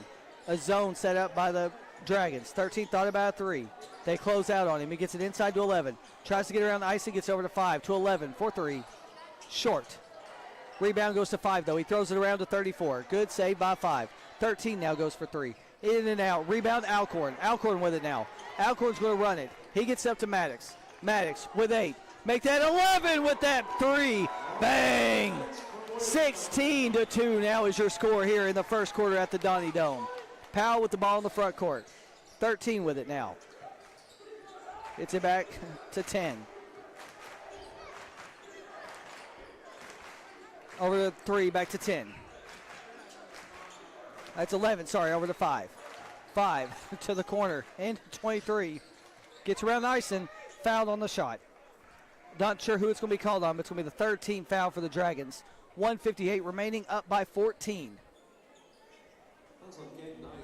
A zone set up by the Dragons. 13 thought about a 3. They close out on him. He gets it inside to 11. Tries to get around the ice and gets over to 5. To 11 for 3. Short. Rebound goes to 5, though. He throws it around to 34. Good save by 5. 13 now goes for 3. In and out. Rebound, Alcorn. Alcorn with it now. Alcorn's going to run it. He gets up to Maddox. Maddox with 8. Make that 11 with that 3. Bang! 16-2 now is your score here in the first quarter at the Donnie Dome. Powell with the ball in the front court. 13 with it now. Gets it back to 10. Over to 3, back to 10. That's 11, sorry, over to 5. 5 to the corner, and 23. Gets around Ison, fouled on the shot. Not sure who it's going to be called on, but it's going to be the third team foul for the Dragons. 1:58 remaining, up by 14.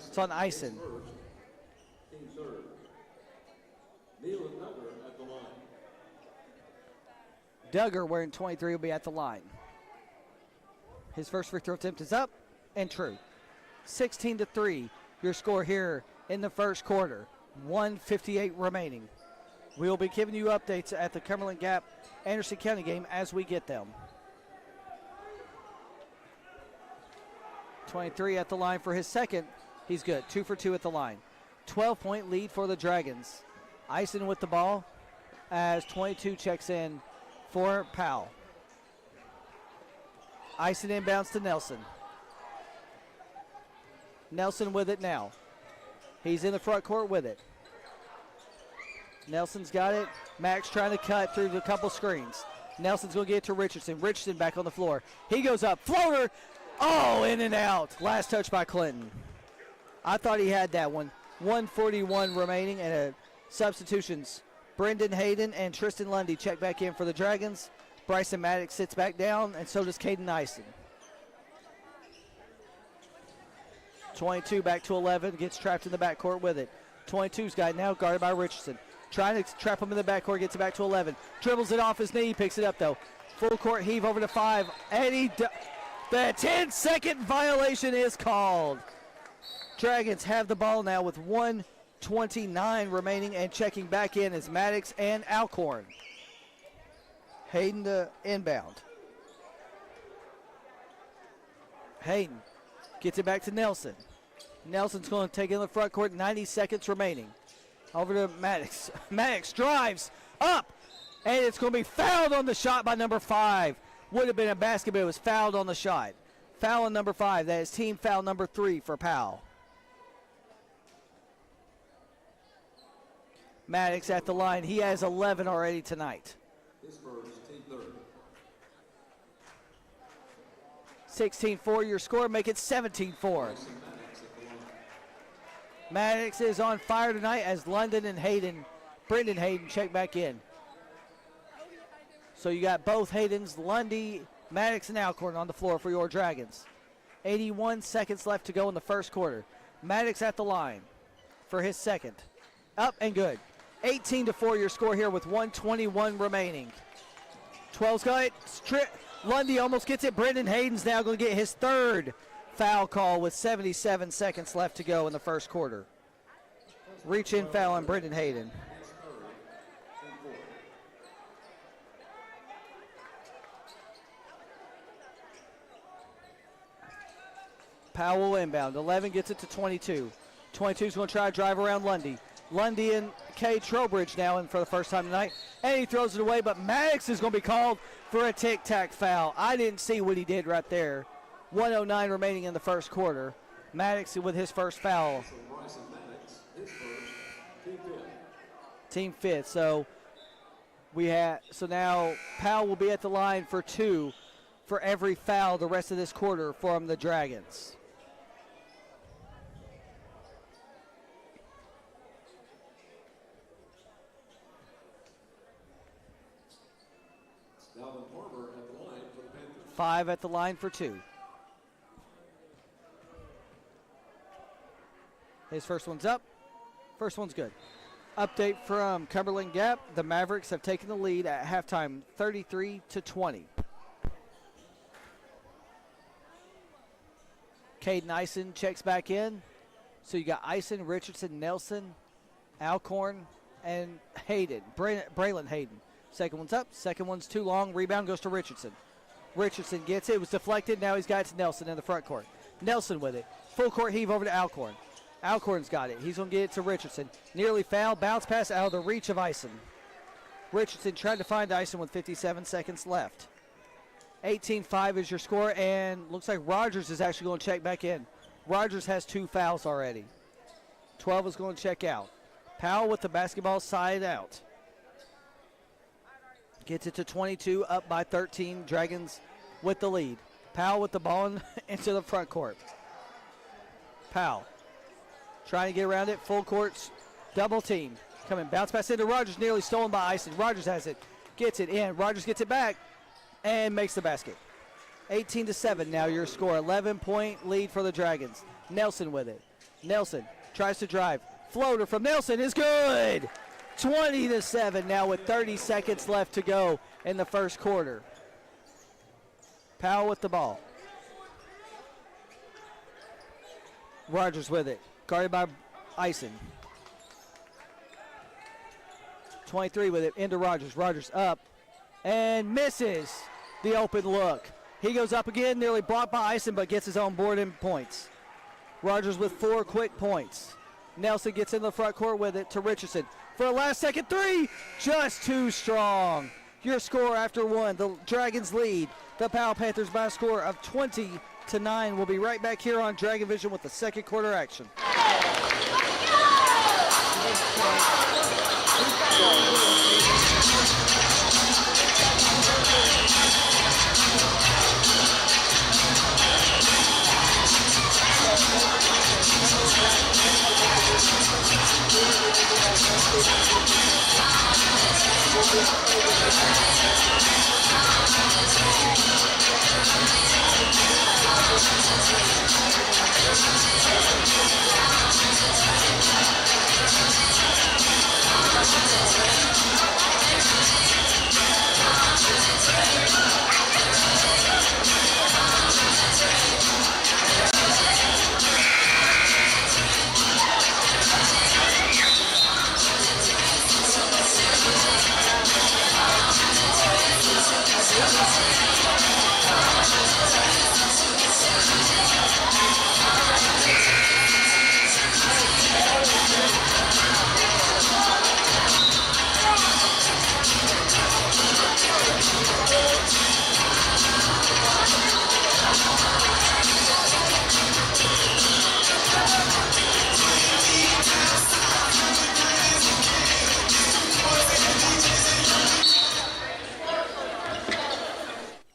It's on Ison. Team third. Neil and Duggar at the line. Duggar, wearing 23, will be at the line. His first free throw attempt is up and true. 16-3, your score here in the first quarter. 1:58 remaining. We'll be giving you updates at the Cumberland Gap Anderson County game as we get them. 23 at the line for his second. He's good. 2 for 2 at the line. 12-point lead for the Dragons. Ison with the ball as 22 checks in for Powell. Ison inbounds to Nelson. Nelson with it now. He's in the front court with it. Nelson's got it. Max trying to cut through a couple screens. Nelson's going to get it to Richardson. Richardson back on the floor. He goes up. Floater. Oh, in and out. Last touch by Clinton. I thought he had that one. 1:41 remaining and substitutions. Brendan Hayden and Tristan Lundy check back in for the Dragons. Bryson Maddox sits back down, and so does Caden Ison. 22 back to 11. Gets trapped in the backcourt with it. 22's got it now, guarded by Richardson. Trying to trap him in the backcourt, gets it back to 11. Dribbles it off his knee, picks it up though. Full court heave over to 5. And the 10-second violation is called. Dragons have the ball now with 1:29 remaining, and checking back in is Maddox and Alcorn. Hayden to inbound. Hayden gets it back to Nelson. Nelson's going to take it in the front court, 90 seconds remaining. Over to Maddox. Maddox drives up, and it's going to be fouled on the shot by number 5. Would have been a basket, but it was fouled on the shot. Foul on number 5. That is team foul number 3 for Powell. Maddox at the line. He has 11 already tonight. His first, team third. 16-4 your score. Make it 17-4. Maddox is on fire tonight as London and Hayden, Brendan Hayden, check back in. So you got both Haydens, Lundy, Maddox, and Alcorn on the floor for your Dragons. 81 seconds left to go in the first quarter. Maddox at the line for his second. Up and good. 18-4 your score here with 1:21 remaining. 12's got it. Lundy almost gets it. Brendan Hayden's now going to get his third foul call with 77 seconds left to go in the first quarter. Reach in foul on Brendan Hayden. Powell inbound. 11 gets it to 22. 22's going to try to drive around Lundy. Lundy and Kay Trowbridge now in for the first time tonight. And he throws it away, but Maddox is going to be called for a tic-tac foul. I didn't see what he did right there. 1:09 remaining in the first quarter. Maddox with his first foul. Team fifth. So now Powell will be at the line for 2 for every foul the rest of this quarter from the Dragons. Dalvin Farmer at the line for the Panthers. 5 at the line for 2. His first one's up. First one's good. Update from Cumberland Gap. The Mavericks have taken the lead at halftime, 33-20. Caden Ison checks back in. So you got Ison, Richardson, Nelson, Alcorn, and Hayden. Braylon Hayden. Second one's up. Second one's too long. Rebound goes to Richardson. Richardson gets it. It was deflected. Now he's got it to Nelson in the front court. Nelson with it. Full court heave over to Alcorn. Alcorn's got it. He's going to get it to Richardson. Nearly fouled. Bounce pass out of the reach of Ison. Richardson tried to find Ison with 57 seconds left. 18-5 is your score, and looks like Rogers is actually going to check back in. Rogers has 2 fouls already. 12 is going to check out. Powell with the basketball side out. Gets it to 22, up by 13. Dragons with the lead. Powell with the ball into the front court. Powell trying to get around it. Full court, double team. Coming, bounce pass into Rogers, nearly stolen by Ison. Rogers has it, gets it in. Rogers gets it back and makes the basket. 18-7 now your score. 11-point lead for the Dragons. Nelson with it. Nelson tries to drive. Floater from Nelson is good. 20-7 now with 30 seconds left to go in the first quarter. Powell with the ball. Rogers with it. Guarded by Ison. 23 with it into Rogers. Rogers up and misses the open look. He goes up again, nearly blocked by Ison, but gets his own board and points. Rogers with 4 quick points. Nelson gets in the front court with it to Richardson for a last-second three. Just too strong. Your score after one. The Dragons lead the Powell Panthers by a score of 20-9. We'll be right back here on Dragon Vision with the second quarter action.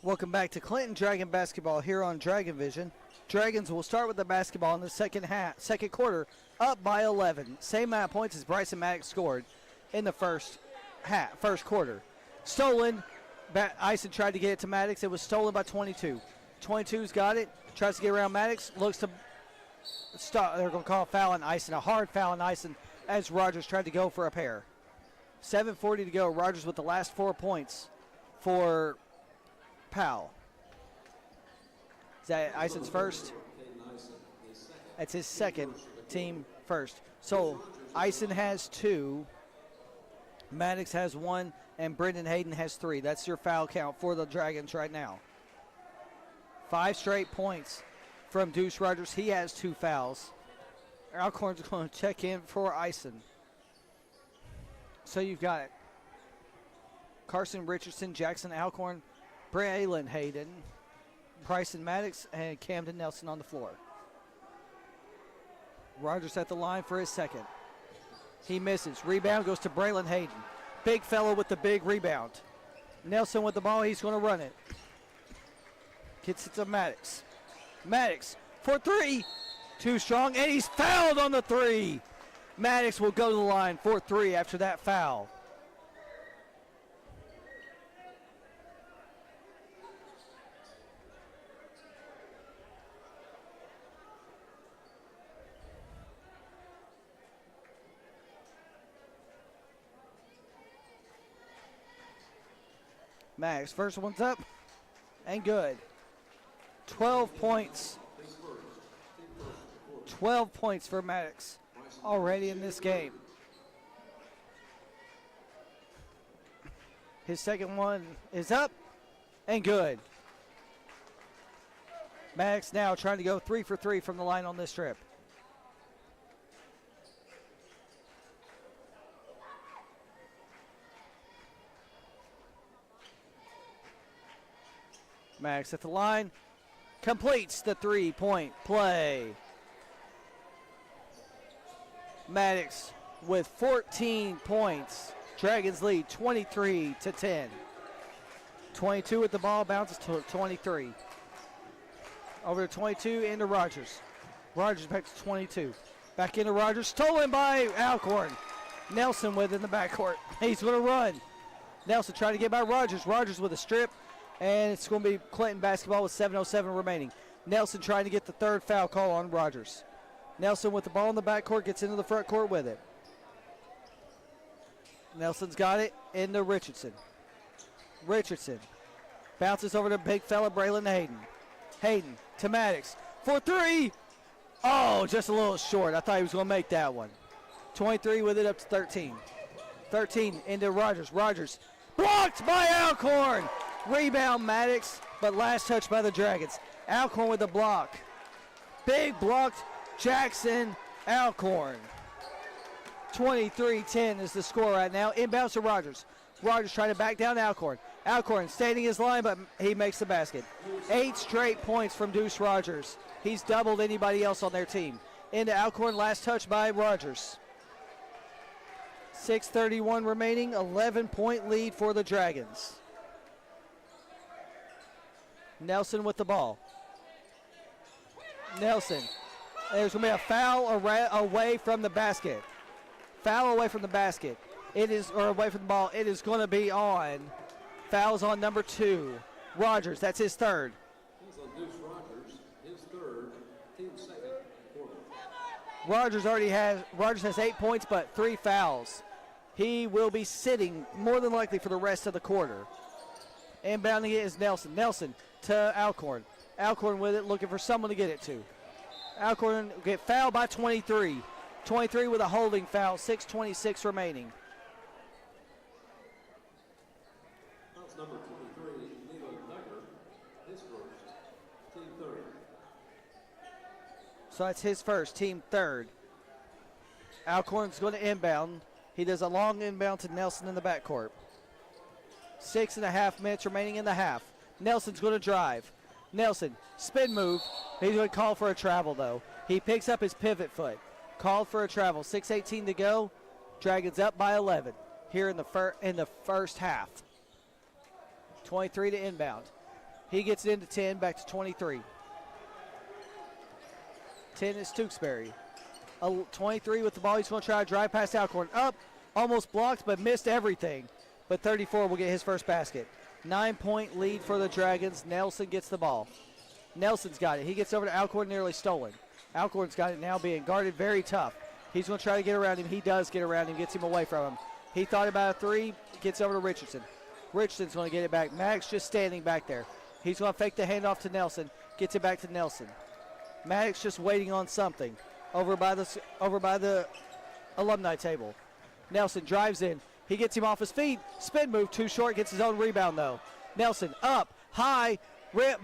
Welcome back to Clinton Dragon basketball here on Dragon Vision. Dragons will start with the basketball in the second quarter, up by 11. Same amount of points as Bryson Maddox scored in the first quarter. Stolen. Ison tried to get it to Maddox. It was stolen by 22. 22's got it. Tries to get around Maddox. Looks to stop. They're going to call a foul on Ison, a hard foul on Ison as Rogers tried to go for a pair. 7:40 to go. Rogers with the last 4 points for Powell. Is that Ison's first? That's his second, team first. So Ison has 2, Maddox has 1, and Brendan Hayden has 3. That's your foul count for the Dragons right now. 5 straight points from Deuce Rogers. He has 2 fouls. Alcorn's going to check in for Ison. So you've got it. Carson Richardson, Jackson Alcorn, Braylon Hayden, Bryson Maddox, and Camden Nelson on the floor. Rogers at the line for his second. He misses. Rebound goes to Braylon Hayden. Big fellow with the big rebound. Nelson with the ball. He's going to run it. Gets it to Maddox. Maddox for 3. Too strong, and he's fouled on the 3. Maddox will go to the line for 3 after that foul. Maddox, first one's up and good. 12 points. 12 points for Maddox already in this game. His second one is up and good. Maddox now trying to go 3 for 3 from the line on this trip. Maddox at the line, completes the 3-point play. Maddox with 14 points. Dragons lead 23-10. 22 with the ball, bounces to 23. Over to 22, into Rogers. Rogers back to 22. Back into Rogers, stolen by Alcorn. Nelson with it in the backcourt. He's going to run. Nelson trying to get by Rogers. Rogers with a strip, and it's going to be Clinton basketball with 7:07 remaining. Nelson trying to get the third foul call on Rogers. Nelson with the ball in the backcourt, gets into the front court with it. Nelson's got it into Richardson. Richardson bounces over to big fella Braylon Hayden. Hayden to Maddox for three. Oh, just a little short. I thought he was going to make that one. 23 with it up to 13. 13 into Rogers. Rogers blocked by Alcorn. Rebound Maddox, but last touch by the Dragons. Alcorn with the block. Big blocked Jackson Alcorn. 23-10 is the score right now. Inbounds to Rogers. Rogers trying to back down Alcorn. Alcorn standing his line, but he makes the basket. 8 straight points from Deuce Rogers. He's doubled anybody else on their team. Into Alcorn, last touch by Rogers. 6:31 remaining, 11-point lead for the Dragons. Nelson with the ball. Nelson. There's going to be a foul away from the basket. Foul away from the basket. It is, or away from the ball. It is going to be on. Fouls on number 2. Rogers, that's his third. He's on Deuce Rogers, his third, team second quarter. Rogers has 8 points, but 3 fouls. He will be sitting more than likely for the rest of the quarter. Inbounding it is Nelson. Nelson to Alcorn. Alcorn with it, looking for someone to get it to. Alcorn get fouled by 23. 23 with a holding foul, 6:26 remaining. That's number 23, Lilo Decker, his first, team third. So that's his first, team third. Alcorn's going to inbound. He does a long inbound to Nelson in the backcourt. 6.5 minutes remaining in the half. Nelson's going to drive. Nelson, spin move. He's going to call for a travel, though. He picks up his pivot foot. Called for a travel. 6:18 to go. Dragons up by 11 here in the first half. 23 to inbound. He gets it into 10, back to 23. 10 is Tewksbury. 23 with the ball. He's going to try to drive past Alcorn. Up, almost blocked, but missed everything. But 34 will get his first basket. 9-point lead for the Dragons. Nelson gets the ball. Nelson's got it. He gets over to Alcorn, nearly stolen. Alcorn's got it now, being guarded very tough. He's going to try to get around him. He does get around him, gets him away from him. He thought about a 3, gets over to Richardson. Richardson's going to get it back. Maddox just standing back there. He's going to fake the handoff to Nelson, gets it back to Nelson. Maddox just waiting on something over by the alumni table. Nelson drives in. He gets him off his feet. Spin move, too short. Gets his own rebound, though. Nelson up, high,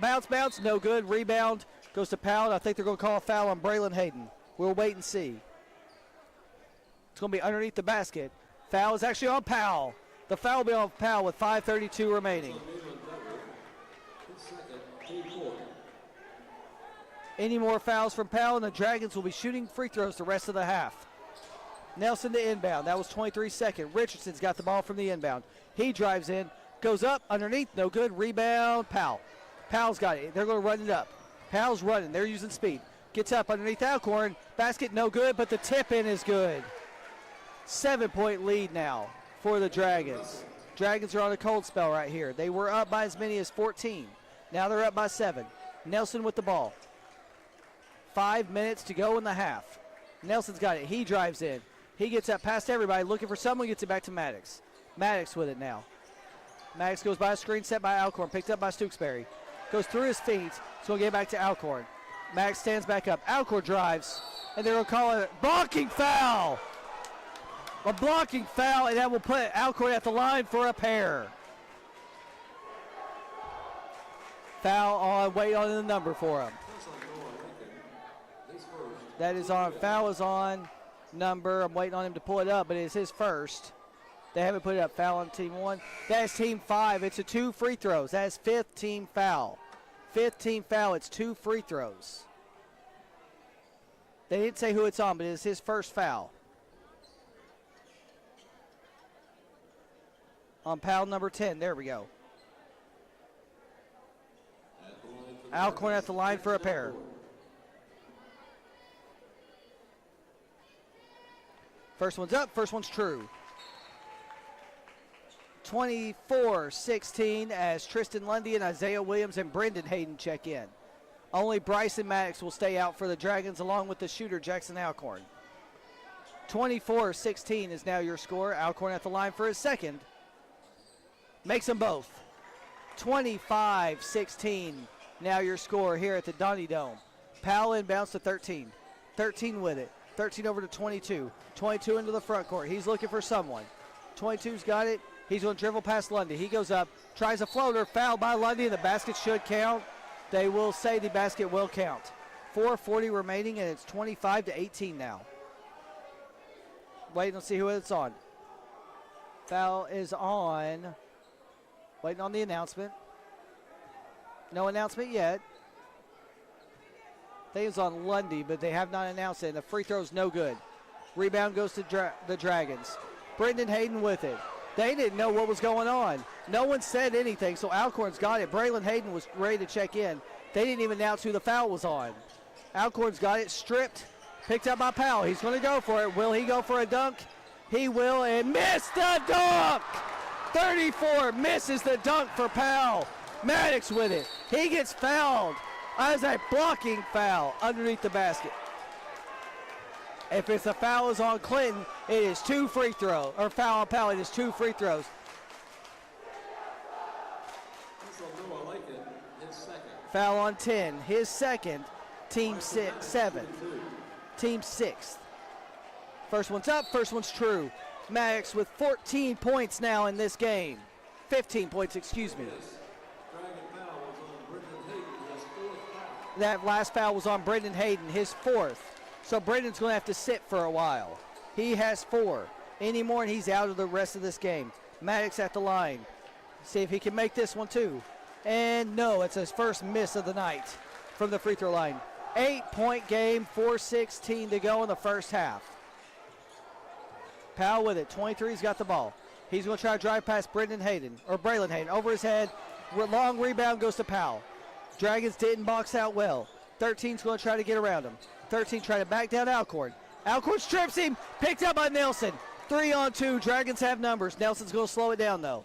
bounce, no good. Rebound goes to Powell. I think they're going to call a foul on Braylon Hayden. We'll wait and see. It's going to be underneath the basket. Foul is actually on Powell. The foul will be on Powell with 5:32 remaining. Any more fouls from Powell, and the Dragons will be shooting free throws the rest of the half. Nelson to inbound. That was 23 seconds. Richardson's got the ball from the inbound. He drives in, goes up, underneath, no good. Rebound, Powell. Powell's got it. They're going to run it up. Powell's running. They're using speed. Gets up underneath Alcorn. Basket no good, but the tip-in is good. 7-point lead now for the Dragons. Dragons are on a cold spell right here. They were up by as many as 14. Now they're up by 7. Nelson with the ball. 5 minutes to go in the half. Nelson's got it. He drives in. He gets up past everybody, looking for someone, gets it back to Maddox. Maddox with it now. Maddox goes by a screen set by Alcorn, picked up by Tewksbury. Goes through his feet, so he'll get back to Alcorn. Maddox stands back up. Alcorn drives, and they're going to call it a blocking foul. A blocking foul, and that will put Alcorn at the line for a pair. Foul on, wait on the number for him. That is on, foul is on number. I'm waiting on him to pull it up, but it's his first. They haven't put it up. Foul on team 1. That is team 5. It's a 2 free throws. That is 5th team foul. 5th team foul. It's 2 free throws. They didn't say who it's on, but it's his first foul. on Powell number 10. There we go. Alcorn at the line for a pair. First one's up, first one's true. 24-16 as Tristan Lundy and Isaiah Williams and Brendan Hayden check in. Only Bryson Maddox will stay out for the Dragons along with the shooter Jackson Alcorn. 24-16 is now your score. Alcorn at the line for his second. Makes them both. 25-16 now your score here at the Donnie Dome. Powell inbounds to 13. 13 with it. 13 over to 22. 22 into the front court. He's looking for someone. 22's got it. He's going to dribble past Lundy. He goes up, tries a floater, fouled by Lundy, and the basket should count. They will say the basket will count. 4:40 remaining, and it's 25-18 now. Waiting to see who it's on. Foul is on. Waiting on the announcement. No announcement yet. I think it's on Lundy, but they have not announced it, and the free throw's no good. Rebound goes to the Dragons. Brendan Hayden with it. They didn't know what was going on. No one said anything, so Alcorn's got it. Braylon Hayden was ready to check in. They didn't even announce who the foul was on. Alcorn's got it, stripped, picked up by Powell. He's going to go for it. Will he go for a dunk? He will, and missed the dunk! 34 misses the dunk for Powell. Maddox with it. He gets fouled as a blocking foul underneath the basket. If it's a foul is on Clinton, it is 2 free throws. Or foul on Powell, it is 2 free throws. I like it. His second. Foul on 10. His second, team 7th. Team 6th. First one's up, first one's true. Maddox with 14 points now in this game. 15 points, excuse me. That last foul was on Brendan Hayden, his 4th. So Brendan's going to have to sit for a while. He has 4. Any more and he's out of the rest of this game. Maddox at the line. See if he can make this one too. And no, it's his first miss of the night from the free throw line. 8-point game, 4:16 to go in the first half. Powell with it, 23's got the ball. He's going to try to drive past Brendan Hayden, or Braylon Hayden, over his head. Long rebound goes to Powell. Dragons didn't box out well. 13's going to try to get around him. 13 trying to back down Alcorn. Alcorn strips him, picked up by Nelson. 3-on-2, Dragons have numbers. Nelson's going to slow it down though.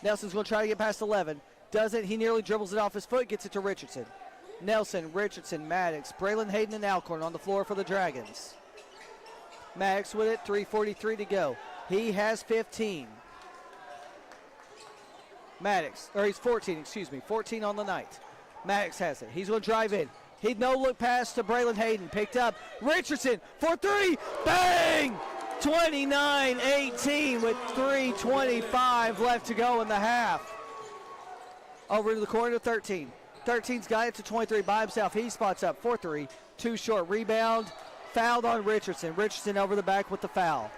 Nelson's going to try to get past 11. Doesn't, he nearly dribbles it off his foot, gets it to Richardson. Nelson, Richardson, Maddox, Braylon Hayden, and Alcorn on the floor for the Dragons. Maddox with it, 3:43 to go. He has 15. Maddox, or he's 14, excuse me, 14 on the night. Maddox has it. He's going to drive in. He'd no look pass to Braylon Hayden. Picked up. Richardson for 3. Bang! 29-18 with 3:25 left to go in the half. Over to the corner to 13. 13's got it to 23 by himself. He spots up for 3. Too short. Rebound. Fouled on Richardson. Richardson over the back with the foul.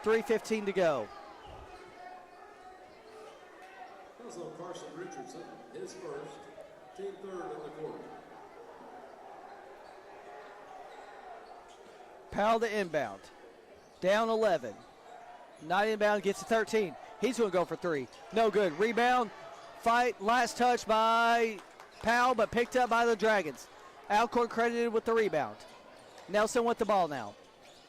3:15 to go. Also Carson Richardson, his first, team 3rd in the quarter. Powell to inbound. Down 11. Not inbound, gets to 13. He's going to go for 3. No good. Rebound. Fight. Last touch by Powell, but picked up by the Dragons. Alcorn credited with the rebound. Nelson with the ball now.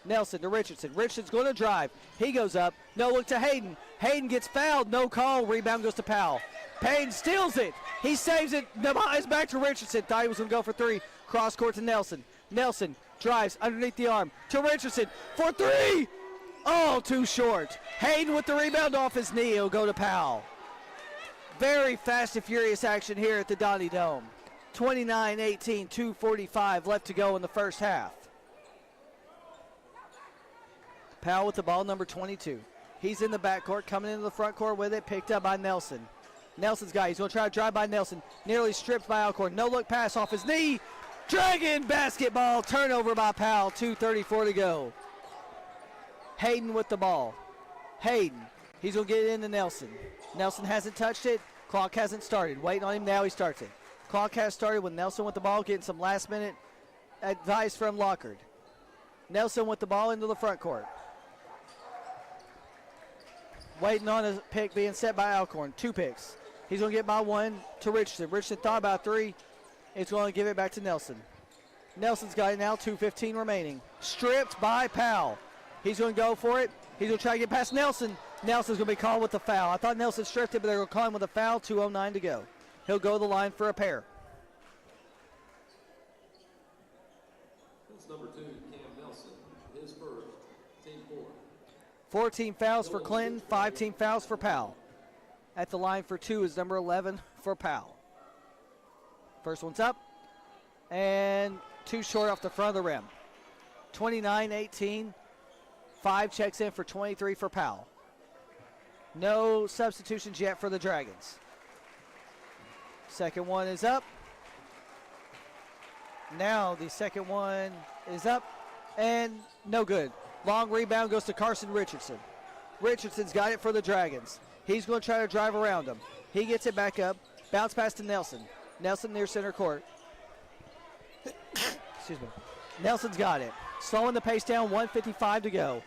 Nelson to Richardson. Richardson's going to drive. He goes up. No look to Hayden. Hayden gets fouled. No call. Rebound goes to Powell. Payne steals it. He saves it. It's back to Richardson. Thought he was going to go for 3. Cross court to Nelson. Nelson drives underneath the arm to Richardson for 3. Oh, too short. Hayden with the rebound off his knee. He'll go to Powell. Very fast and furious action here at the Donnie Dome. 29-18, 2:45 left to go in the first half. Powell with the ball, number 22. He's in the backcourt, coming into the front court with it, picked up by Nelson. Nelson's got it. He's going to try to drive by Nelson. Nearly stripped by Alcorn. No look pass off his knee. Dragon basketball, turnover by Powell, 2:34 to go. Hayden with the ball. Hayden, he's going to get it into Nelson. Nelson hasn't touched it. Clock hasn't started. Waiting on him, now he starts it. Clock has started with Nelson with the ball, getting some last minute advice from Lockard. Nelson with the ball into the front court. waiting on a pick being set by Alcorn. 2 picks. He's going to get by 1 to Richardson. Richardson thought about 3. He's going to give it back to Nelson. Nelson's got it now, 2:15 remaining. Stripped by Powell. He's going to go for it. He's going to try to get past Nelson. Nelson's going to be called with the foul. I thought Nelson stripped it, but they're going to call him with a foul. 2:09 to go. He'll go to the line for a pair. That's number 2, Cam Nelson. His first, team 4. 14 fouls for Clinton, 5 team fouls for Powell. At the line for 2 is number 11 for Powell. First one's up, and 2 short off the front of the rim. 29-18, 5 checks in for 23 for Powell. No substitutions yet for the Dragons. Second one is up. Now the second one is up, and no good. Long rebound goes to Carson Richardson. Richardson's got it for the Dragons. He's going to try to drive around him. He gets it back up. Bounce pass to Nelson. Nelson near center court. Excuse me. Nelson's got it. Slowing the pace down, 1:55 to go.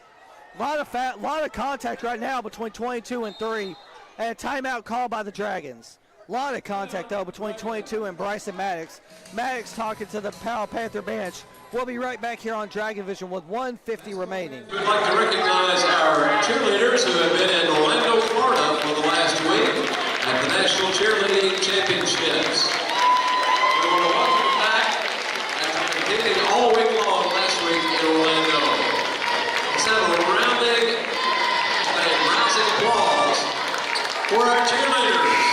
Lot of contact right now between 22 and 3. And a timeout call by the Dragons. A lot of contact, though, between 22 and Bryson Maddox. Maddox talking to the Powell Panther bench. We'll be right back here on Dragon Vision with 1:50 remaining. We'd like to recognize our cheerleaders who have been in Orlando, Florida for the last week at the National Cheerleading Championships. We want to welcome them back after competing all week long last week in Orlando. Let's have a rousing applause for our cheerleaders.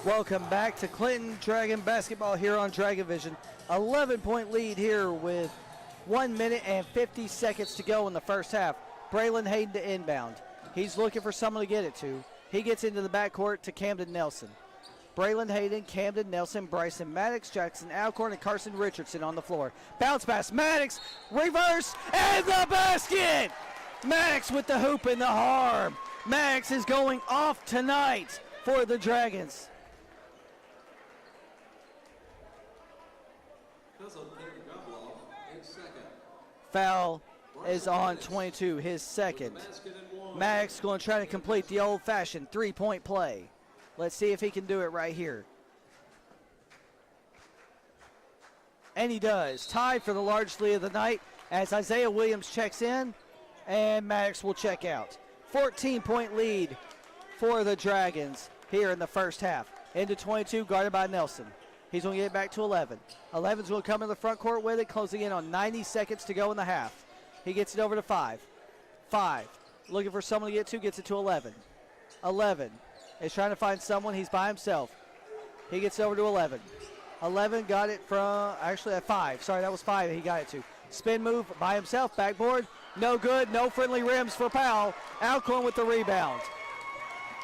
Welcome back to Clinton Dragon basketball here on Dragon Vision. 11-point lead here with 1 minute and 50 seconds to go in the first half. Braylon Hayden to inbound. He's looking for someone to get it to. He gets into the backcourt to Camden Nelson. Braylon Hayden, Camden Nelson, Bryson Maddox, Jackson Alcorn, and Carson Richardson on the floor. Bounce pass, Maddox, reverse, and the basket! Maddox with the hoop and the harm. Maddox is going off tonight for the Dragons. Foul is on 22, his second. Maddox going to try to complete the old-fashioned three-point play. Let's see if he can do it right here. And he does. Tied for the largest lead of the night as Isaiah Williams checks in and Maddox will check out. 14-point lead for the Dragons here in the first half. Into 22, guarded by Nelson. He's going to get it back to 11. 11's going to come in the front court with it, closing in on 90 seconds to go in the half. He gets it over to 5. 5, looking for someone to get to, gets it to 11. 11 is trying to find someone. He's by himself. He gets it over to 11. 11 got it from, actually at 5. Sorry, that was 5 he got it to. Spin move by himself, backboard. No good, no friendly rims for Powell. Alcorn with the rebound.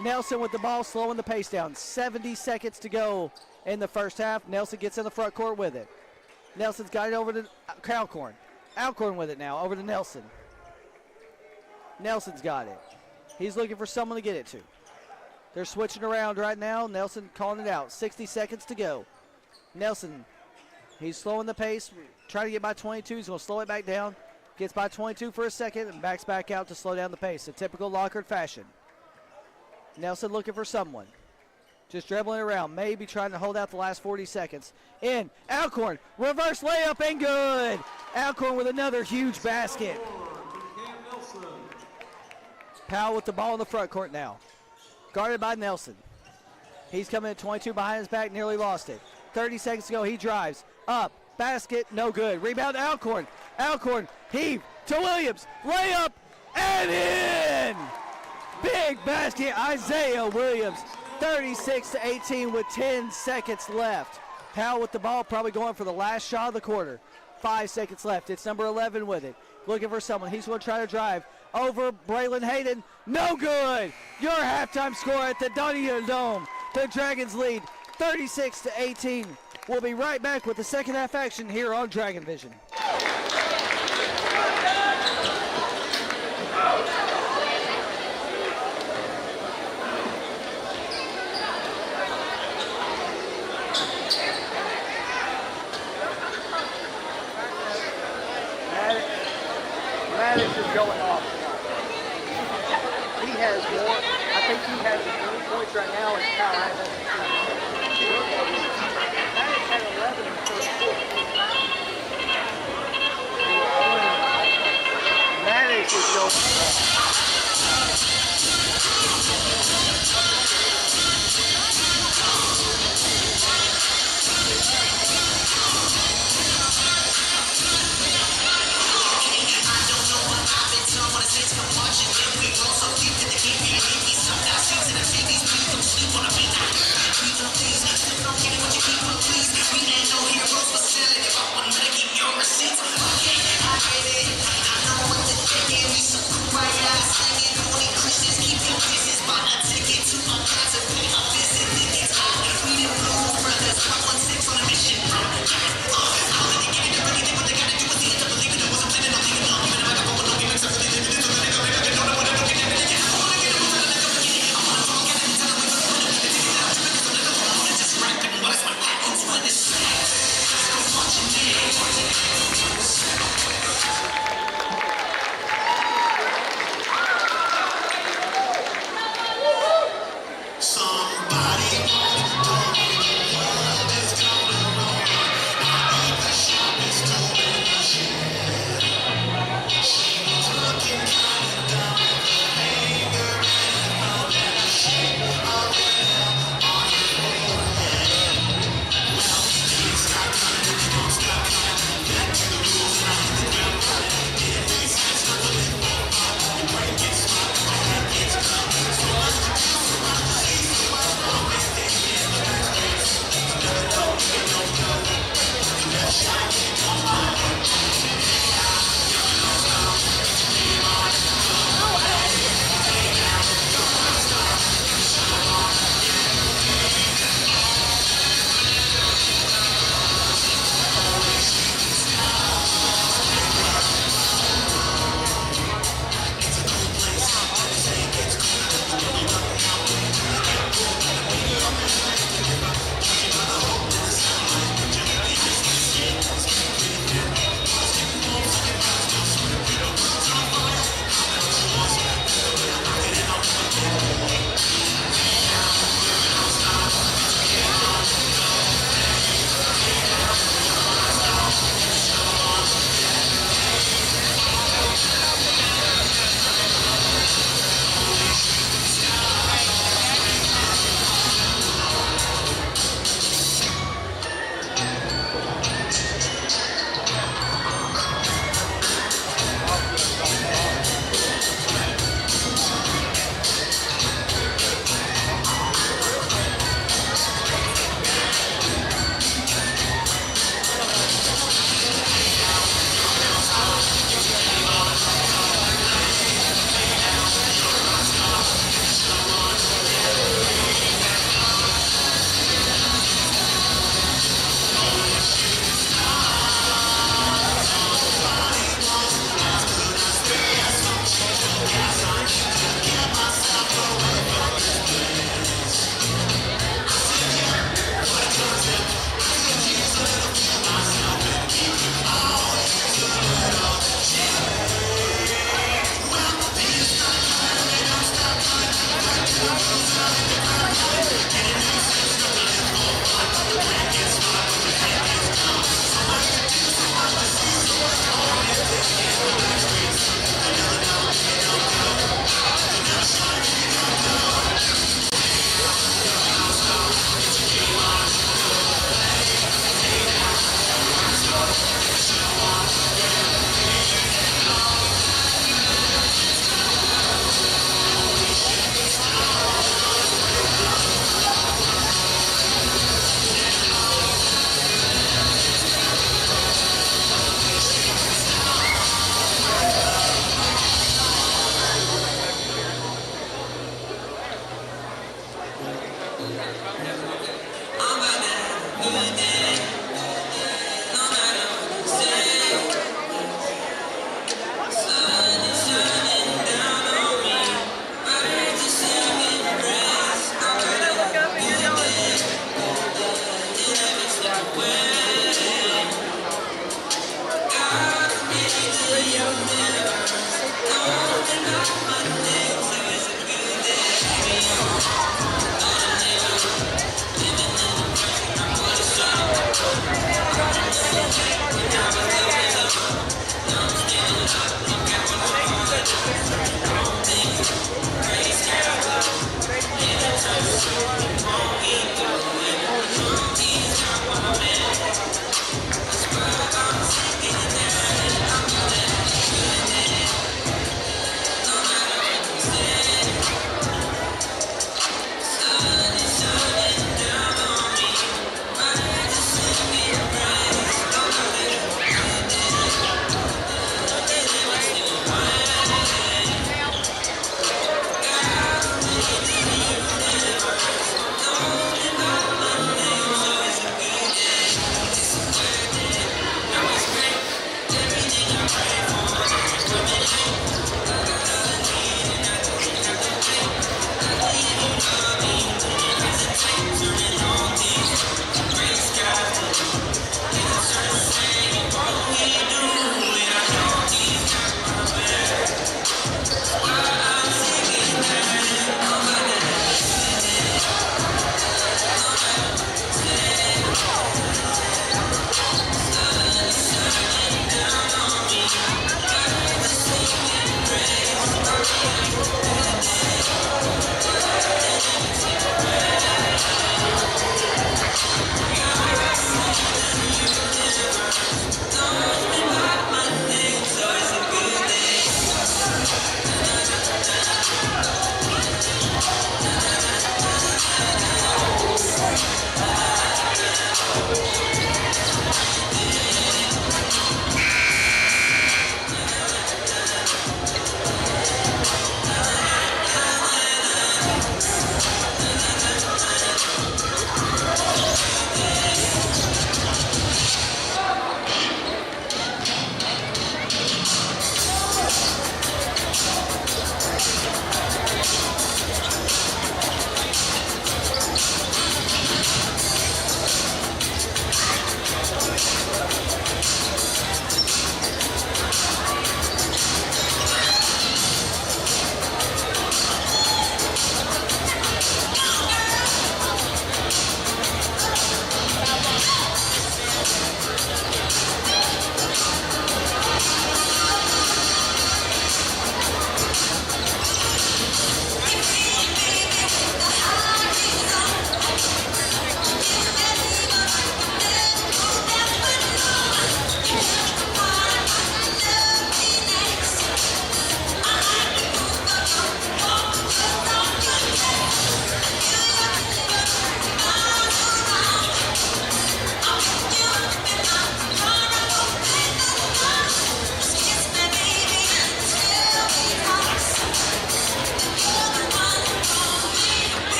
Nelson with the ball, slowing the pace down. 70 seconds to go in the first half. Nelson gets in the front court with it. Nelson's got it over to Alcorn. Alcorn with it now, over to Nelson. Nelson's got it. He's looking for someone to get it to. They're switching around right now. Nelson calling it out. 60 seconds to go. Nelson, he's slowing the pace, trying to get by 22. He's going to slow it back down. Gets by 22 for a second and backs back out to slow down the pace. A typical Lockhart fashion. Nelson looking for someone. Just dribbling around, maybe trying to hold out the last 40 seconds. In, Alcorn, reverse layup and good. Alcorn with another huge basket. Powell with the ball in the front court now. Guarded by Nelson. He's coming at 22 behind his back, nearly lost it. 30 seconds to go, he drives, up, basket, no good. Rebound, Alcorn. Alcorn, heave to Williams, layup, and in! Big basket, Isaiah Williams. 36-18 with 10 seconds left. Powell with the ball, probably going for the last shot of the quarter. 5 seconds left. It's number 11 with it. Looking for someone. He's going to try to drive. over Braylon Hayden. No good. Your halftime score at the Donnie Dome. The Dragons lead 36-18. We'll be right back with the second half action here on Dragon Vision. Maddox is going off tonight. He has more. I think he has 20 points right now, and Powell has Maddox had 11 in the first quarter. Maddox is going off.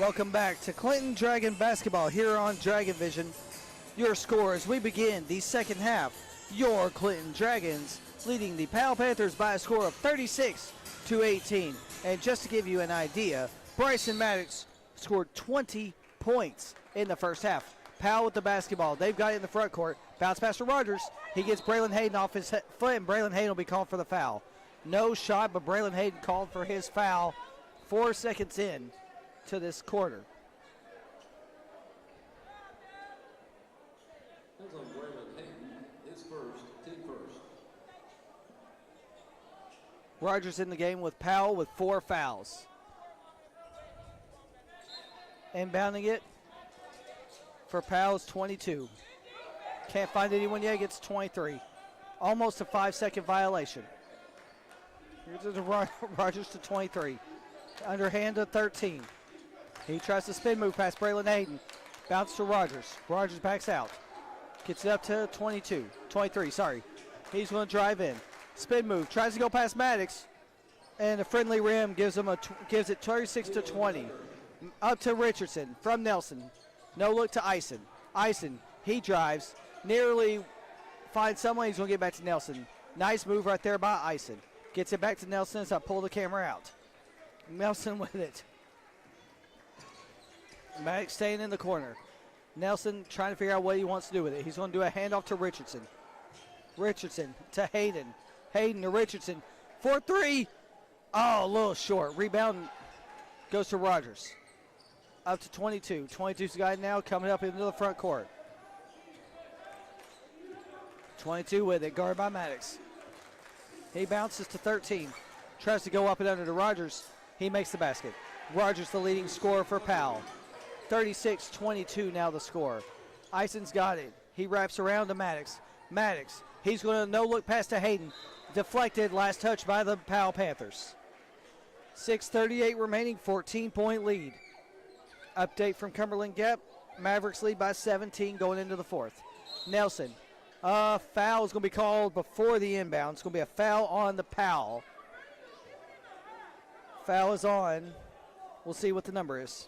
Welcome back to Clinton Dragon Basketball here on Dragon Vision. Your score as we begin the second half. Your Clinton Dragons leading the Powell Panthers by a score of 36-18. And just to give you an idea, Bryson Maddox scored 20 points in the first half. Powell with the basketball. They've got it in the front court. Bounce pass to Rogers. He gets Braylon Hayden off his foot, and Braylon Hayden will be called for the foul. No shot, but Braylon Hayden called for his foul 4 seconds in to this quarter. That's on Braylon Hayden, his first, team first. Rogers in the game with Powell with 4 fouls. Inbounding it for Powell's 22. Can't find anyone yet, gets 23. Almost a 5-second violation. Here's Rogers to 23. Underhand to 13. He tries to spin move past Braylon Hayden. Bounce to Rogers. Rogers backs out. Gets it up to 23, sorry. He's going to drive in. Spin move, tries to go past Maddox. And a friendly rim gives gives it 36-20. Up to Richardson from Nelson. No look to Eisen. Eisen, he drives. Nearly finds someone. He's going to get back to Nelson. Nice move right there by Eisen. Gets it back to Nelson as I pull the camera out. Nelson with it. Maddox staying in the corner. Nelson trying to figure out what he wants to do with it. He's going to do a handoff to Richardson. Richardson to Hayden. Hayden to Richardson. 4-3. Oh, a little short. Rebound goes to Rogers. Up to 22. 22's the guy now coming up into the front court. 22 with it, guarded by Maddox. He bounces to 13. Tries to go up and under to Rogers. He makes the basket. Rogers the leading scorer for Powell. 36-22 now the score. Eisen's got it. He wraps around to Maddox. Maddox, he's going to no-look pass to Hayden. Deflected, last touch by the Powell Panthers. 6:38 remaining, 14-point lead. Update from Cumberland Gap. Mavericks lead by 17 going into the fourth. Nelson. Foul is going to be called before the inbound. It's going to be a foul on the Powell. Foul is on. We'll see what the number is.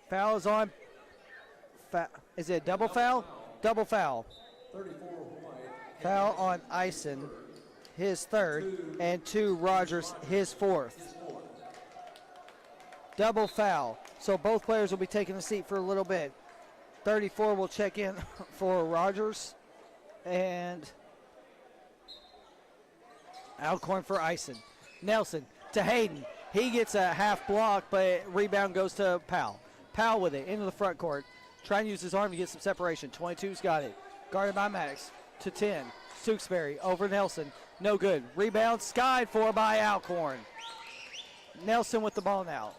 Foul is on. Is it a double foul? Double foul. 34 White. Foul on Eisen, his third, and 2 Rogers, his fourth. Double foul. So both players will be taking a seat for a little bit. 34 will check in for Rogers, and Alcorn for Eisen. Nelson to Hayden. He gets a half block, but rebound goes to Powell. Powell with it into the front court. Trying to use his arm to get some separation. 22's got it. Guarded by Maddox. To 10. Stooksbury over Nelson. No good. Rebound skied for by Alcorn. Nelson with the ball now.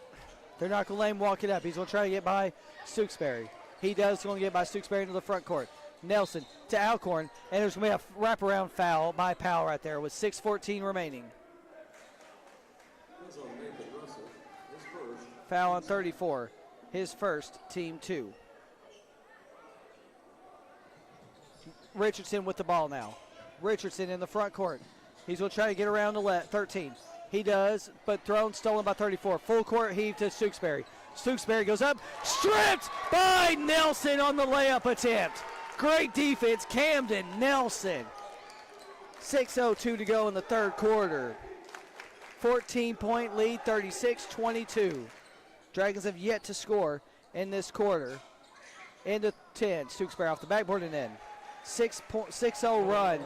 They're not going to let him walk it up. He's going to try to get by Stooksbury. He does going to get by Stooksbury into the front court. Nelson to Alcorn. And there's going to be a wraparound foul by Powell right there with 6:14 remaining. Foul on 34. His first, team 2. Richardson with the ball now. Richardson in the front court. He's going to try to get around the 13. He does, but thrown, stolen by 34. Full court heave to Stooksbury. Stooksbury goes up, stripped by Nelson on the layup attempt. Great defense, Camden Nelson. 6:02 to go in the third quarter. 14-point lead, 36-22. Dragons have yet to score in this quarter. Into 10, Stooksbury off the backboard and in. 6-0 run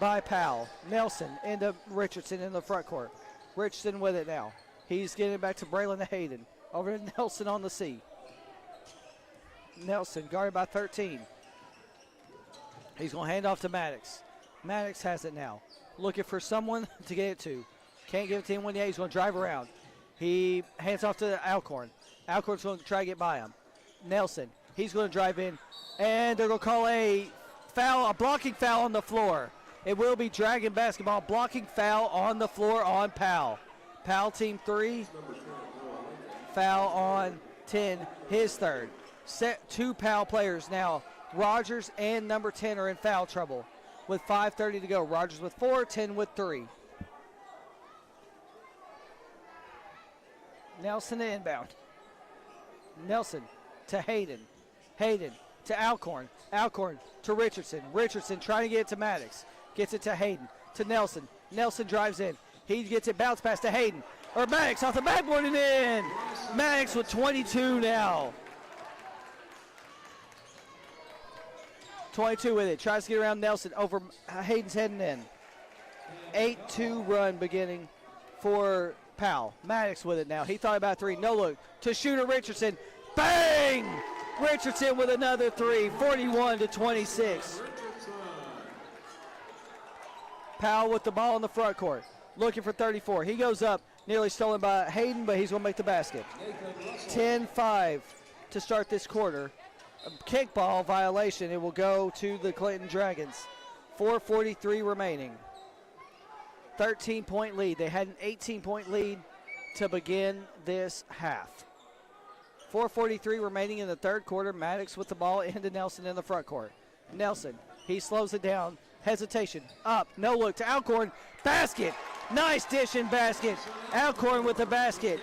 by Powell. Nelson into Richardson in the front court. Richardson with it now. He's getting it back to Braylon Hayden. Over to Nelson on the C. Nelson guarded by 13. He's going to hand off to Maddox. Maddox has it now. Looking for someone to get it to. Can't give it to anyone yet. He's going to drive around. He hands off to Alcorn. Alcorn's going to try to get by him. Nelson, he's going to drive in. And they're going to call a foul, a blocking foul on the floor. It will be Dragon basketball. Blocking foul on the floor on Powell. Powell team 3. Foul on 10, his third. 2 Powell players now. Rogers and number 10 are in foul trouble with 5:30 to go. Rogers with 4, 10 with 3. Nelson inbound. Nelson to Hayden. Hayden to Alcorn. Alcorn to Richardson. Richardson trying to get it to Maddox. Gets it to Hayden. To Nelson. Nelson drives in. He gets it bounce pass to Hayden. Or Maddox off the backboard and in. Maddox with 22 now. 22 with it. Tries to get around Nelson. Over Hayden's heading in. 8-2 run beginning for Powell. Maddox with it now. He thought about three. No look. To shooter Richardson. Bang! Richardson with another three. 41-26. Powell with the ball in the front court. Looking for 34. He goes up. Nearly stolen by Hayden, but he's going to make the basket. 10-5 to start this quarter. A kickball violation. It will go to the Clinton Dragons. 4:43 remaining. 13-point lead. They had an 18-point lead to begin this half. 4:43 remaining in the third quarter. Maddox with the ball into Nelson in the front court. Nelson, he slows it down. Hesitation. Up. No look to Alcorn. Basket. Nice dish and basket. Alcorn with the basket.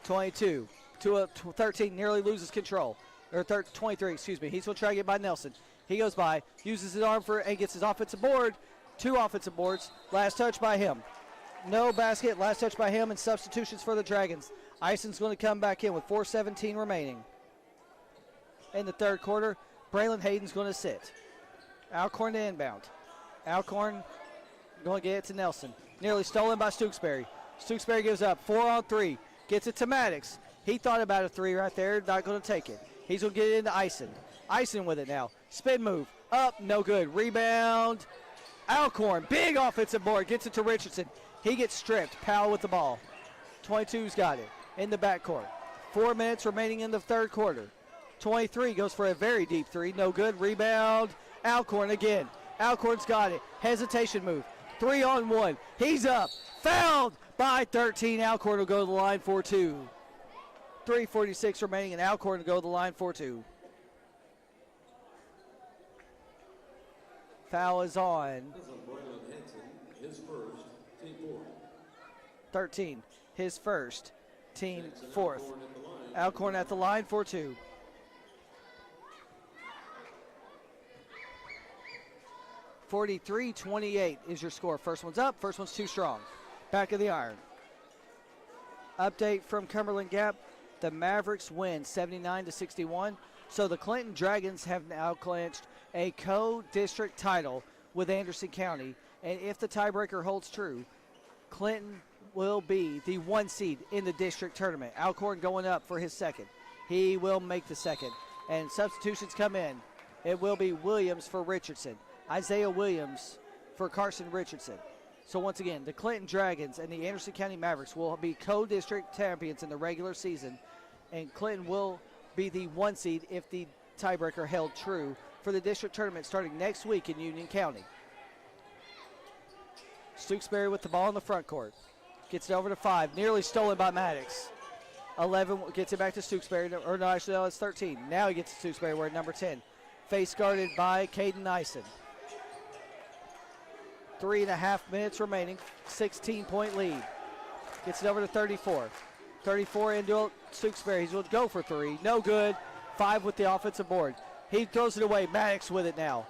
(22) to 13. Nearly loses control. Or 23, excuse me. He's going to try to get by Nelson. He goes by, uses his arm for and gets his offensive board. 2 offensive boards. Last touch by him. No basket. Last touch by him and substitutions for the Dragons. Ison's going to come back in with 4:17 remaining. In the third quarter, Braylon Hayden's going to sit. Alcorn to inbound. Alcorn going to get it to Nelson. Nearly stolen by Stooksbury. Stooksbury gives up. 4-on-3. Gets it to Maddox. He thought about a three right there. Not going to take it. He's going to get it into Ison. Ison with it now. Spin move. Up. No good. Rebound. Alcorn. Big offensive board. Gets it to Richardson. He gets stripped. Powell with the ball. 22's got it in the backcourt. 4 minutes remaining in the third quarter. 23 goes for a very deep three. No good. Rebound. Alcorn again. Alcorn's got it. Hesitation move. 3-on-1. He's up. Fouled by 13. Alcorn will go to the line for 2. 3:46 remaining, and Alcorn will go to the line for 2. Foul is on. 13. His first. Team fourth. Alcorn at the line for 2. (43-28) is your score. First one's up. First one's too strong. Back of the iron. Update from Cumberland Gap. The Mavericks win 79-61. So the Clinton Dragons have now clinched a co-district title with Anderson County. And if the tiebreaker holds true, Clinton will be the 1 seed in the district tournament. Alcorn going up for his second. He will make the second. And substitutions come in. It will be Williams for Richardson. Isaiah Williams for Carson Richardson. So once again, the Clinton Dragons and the Anderson County Mavericks will be co-district champions in the regular season, and Clinton will be the 1 seed if the tiebreaker held true for the district tournament starting next week in Union County. Stooksbury with the ball in the front court. Gets it over to 5, nearly stolen by Maddox. 11 gets it back to Stooksbury, or no, actually, no, it's 13. Now he gets to Stooksbury, we're at number 10. Face guarded by Caden Ison. 3.5 minutes remaining, 16-point lead. Gets it over to 34. 34 into Stooksbury. He's going to go for 3. No good. 5 with the offensive board. He throws it away. Maddox with it now.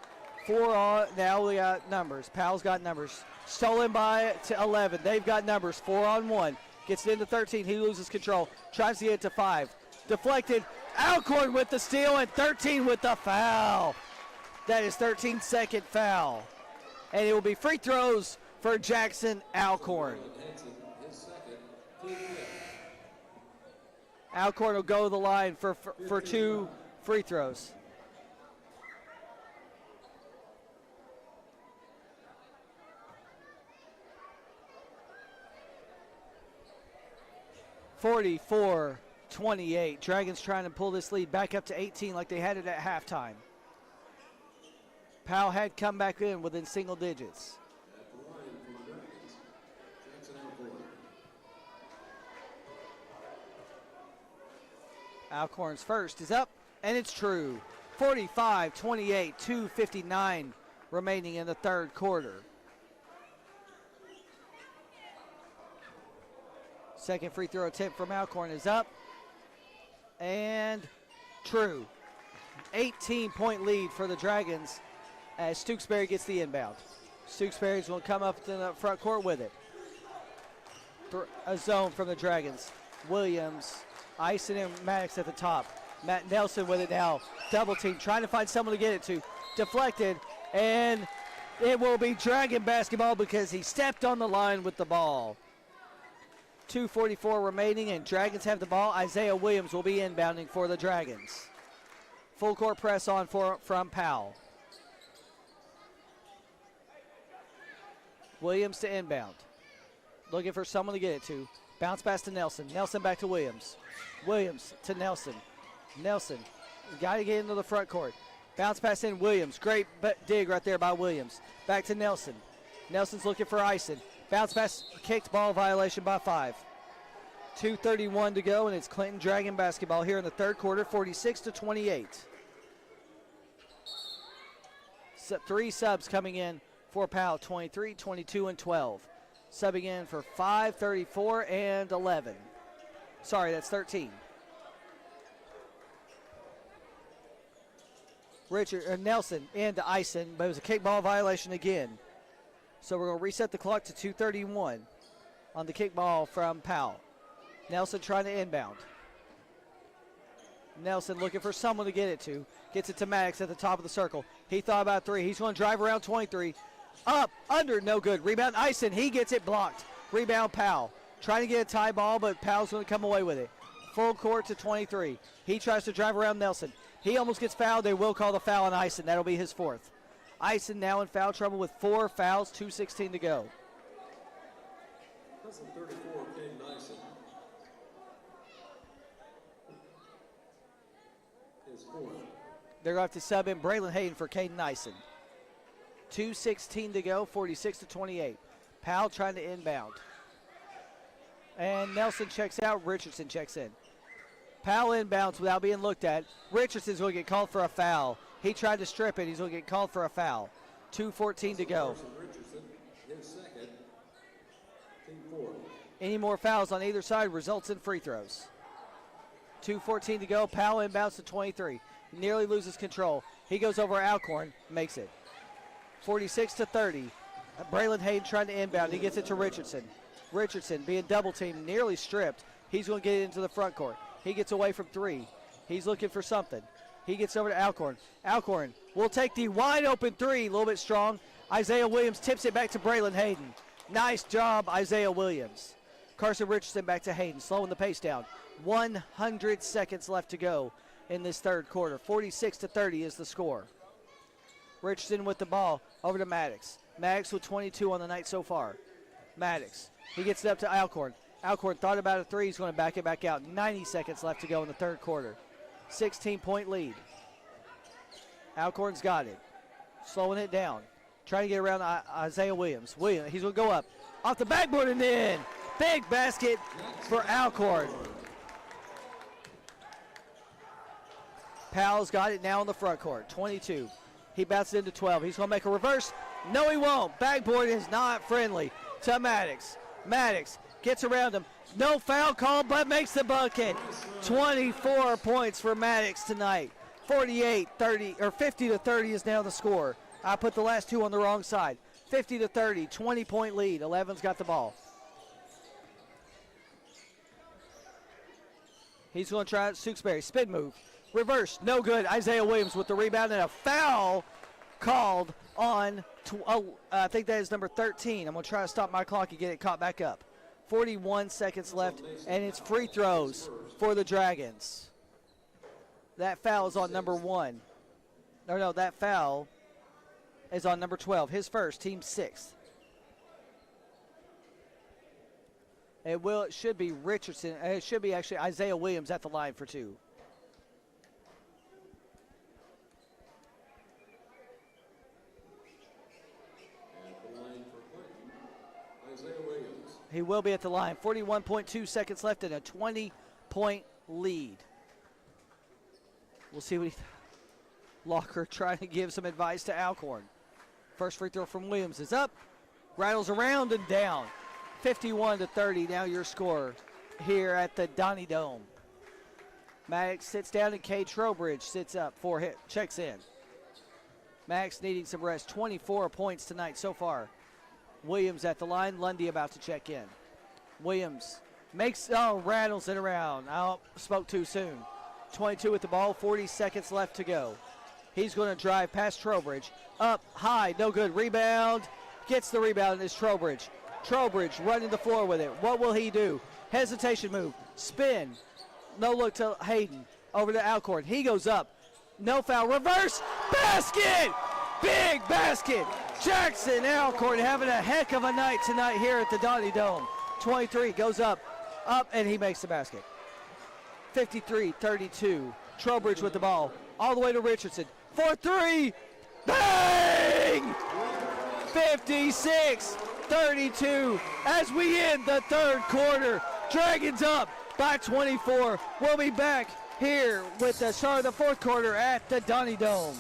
4 on. Now we got numbers. Powell's got numbers. Stolen by to 11. They've got numbers. 4-on-1. Gets it into 13. He loses control. Tries to get it to 5. Deflected. Alcorn with the steal and 13 with the foul. That is 13th second foul. And it will be free throws for Jackson Alcorn. Alcorn will go to the line for 2 free throws. (44-28). Dragons trying to pull this lead back up to 18 like they had it at halftime. Powell had come back in within single digits. Alcorn's first is up, and it's true. 45-28, 2:59 remaining in the third quarter. Second free throw attempt from Alcorn is up. And true. 18-point lead for the Dragons as Stooksbury gets the inbound. Stooksbury's going to come up to the front court with it. A zone from the Dragons. Williams, Ison and Maddox at the top. Matt Nelson with it now. Double team, trying to find someone to get it to. Deflected, and it will be Dragon basketball because he stepped on the line with the ball. 2:44 remaining, and Dragons have the ball. Isaiah Williams will be inbounding for the Dragons. Full court press on from Powell. Williams to inbound. Looking for someone to get it to. Bounce pass to Nelson. Nelson back to Williams. Williams to Nelson. Nelson got to get into the front court. Bounce pass in Williams. Great dig right there by Williams. Back to Nelson. Nelson's looking for Ison. Bounce pass, kicked, ball violation by 5. 2:31 to go, and it's Clinton Dragon basketball here in the third quarter, 46-28. So 3 subs coming in for Powell, 23, 22, and 12. Subbing in for 5, 34, and 11. Sorry, that's 13. Nelson into Ison, but it was a kickball violation again. So we're going to reset the clock to 2:31 on the kickball from Powell. Nelson trying to inbound. Nelson looking for someone to get it to. Gets it to Maddox at the top of the circle. He thought about 3. He's going to drive around 23. Up, under, no good. Rebound, Ison. He gets it blocked. Rebound, Powell. Trying to get a tie ball, but Powell's going to come away with it. Full court to 23. He tries to drive around Nelson. He almost gets fouled. They will call the foul on Ison. That'll be his 4th. Ison now in foul trouble with 4 fouls, 2:16 to go. That's the 34, Caden Ison. His 4th. They're going to have to sub in Braylon Hayden for Caden Ison. 2:16 to go, 46-28. Powell trying to inbound. And Nelson checks out. Richardson checks in. Powell inbounds without being looked at. Richardson's going to get called for a foul. He tried to strip it. He's going to get called for a foul. 2:14 to go. Richardson, his 2nd, team 4. Any more fouls on either side results in free throws. 2:14 to go. Powell inbounds to 23. He nearly loses control. He goes over Alcorn, makes it. 46-30. Braylon Hayden trying to inbound. He gets it to Richardson. Richardson being double teamed, nearly stripped. He's going to get it into the front court. He gets away from 3. He's looking for something. He gets over to Alcorn. Alcorn will take the wide open 3, a little bit strong. Isaiah Williams tips it back to Braylon Hayden. Nice job, Isaiah Williams. Carson Richardson back to Hayden, slowing the pace down. 100 seconds left to go in this third quarter. 46-30 is the score. Richardson with the ball over to Maddox. Maddox with 22 on the night so far. Maddox, he gets it up to Alcorn. Alcorn thought about a 3. He's going to back it back out. 90 seconds left to go in the third quarter. 16-point lead. Alcorn's got it. Slowing it down. Trying to get around Isaiah Williams. He's going to go up. Off the backboard and in. Big basket for Alcorn. Powell's got it now in the front court. 22. He bounces into 12. He's going to make a reverse. No, he won't. Backboard is not friendly to Maddox. Maddox gets around him. No foul call, but makes the bucket. 24 points for Maddox tonight. 48-30, or 50-30 is now the score. I put the last 2 on the wrong side. 50-30, 20-point lead. 11's got the ball. He's going to try it. Stooksbury, spin move. Reverse, no good. Isaiah Williams with the rebound and a foul called on, I think that is number 13. I'm going to try to stop my clock and get it caught back up. 41 seconds left, and it's free throws for the Dragons. That foul is on number 1. No, that foul is on number 12. His first, team 6th. It should be Richardson. It should be actually Isaiah Williams at the line for 2. He will be at the line. 41.2 seconds left and a 20-point lead. We'll see what Locker trying to give some advice to Alcorn. First free throw from Williams is up. Rattles around and down. 51-30, now your score here at the Donnie Dome. Maddox sits down and Cade Trowbridge sits up for hit, checks in. Maddox needing some rest. 24 points tonight so far. Williams at the line. Lundy about to check in. Williams rattles it around. Spoke too soon. 22 with the ball. 40 seconds left to go. He's going to drive past Trowbridge. Up high. No good. Rebound. Gets the rebound and it's Trowbridge. Trowbridge running the floor with it. What will he do? Hesitation move. Spin. No look to Hayden. Over to Alcorn. He goes up. No foul. Reverse. Basket. Big basket. Jackson Alcorn having a heck of a night tonight here at the Donnie Dome. 23 goes up, and he makes the basket. 53-32. Trowbridge with the ball. All the way to Richardson. 4-3. Bang! 56-32 as we end the third quarter. Dragons up by 24. We'll be back here with the start of the fourth quarter at the Donnie Dome.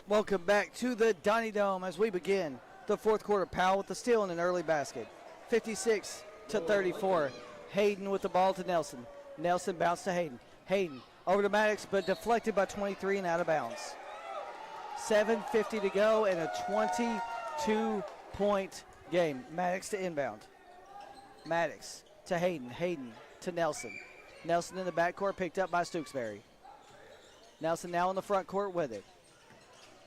Welcome back to the Donnie Dome as we begin the fourth quarter. Powell with the steal and an early basket. 56-34. Hayden with the ball to Nelson. Nelson bounced to Hayden. Hayden over to Maddox, but deflected by 23 and out of bounds. 7:50 to go and a 22-point game. Maddox to inbound. Maddox to Hayden. Hayden to Nelson. Nelson in the backcourt, picked up by Stooksbury. Nelson now in the front court with it.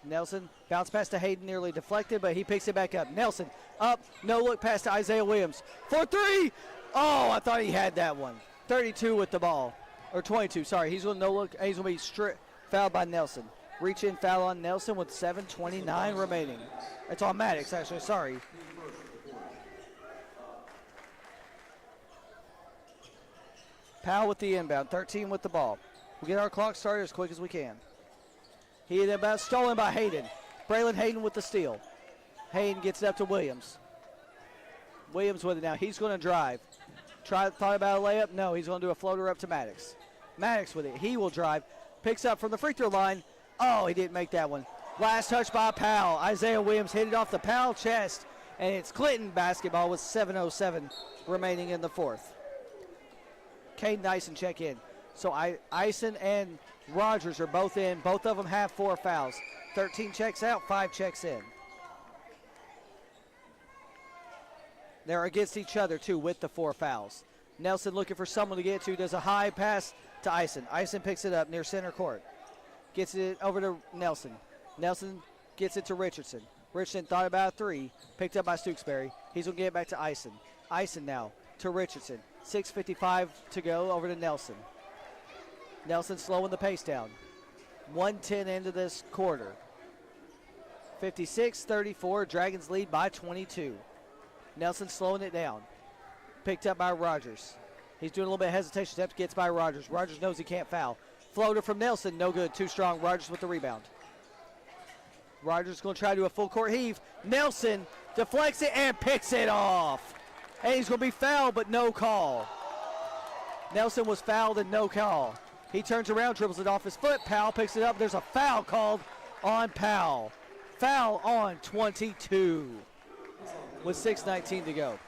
Nelson bounce pass to Hayden, nearly deflected, but he picks it back up. Nelson up, no look pass to Isaiah Williams. 4-3. Oh, I thought he had that one. 32 with the ball, or 22. Sorry, he's going to no look. He's going to be fouled by Nelson. Reach in foul on Nelson with 7:29 remaining. It's on Maddox actually. Sorry. Powell with the inbound. 13 with the ball. We'll get our clock started as quick as we can. He is about stolen by Hayden. Braylon Hayden with the steal. Hayden gets it up to Williams. Williams with it now. He's going to drive. Thought about a layup. No, he's going to do a floater up to Maddox. Maddox with it. He will drive. Picks up from the free throw line. Oh, he didn't make that one. Last touch by Powell. Isaiah Williams hit it off the Powell chest. And it's Clinton basketball with 7:07 remaining in the fourth. Caden Dyson check in. So Ison and Rogers are both in. Both of them have 4 fouls. 13 checks out, 5 checks in. They're against each other, too, with the 4 fouls. Nelson looking for someone to get to. Does a high pass to Ison. Ison picks it up near center court. Gets it over to Nelson. Nelson gets it to Richardson. Richardson thought about a 3. Picked up by Stooksbury. He's going to get it back to Ison. Ison now to Richardson. 6:55 to go, over to Nelson. Nelson slowing the pace down. 1:10 into this quarter. 56-34, Dragons lead by 22. Nelson slowing it down. Picked up by Rogers. He's doing a little bit of hesitation steps, gets by Rogers. Rogers knows he can't foul. Floater from Nelson, no good, too strong. Rogers with the rebound. Rogers going to try to do a full court heave. Nelson deflects it and picks it off. And he's going to be fouled, but no call. Nelson was fouled and no call. He turns around, dribbles it off his foot. Powell picks it up. There's a foul called on Powell. Foul on 22 with 6:19 to go.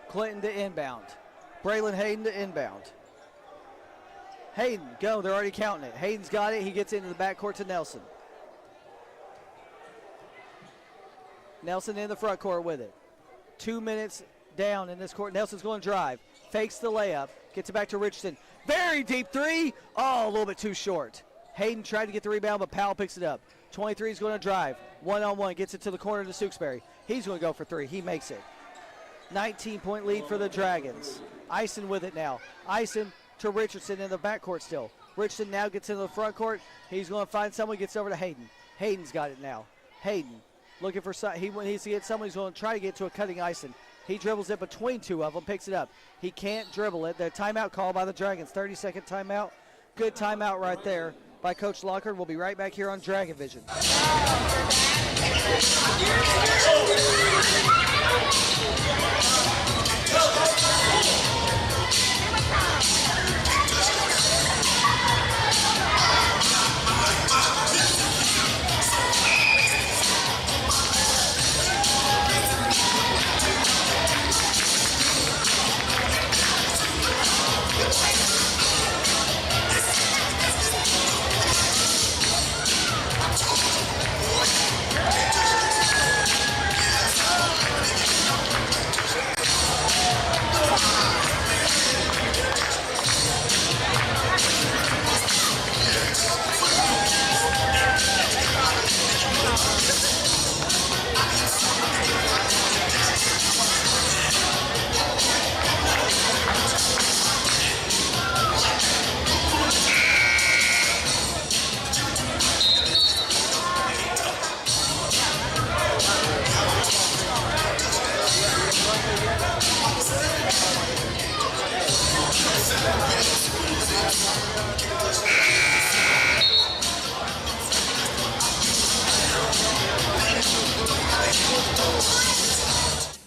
Clinton to inbound. Braylon Hayden to inbound. Hayden, go. They're already counting it. Hayden's got it. He gets into the backcourt to Nelson. Nelson in the front court with it. 2 minutes down in this court. Nelson's going to drive. Fakes the layup. Gets it back to Richardson. Very deep three. Oh, a little bit too short. Hayden tried to get the rebound, but Powell picks it up. 23 is going to drive. One-on-one. Gets it to the corner to Sukesbury. He's going to go for three. He makes it. 19-point lead for the Dragons. Ison with it now. Ison to Richardson in the backcourt still. Richardson now gets into the front court. He's going to find someone, gets over to Hayden. Hayden's got it now. Hayden looking for some. He needs to get someone who's going to try to get to a cutting Ison. He dribbles it between two of them, picks it up. He can't dribble it. The timeout call by the Dragons. 30-second timeout. Good timeout right there by Coach Lockard. We'll be right back here on Dragon Vision.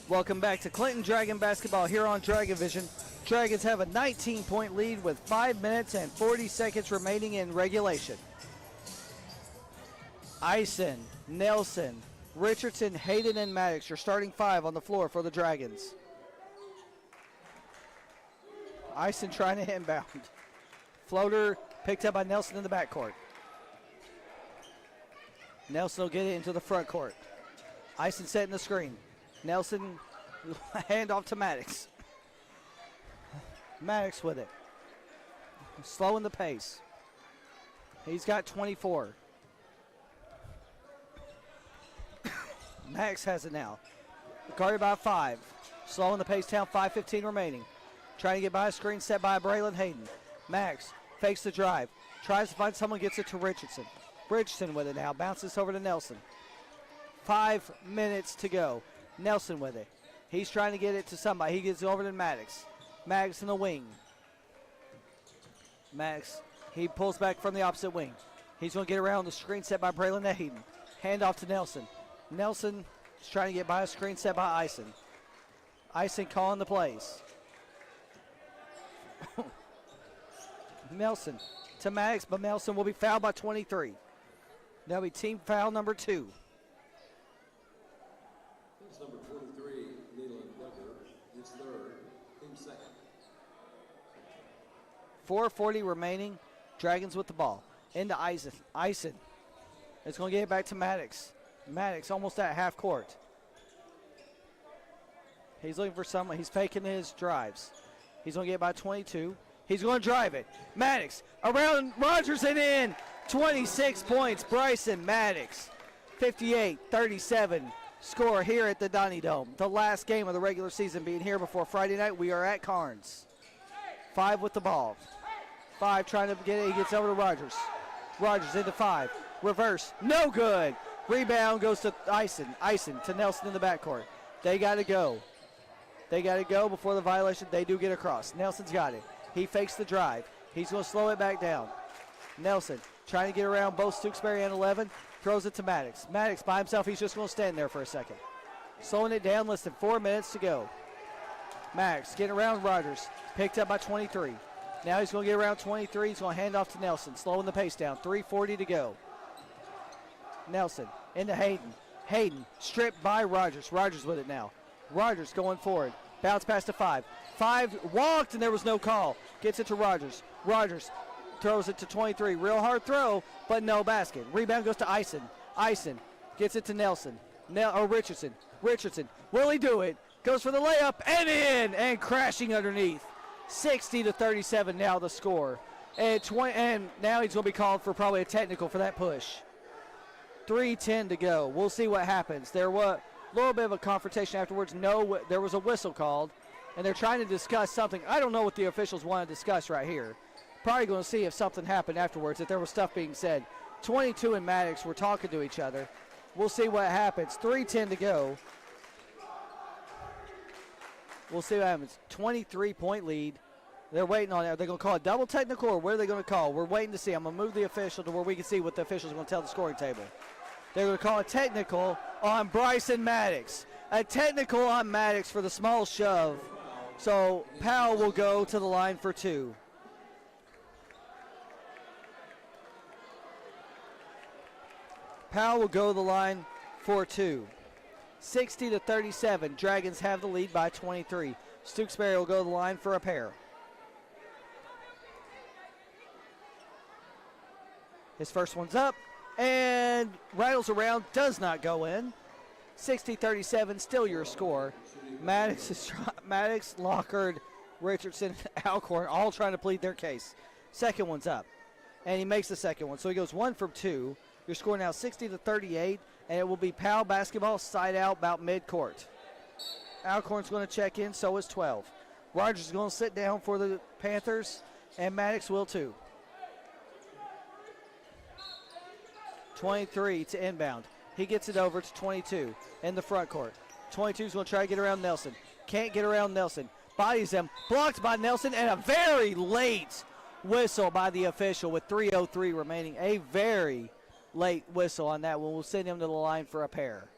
Welcome back to Clinton Dragon basketball here on Dragon Vision. Dragons have a 19-point lead with 5 minutes and 40 seconds remaining in regulation. Ison, Nelson, Richardson, Hayden, and Maddox, your starting five on the floor for the Dragons. Ison trying to inbound. Floater picked up by Nelson in the backcourt. Nelson will get it into the front court. Ison setting the screen. Nelson, hand off to Maddox. Maddox with it. Slowing the pace. He's got 24. Maddox has it now. Guarded by 5. Slowing the pace down, 5:15 remaining. Trying to get by a screen set by Braylon Hayden. Max fakes the drive. Tries to find someone, gets it to Richardson. Richardson with it now. Bounces over to Nelson. 5 minutes to go. Nelson with it. He's trying to get it to somebody. He gets over to Maddox. Maddox in the wing. Maddox, he pulls back from the opposite wing. He's going to get around the screen set by Braylon Hayden. Hand off to Nelson. Nelson is trying to get by a screen set by Ison. Ison calling the plays. Nelson to Maddox, but Nelson will be fouled by 23. That'll be team foul number 2. That's number 23, Leland Weber. His third, team second. 4:40 remaining. Dragons with the ball. Into Ison. Ison is going to get it back to Maddox. Maddox almost at half court. He's looking for someone. He's faking his drives. He's going to get by 22. He's going to drive it. Maddox around Rogers and in. 26 points. Bryson Maddox. 58-37 score here at the Donny Dome. The last game of the regular season being here before Friday night. We are at Carnes. 5 with the ball. 5 trying to get it. He gets over to Rogers. Rogers into 5. Reverse. No good. Rebound goes to Ison. Ison to Nelson in the backcourt. They got to go. They got to go before the violation. They do get across. Nelson's got it. He fakes the drive. He's going to slow it back down. Nelson trying to get around both Stooksbury and 11. Throws it to Maddox. Maddox by himself, he's just going to stand there for a second. Slowing it down, less than 4 minutes to go. Maddox getting around Rogers. Picked up by 23. Now he's going to get around 23. He's going to hand off to Nelson. Slowing the pace down. 3:40 to go. Nelson into Hayden. Hayden stripped by Rogers. Rogers with it now. Rogers going forward. Bounce pass to 5. 5 walked and there was no call. Gets it to Rogers. Rogers throws it to 23. Real hard throw, but no basket. Rebound goes to Ison. Ison gets it to Nelson. Richardson. Richardson. Will he do it? Goes for the layup and in and crashing underneath. 60-37 now the score. And now he's going to be called for probably a technical for that push. 3:10 to go. We'll see what happens. There was a little bit of a confrontation afterwards. No, there was a whistle called, and they're trying to discuss something. I don't know what the officials want to discuss right here. Probably going to see if something happened afterwards, if there was stuff being said. 22 and Maddox were talking to each other. We'll see what happens. 3:10 to go. We'll see what happens. 23-point lead. They're waiting on it. Are they going to call a double technical, or what are they going to call? We're waiting to see. I'm going to move the official to where we can see what the officials are going to tell the scoring table. They're going to call a technical on Bryson Maddox. A technical on Maddox for the small shove. So Powell will go to the line for 2. Powell will go to the line for 2. 60-37. Dragons have the lead by 23. Stooksbury will go to the line for a pair. His first one's up and rattles around, does not go in. 60-37, still your score. Maddox, Lockhart, Richardson, Alcorn all trying to plead their case. Second one's up, and he makes the second one. So he goes 1 from 2. Your score now 60-38, and it will be Powell basketball side out about mid-court. Alcorn's going to check in, so is 12. Rogers is going to sit down for the Panthers, and Maddox will too. 23 to inbound. He gets it over to 22 in the front court. 22 is going to try to get around Nelson. Can't get around Nelson. Bodies him. Blocked by Nelson, and a very late whistle by the official with 3:03 remaining. A very late whistle on that one. We'll send him to the line for a pair.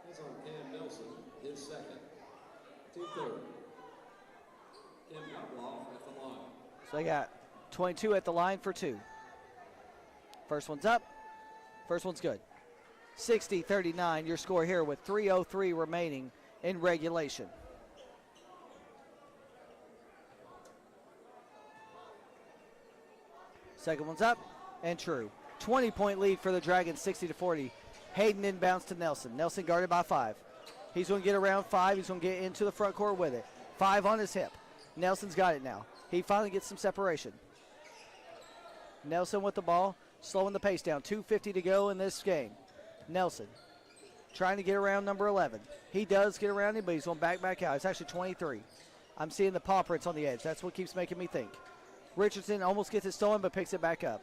That's on Cam Nelson, his second. 2-3. Cam Gobloff at the line. So they got 22 at the line for 2. First one's up. First one's good. 60-39, your score here with 3:03 remaining in regulation. Second one's up and true. 20-point lead for the Dragons, 60-40. Hayden inbounds to Nelson. Nelson guarded by 5. He's going to get around 5. He's going to get into the front court with it. 5 on his hip. Nelson's got it now. He finally gets some separation. Nelson with the ball, slowing the pace down. 2:50 to go in this game. Nelson trying to get around number 11. He does get around him, but he's going back out. It's actually 23. I'm seeing the paw prints on the edge. That's what keeps making me think. Richardson almost gets it stolen, but picks it back up.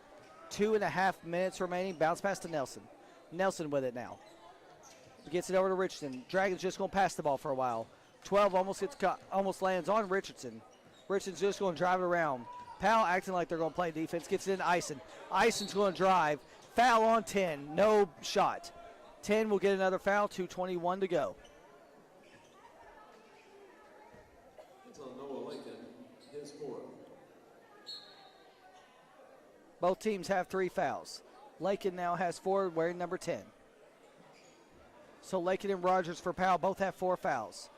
2.5 minutes remaining. Bounce pass to Nelson. Nelson with it now. Gets it over to Richardson. Dragons just going to pass the ball for a while. 12 almost lands on Richardson. Richardson's just going to drive it around. Powell acting like they're going to play defense. Gets it into Ison. Ison's going to drive. Foul on 10. No shot. 10 will get another foul. 2:21 to go. It's on Noah Lincoln, his fourth. Both teams have 3 fouls. Lakin now has 4, wearing number 10. So Lakin and Rogers for Powell both have 4 fouls.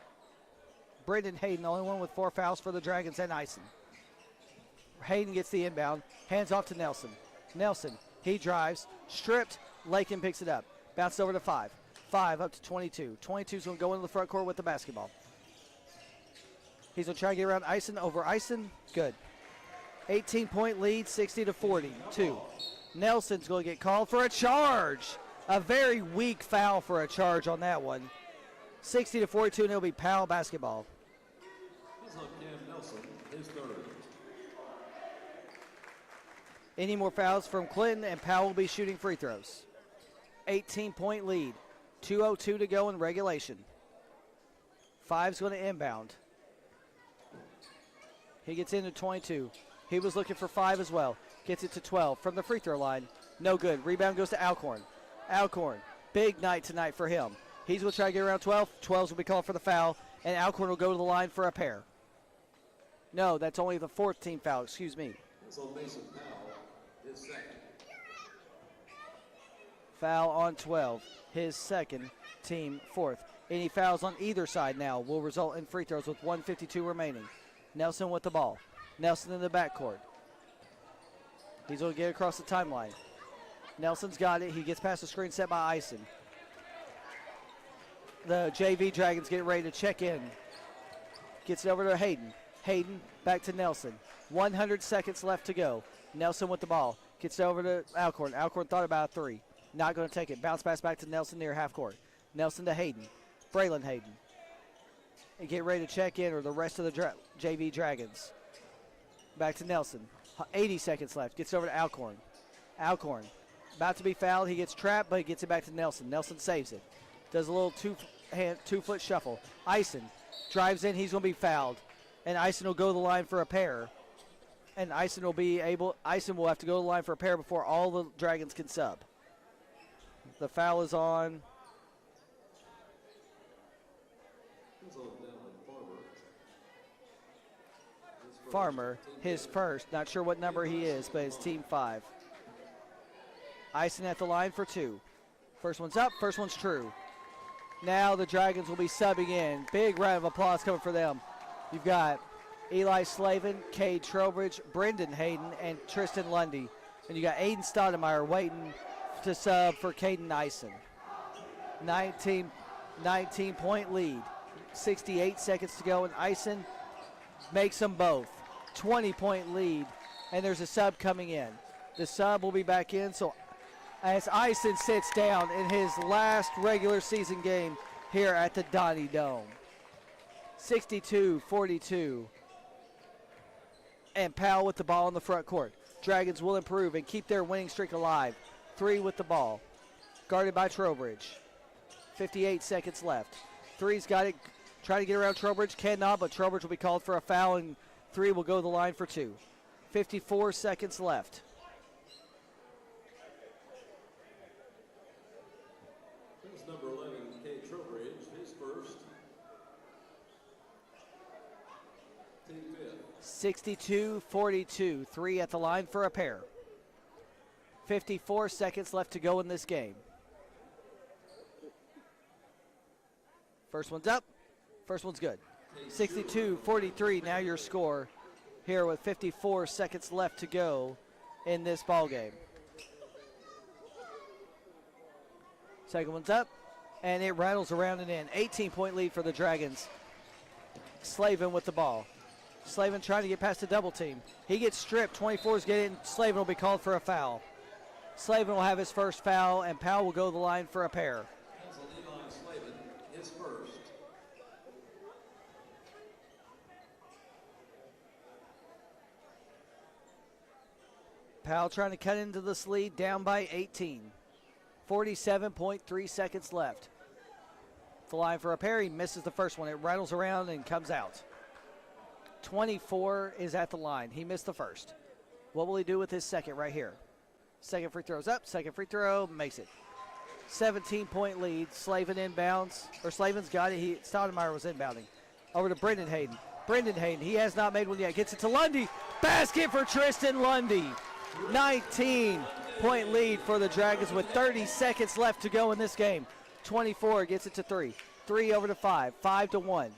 Brendan Hayden, the only one with 4 fouls for the Dragons, and Ison. Hayden gets the inbound, hands off to Nelson. Nelson, he drives, stripped, Lakin picks it up. Bounces over to 5. 5 up to 22. 22's going to go into the front court with the basketball. He's going to try to get around Ison, over Ison, good. 18-point lead, 60-42. Nelson's going to get called for a charge. A very weak foul for a charge on that one. 60-42, and it'll be Powell basketball. That's on Cam Nelson, his third. Any more fouls from Clinton, and Powell will be shooting free throws. 18-point lead. 2:02 to go in regulation. 5's going to inbound. He gets into 22. He was looking for 5 as well. Gets it to 12 from the free throw line. No good. Rebound goes to Alcorn. Alcorn, big night tonight for him. He's going to try to get around 12. 12's will be called for the foul, and Alcorn will go to the line for a pair. No, that's only the 4th team foul, excuse me. That's on Mason Powell, his second. Foul on 12, his second, team 4th. Any fouls on either side now will result in free throws with 1:52 remaining. Nelson with the ball. Nelson in the backcourt. He's going to get across the timeline. Nelson's got it. He gets past the screen set by Ison. The JV Dragons get ready to check in. Gets it over to Hayden. Hayden back to Nelson. 100 seconds left to go. Nelson with the ball. Gets it over to Alcorn. Alcorn thought about a 3. Not going to take it. Bounce pass back to Nelson near half court. Nelson to Hayden. Braylon Hayden. And get ready to check in, or the rest of the JV Dragons. Back to Nelson. 80 seconds left. Gets over to Alcorn. Alcorn about to be fouled. He gets trapped, but he gets it back to Nelson. Nelson saves it. Does a little two-foot shuffle. Ison drives in. He's going to be fouled. And Ison will go to the line for a pair. And Ison will have to go to the line for a pair before all the Dragons can sub. The foul is on Farmer, his first. Not sure what number he is, but it's team 5. Ison at the line for 2. First one's up, first one's true. Now the Dragons will be subbing in. Big round of applause coming for them. You've got Eli Slavin, Cade Trowbridge, Brendan Hayden, and Tristan Lundy. And you got Aiden Stoudemire waiting to sub for Caden Ison. 19-point lead. 68 seconds to go, and Ison makes them both. 20-point lead, and there's a sub coming in. The sub will be back in, so as Ison sits down in his last regular season game here at the Donnie Dome. 62-42. And Powell with the ball in the front court. Dragons will improve and keep their winning streak alive. 3 with the ball. Guarded by Trowbridge. 58 seconds left. 3's got it. Trying to get around Trowbridge. Cannot, but Trowbridge will be called for a foul, and 3 will go to the line for 2. 54 seconds left. That's number 11, Cade Trowbridge, his first. Team 5th. 62-42. 3 at the line for a pair. 54 seconds left to go in this game. First one's up. First one's good. 62-43, now your score here with 54 seconds left to go in this ball game. Second one's up, and it rattles around and in. 18-point lead for the Dragons. Slavin with the ball. Slavin trying to get past the double team. He gets stripped. 24's getting. Slavin will be called for a foul. Slavin will have his first foul, and Powell will go to the line for a pair. That's Eli Slavin, his first. Powell trying to cut into this lead, down by 18. 47.3 seconds left. The line for a pair. He misses the first one. It rattles around and comes out. 24 is at the line. He missed the first. What will he do with his second right here? Second free throw's up. Second free throw makes it. 17-point lead. Slavin inbounds. Or Slavin's got it. Stoudemire was inbounding. Over to Brendan Hayden. Brendan Hayden, he has not made one yet. Gets it to Lundy. Basket for Tristan Lundy. 19-point lead for the Dragons with 30 seconds left to go in this game. 24 gets it to 3. 3 over to 5. 5 to 1.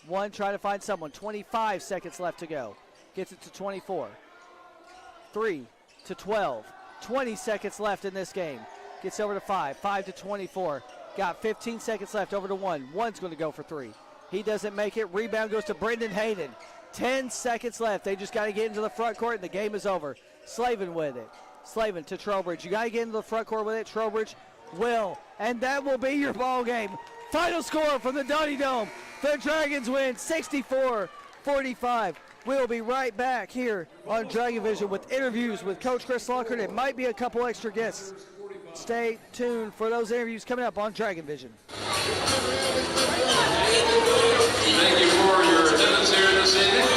1 trying to find someone. 25 seconds left to go. Gets it to 24. 3 to 12. 20 seconds left in this game. Gets over to 5. 5 to 24. Got 15 seconds left. Over to 1. 1's going to go for 3. He doesn't make it. Rebound goes to Brendan Hayden. 10 seconds left. They just got to get into the front court, and the game is over. Slavin with it. Slavin to Trowbridge. You got to get into the front court with it. Trowbridge will. And that will be your ball game. Final score from the Donnie Dome. The Dragons win 64-45. We'll be right back here on Dragon Vision with interviews with Coach Chris Lockard. It might be a couple extra guests. Stay tuned for those interviews coming up on Dragon Vision. Thank you for your attendance here this evening.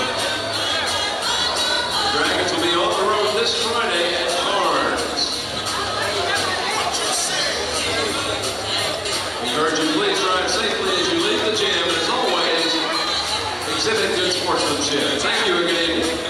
The Dragons will be on the road this Friday at Carn. sportsmanship. Thank you again.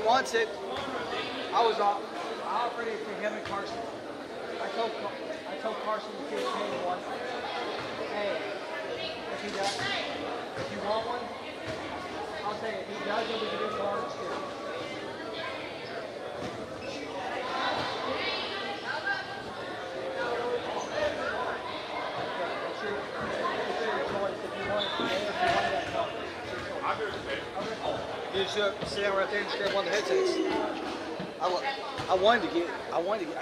wants it. I offered it to him and Carson. I told Carson to see if Kane wants it. Hey, if he does, if you want one, I'll say if he does, then we can do cards too. You should sit down right there and grab one of the headsets. I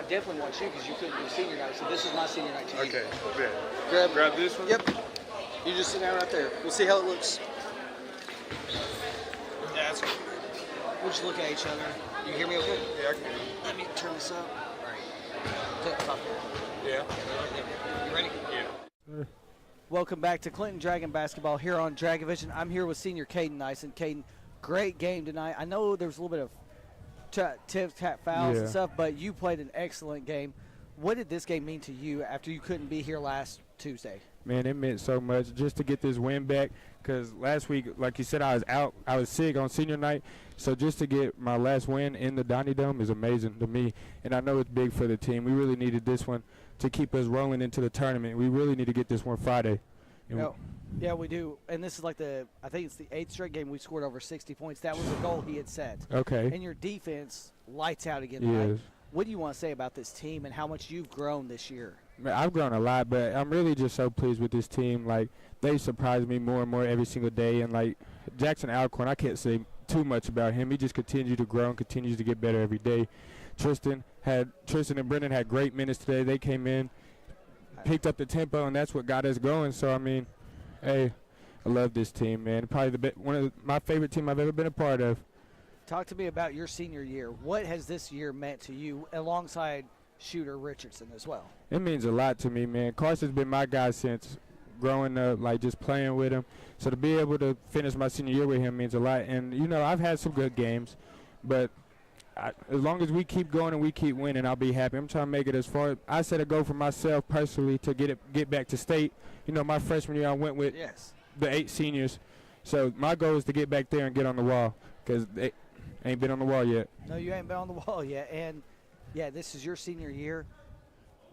definitely want you because you couldn't do senior night, so this is my senior night to you. Okay, bet. Grab this one? Yep. You just sit down right there. We'll see how it looks. Yeah, that's good. We'll just look at each other. You hear me okay? Yeah, I can. Let me turn this up. All right. Take the top here. Yeah. You ready? Yeah. Welcome back to Clinton Dragon Basketball here on Dragon Vision. I'm here with senior Caden Nyson. Caden, great game tonight. I know there was a little bit of tip-tap fouls and stuff, but you played an excellent game. What did this game mean to you after you couldn't be here last Tuesday? Man, it meant so much just to get this win back because last week, like you said, I was out. I was sick on senior night. So just to get my last win in the Donnie Dome is amazing to me, and I know it's big for the team. We really needed this one to keep us rolling into the tournament. We really need to get this one Friday. Yeah, we do. And this is like I think it's the 8th straight game we scored over 60 points. That was the goal he had set. Okay. And your defense lights out again tonight. Yes. What do you want to say about this team and how much you've grown this year? Man, I've grown a lot, but I'm really just so pleased with this team. Like, they surprise me more and more every single day. And, like, Jackson Alcorn, I can't say too much about him. He just continues to grow and continues to get better every day. Tristan and Brendan had great minutes today. They came in, picked up the tempo, and that's what got us going. So, I mean, hey, I love this team, man. Probably one of my favorite team I've ever been a part of. Talk to me about your senior year. What has this year meant to you alongside Shooter Richardson as well? It means a lot to me, man. Carson's been my guy since growing up, like just playing with him. So to be able to finish my senior year with him means a lot. And, you know, I've had some good games, but as long as we keep going and we keep winning, I'll be happy. I'm trying to make it as far. I set a goal for myself personally to get back to state. You know, my freshman year I went with the 8 seniors. So my goal is to get back there and get on the wall because they ain't been on the wall yet. No, you ain't been on the wall yet. And, yeah, this is your senior year.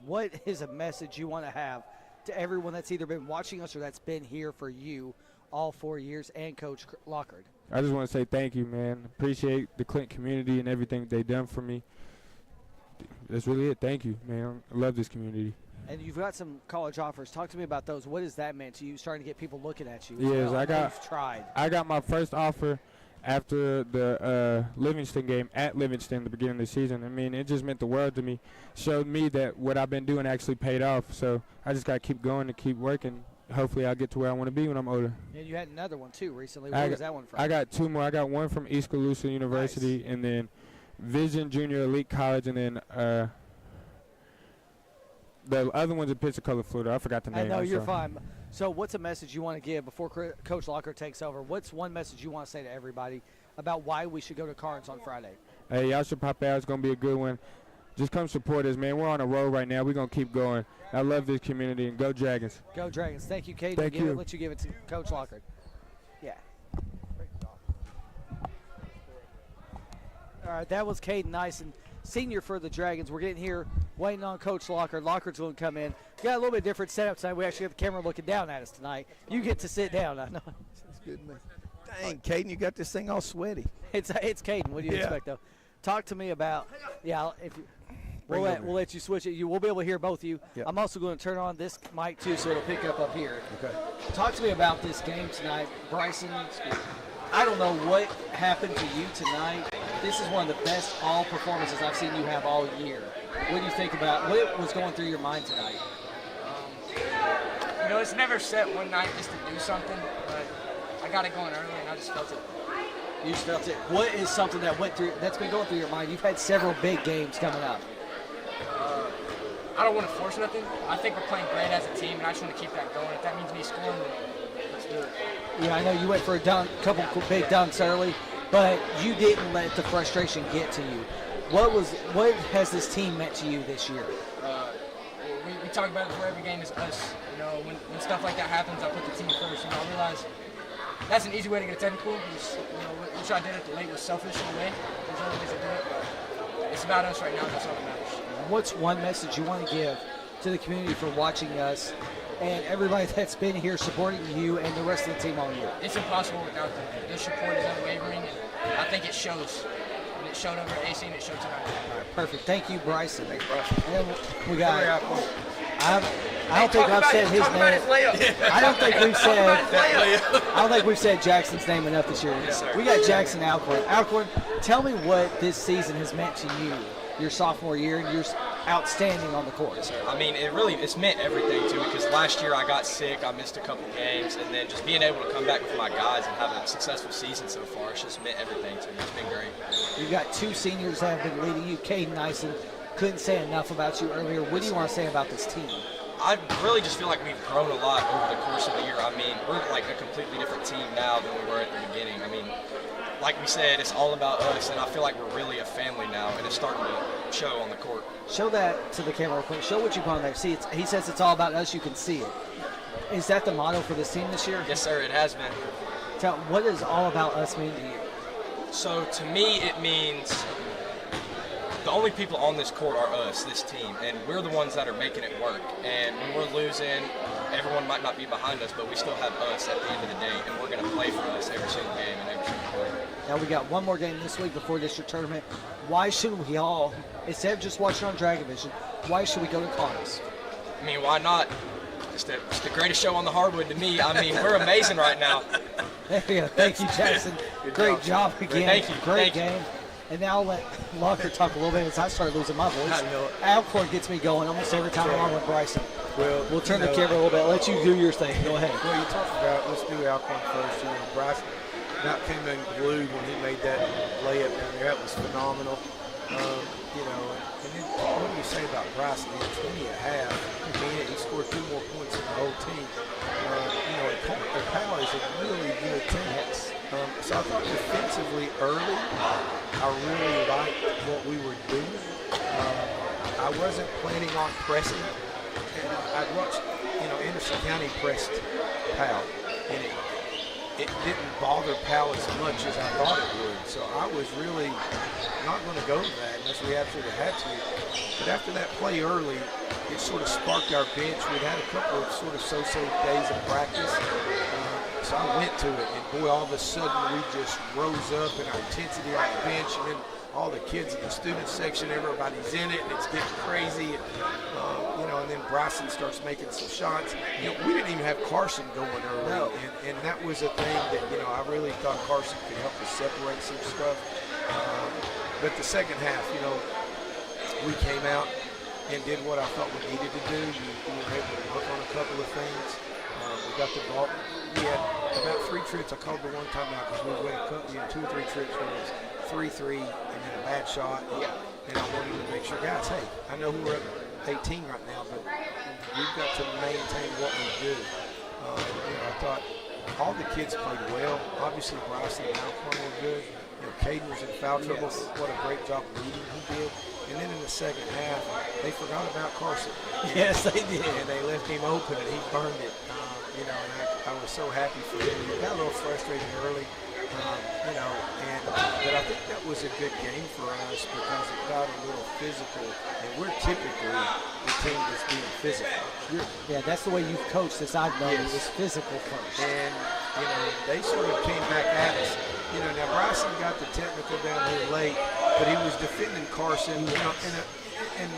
What is a message you want to have to everyone that's either been watching us or that's been here for you all 4 years and Coach Lockhart? I just want to say thank you, man. Appreciate the Clinton community and everything they've done for me. That's really it. Thank you, man. I love this community. And you've got some college offers. Talk to me about those. What has that meant to you, starting to get people looking at you? Yes, well? You've tried. I got my first offer after the Livingston game at Livingston at the beginning of the season. I mean, it just meant the world to me. Showed me that what I've been doing actually paid off. So I just got to keep going and keep working. Hopefully I'll get to where I want to be when I'm older. And you had another one, too, recently. Where was that one from? I got 2 more. I got one from East Calusa University, and then Vision Junior Elite College, and then the other one's in Pensacola, Florida. I forgot the name. I know, you're fine. So what's a message you want to give before Coach Lockhart takes over? What's one message you want to say to everybody about why we should go to Carnes on Friday? Hey, y'all should pop out. It's going to be a good one. Just come support us, man. We're on a roll right now. We're going to keep going. I love this community, and go Dragons. Go Dragons. Thank you, Kate. Thank you. Let you give it to Coach Lockhart. Yeah. All right, that was Caden Nyson, senior for the Dragons. We're getting here waiting on Coach Lockhart. Lockhart's going to come in. Got a little bit different setup tonight. We actually have the camera looking down at us tonight. You get to sit down. I know. That's good to me. Dang, Caden, you got this thing all sweaty. It's Caden. What do you expect, though? Talk to me about, if you, we'll let you switch it. We'll be able to hear both of you. Yep. I'm also going to turn on this mic, too, so it'll pick up here. Okay. Talk to me about this game tonight. Bryson, I don't know what happened to you tonight. This is one of the best all performances I've seen you have all year. What do you think about what was going through your mind tonight? You know, it's never set one night just to do something, but I got it going early and I just felt it. You just felt it. What is something that's been going through your mind? You've had several big games coming up. I don't want to force nothing. I think we're playing great as a team, and I just want to keep that going. If that means me scoring, then let's do it. Yeah, I know you went for a couple big dunks early, but you didn't let the frustration get to you. What has this team meant to you this year? We talk about it before every game is us. You know, when stuff like that happens, I put the team first. You know, I realize that's an easy way to get a technical. Which I did at the late was selfish in a way. There's other ways to do it, but it's about us right now. That's all that matters. What's one message you want to give to the community for watching us and everybody that's been here supporting you and the rest of the team all year? It's impossible without them. Their support is unwavering, and I think it shows. And it showed over at AC, and it showed tonight. All right, perfect. Thank you, Bryson. Thanks, Bryson. And then we got. I don't think I've said his name. I don't think we've said Jackson's name enough this year. Yes, sir. We got Jackson Alcorn. Alcorn, tell me what this season has meant to you, your sophomore year, and you're outstanding on the court. I mean, it's meant everything to me because last year I got sick, I missed a couple games, and then just being able to come back with my guys and have a successful season so far, it's just meant everything to me. It's been great. You've got two seniors that have been leading you. Caden Nyson, couldn't say enough about you earlier. What do you want to say about this team? I really just feel like we've grown a lot over the course of the year. I mean, we're like a completely different team now than we were at the beginning. I mean, like we said, it's all about us, and I feel like we're really a family now, and it's starting to show on the court. Show that to the camera real quick. Show what you put on there. See, he says it's all about us. You can see it. Is that the motto for this team this year? Yes, sir, it has been. What does all about us mean to you? So to me, it means the only people on this court are us, this team, and we're the ones that are making it work. And when we're losing, everyone might not be behind us, but we still have us at the end of the day, and we're going to play for us every single game and every single play. Now we got one more game this week before district tournament. Why should we all, instead of just watching on Dragon Vision, why should we go to Connors? I mean, why not? It's the greatest show on the hardwood to me. I mean, we're amazing right now. Yeah, thank you, Jackson. Great job again. Thank you. Great Thank you. game. And now I'll let Locker talk a little bit as I start losing my voice. Alcorn gets me going almost every time I'm on with Bryson. Well, We'll turn the camera a little bit. Let you do your thing. Go ahead. Well, you talked about, let's do Alcorn first. Bryson not came in glued when he made that layup down there. That was phenomenal. And then what do you say about Bryson? He had 20 at half. He scored 2 more points than the whole team. And Powell is a really good team. So I thought defensively early, I really liked what we were doing. I wasn't planning on pressing. And I'd watched, Anderson County pressed Powell, and it didn't bother Powell as much as I thought it would. So I was really not going to go to that unless we absolutely had to. But after that play early, it sort of sparked our bench. We'd had a couple of sort of so-so days of practice. So I went to it, and boy, all of a sudden we just rose up in our intensity on the bench, and then all the kids in the student section, everybody's in it, and it's getting crazy. And then Bryson starts making some shots. We didn't even have Carson going early, No. and that was a thing that, I really thought Carson could help us separate some stuff. But the second half, we came out and did what I thought we needed to do. We were able to work on a couple of things. We got the ball. We had about 3 trips. I called the one time out because we went 2 or 3 trips where it was 3-3 and then a bad shot. And I wanted to make sure, guys, hey, I know we're up 18 right now, but we've got to maintain what we do. I thought all the kids played well. Obviously, Bryson and Alcorn were good. Caden was in foul trouble. Yes. What a great job leading he did. And then in the second half, they forgot about Carson. Yes, they did. And they left him open, and he burned it. And I was so happy for him. He got a little frustrated early, but I think that was a good game for us because it got a little physical. And we're typically the team that's being physical. Yeah, that's the way you've coached this. I've known Yes. it was physical first. And, they sort of came back at us. Now Bryson got the technical down here late, but he was defending Carson, and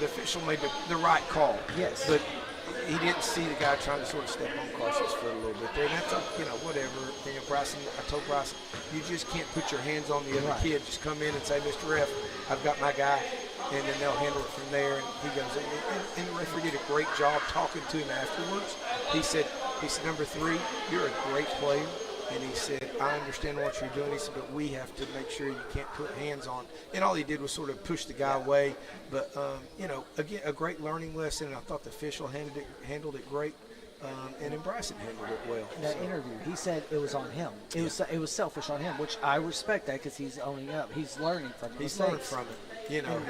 the official made the right call. Yes. But he didn't see the guy trying to sort of step on Carson's foot a little bit there. And that's, whatever. Bryson, I told Bryson, you just can't put your hands on the other Right. kid. Just come in and say, Mr. Ref, I've got my guy. And then they'll handle it from there. And he goes, and the referee did a great job talking to him afterwards. He said, number 3, you're a great player. And he said, I understand what you're doing. He said, but we have to make sure you can't put hands on. And all he did was sort of push the guy away. But, again, a great learning lesson. And I thought the official handled it great. And then Bryson handled it well. In that interview, he said it was on him. It was selfish on him, which I respect that because he's owning up. He's learning from it. He's learned from it.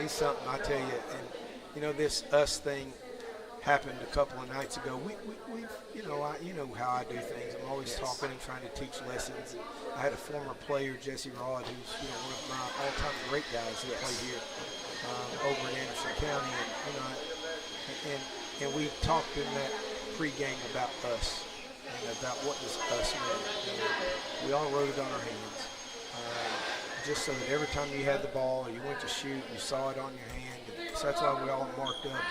He's something, I tell you. And, this us thing, happened a couple of nights ago. We you know how I do things. I'm always talking and trying to teach lessons. I had a former player, Jesse Rod, who's one of my all-time great guys that played here over in Anderson County, and we talked in that pregame about us and about what does us mean. And we all wrote it on our hands, just so that every time you had the ball or you went to shoot, you saw it on your hand. And so that's why we all marked up.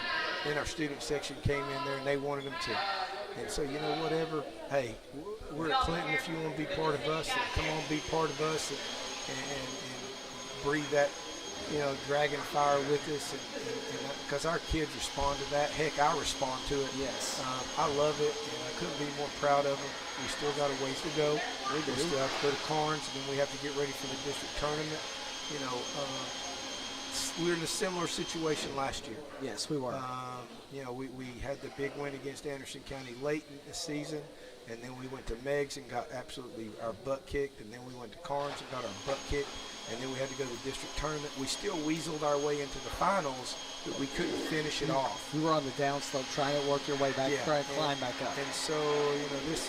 Then our student section came in there and they wanted them to. And so, whatever, hey, we're at Clinton. If you want to be part of us, then come on, be part of us and breathe that, dragon fire with us. Because our kids respond to that. Heck, I respond to it. Yes. I love it, and I couldn't be more proud of them. We still got a ways to go. We still have to go to Carnes, and then we have to get ready for the district tournament. We were in a similar situation last year. Yes, we were. We had the big win against Anderson County late in the season, and then we went to Meigs and got absolutely our butt kicked, and then we went to Carnes and got our butt kicked, and then we had to go to the district tournament. We still weaseled our way into the finals, but we couldn't finish it off. You were on the downslope trying to work your way back, trying to climb back up. And so,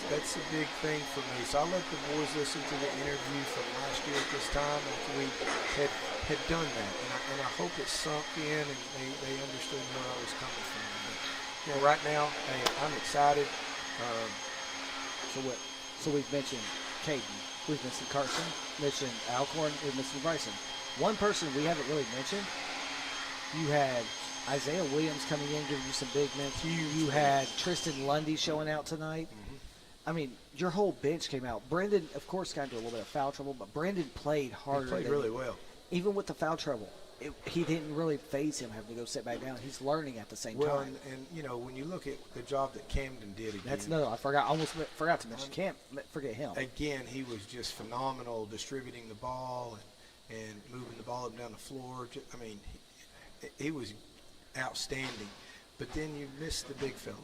that's a big thing for me. So I let the boys listen to the interview from last year at this time after we had done that. And I hope it sunk in and they understood where I was coming from. But, right now, hey, I'm excited. So we've mentioned Caden, we've mentioned Carson, mentioned Alcorn, we've mentioned Bryson. One person we haven't really mentioned, you had Isaiah Williams coming in, giving you some big minutes. You had Tristan Lundy showing out tonight. Mm-hmm. I mean, your whole bench came out. Brendan, of course, got into a little bit of foul trouble, but Brendan played harder. He played really well. Even with the foul trouble, he didn't really faze him having to go sit back down. He's learning at the same well, time. And when you look at the job that Camden did again. I almost forgot to mention. Can't forget him. Again, he was just phenomenal distributing the ball and moving the ball up and down the floor. He was outstanding. But then you missed the big fella.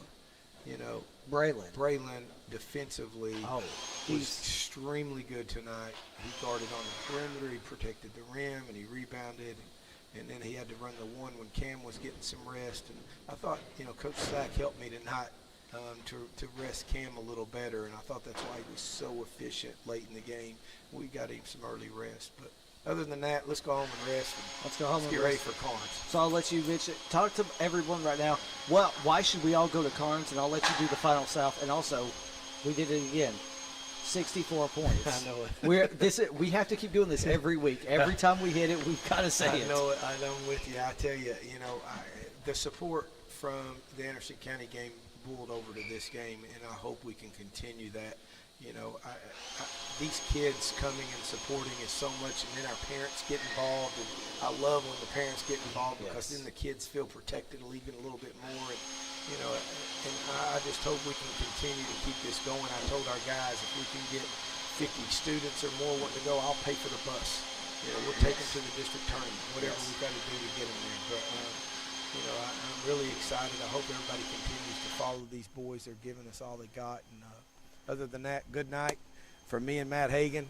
Braylon defensively was extremely good tonight. He guarded on the perimeter, he protected the rim, and he rebounded. And then he had to run the one when Cam was getting some rest. And I thought, Coach Slack helped me tonight to rest Cam a little better. And I thought that's why he was so efficient late in the game. We got him some early rest. But other than that, let's go home and rest. Let's go home and get ready for Carnes. So I'll let you talk to everyone right now. Why should we all go to Carnes? And I'll let you do the final south. And also, we did it again. 64 points. I know it. We have to keep doing this every week. Every time we hit it, we've got to say it. I know it. I'm with you. I tell you, the support from the Anderson County game boiled over to this game, and I hope we can continue that. These kids coming and supporting is so much, and then our parents get involved. And I love when the parents get involved because then the kids feel protected even a little bit more. And I just hope we can continue to keep this going. I told our guys if we can get 50 students or more wanting to go, I'll pay for the bus. We'll take them to the district tournament, whatever we've got to do to get them there. But, I'm really excited. I hope everybody continues to follow these boys. They're giving us all they got. And other than that, good night from me and Matt Hagan.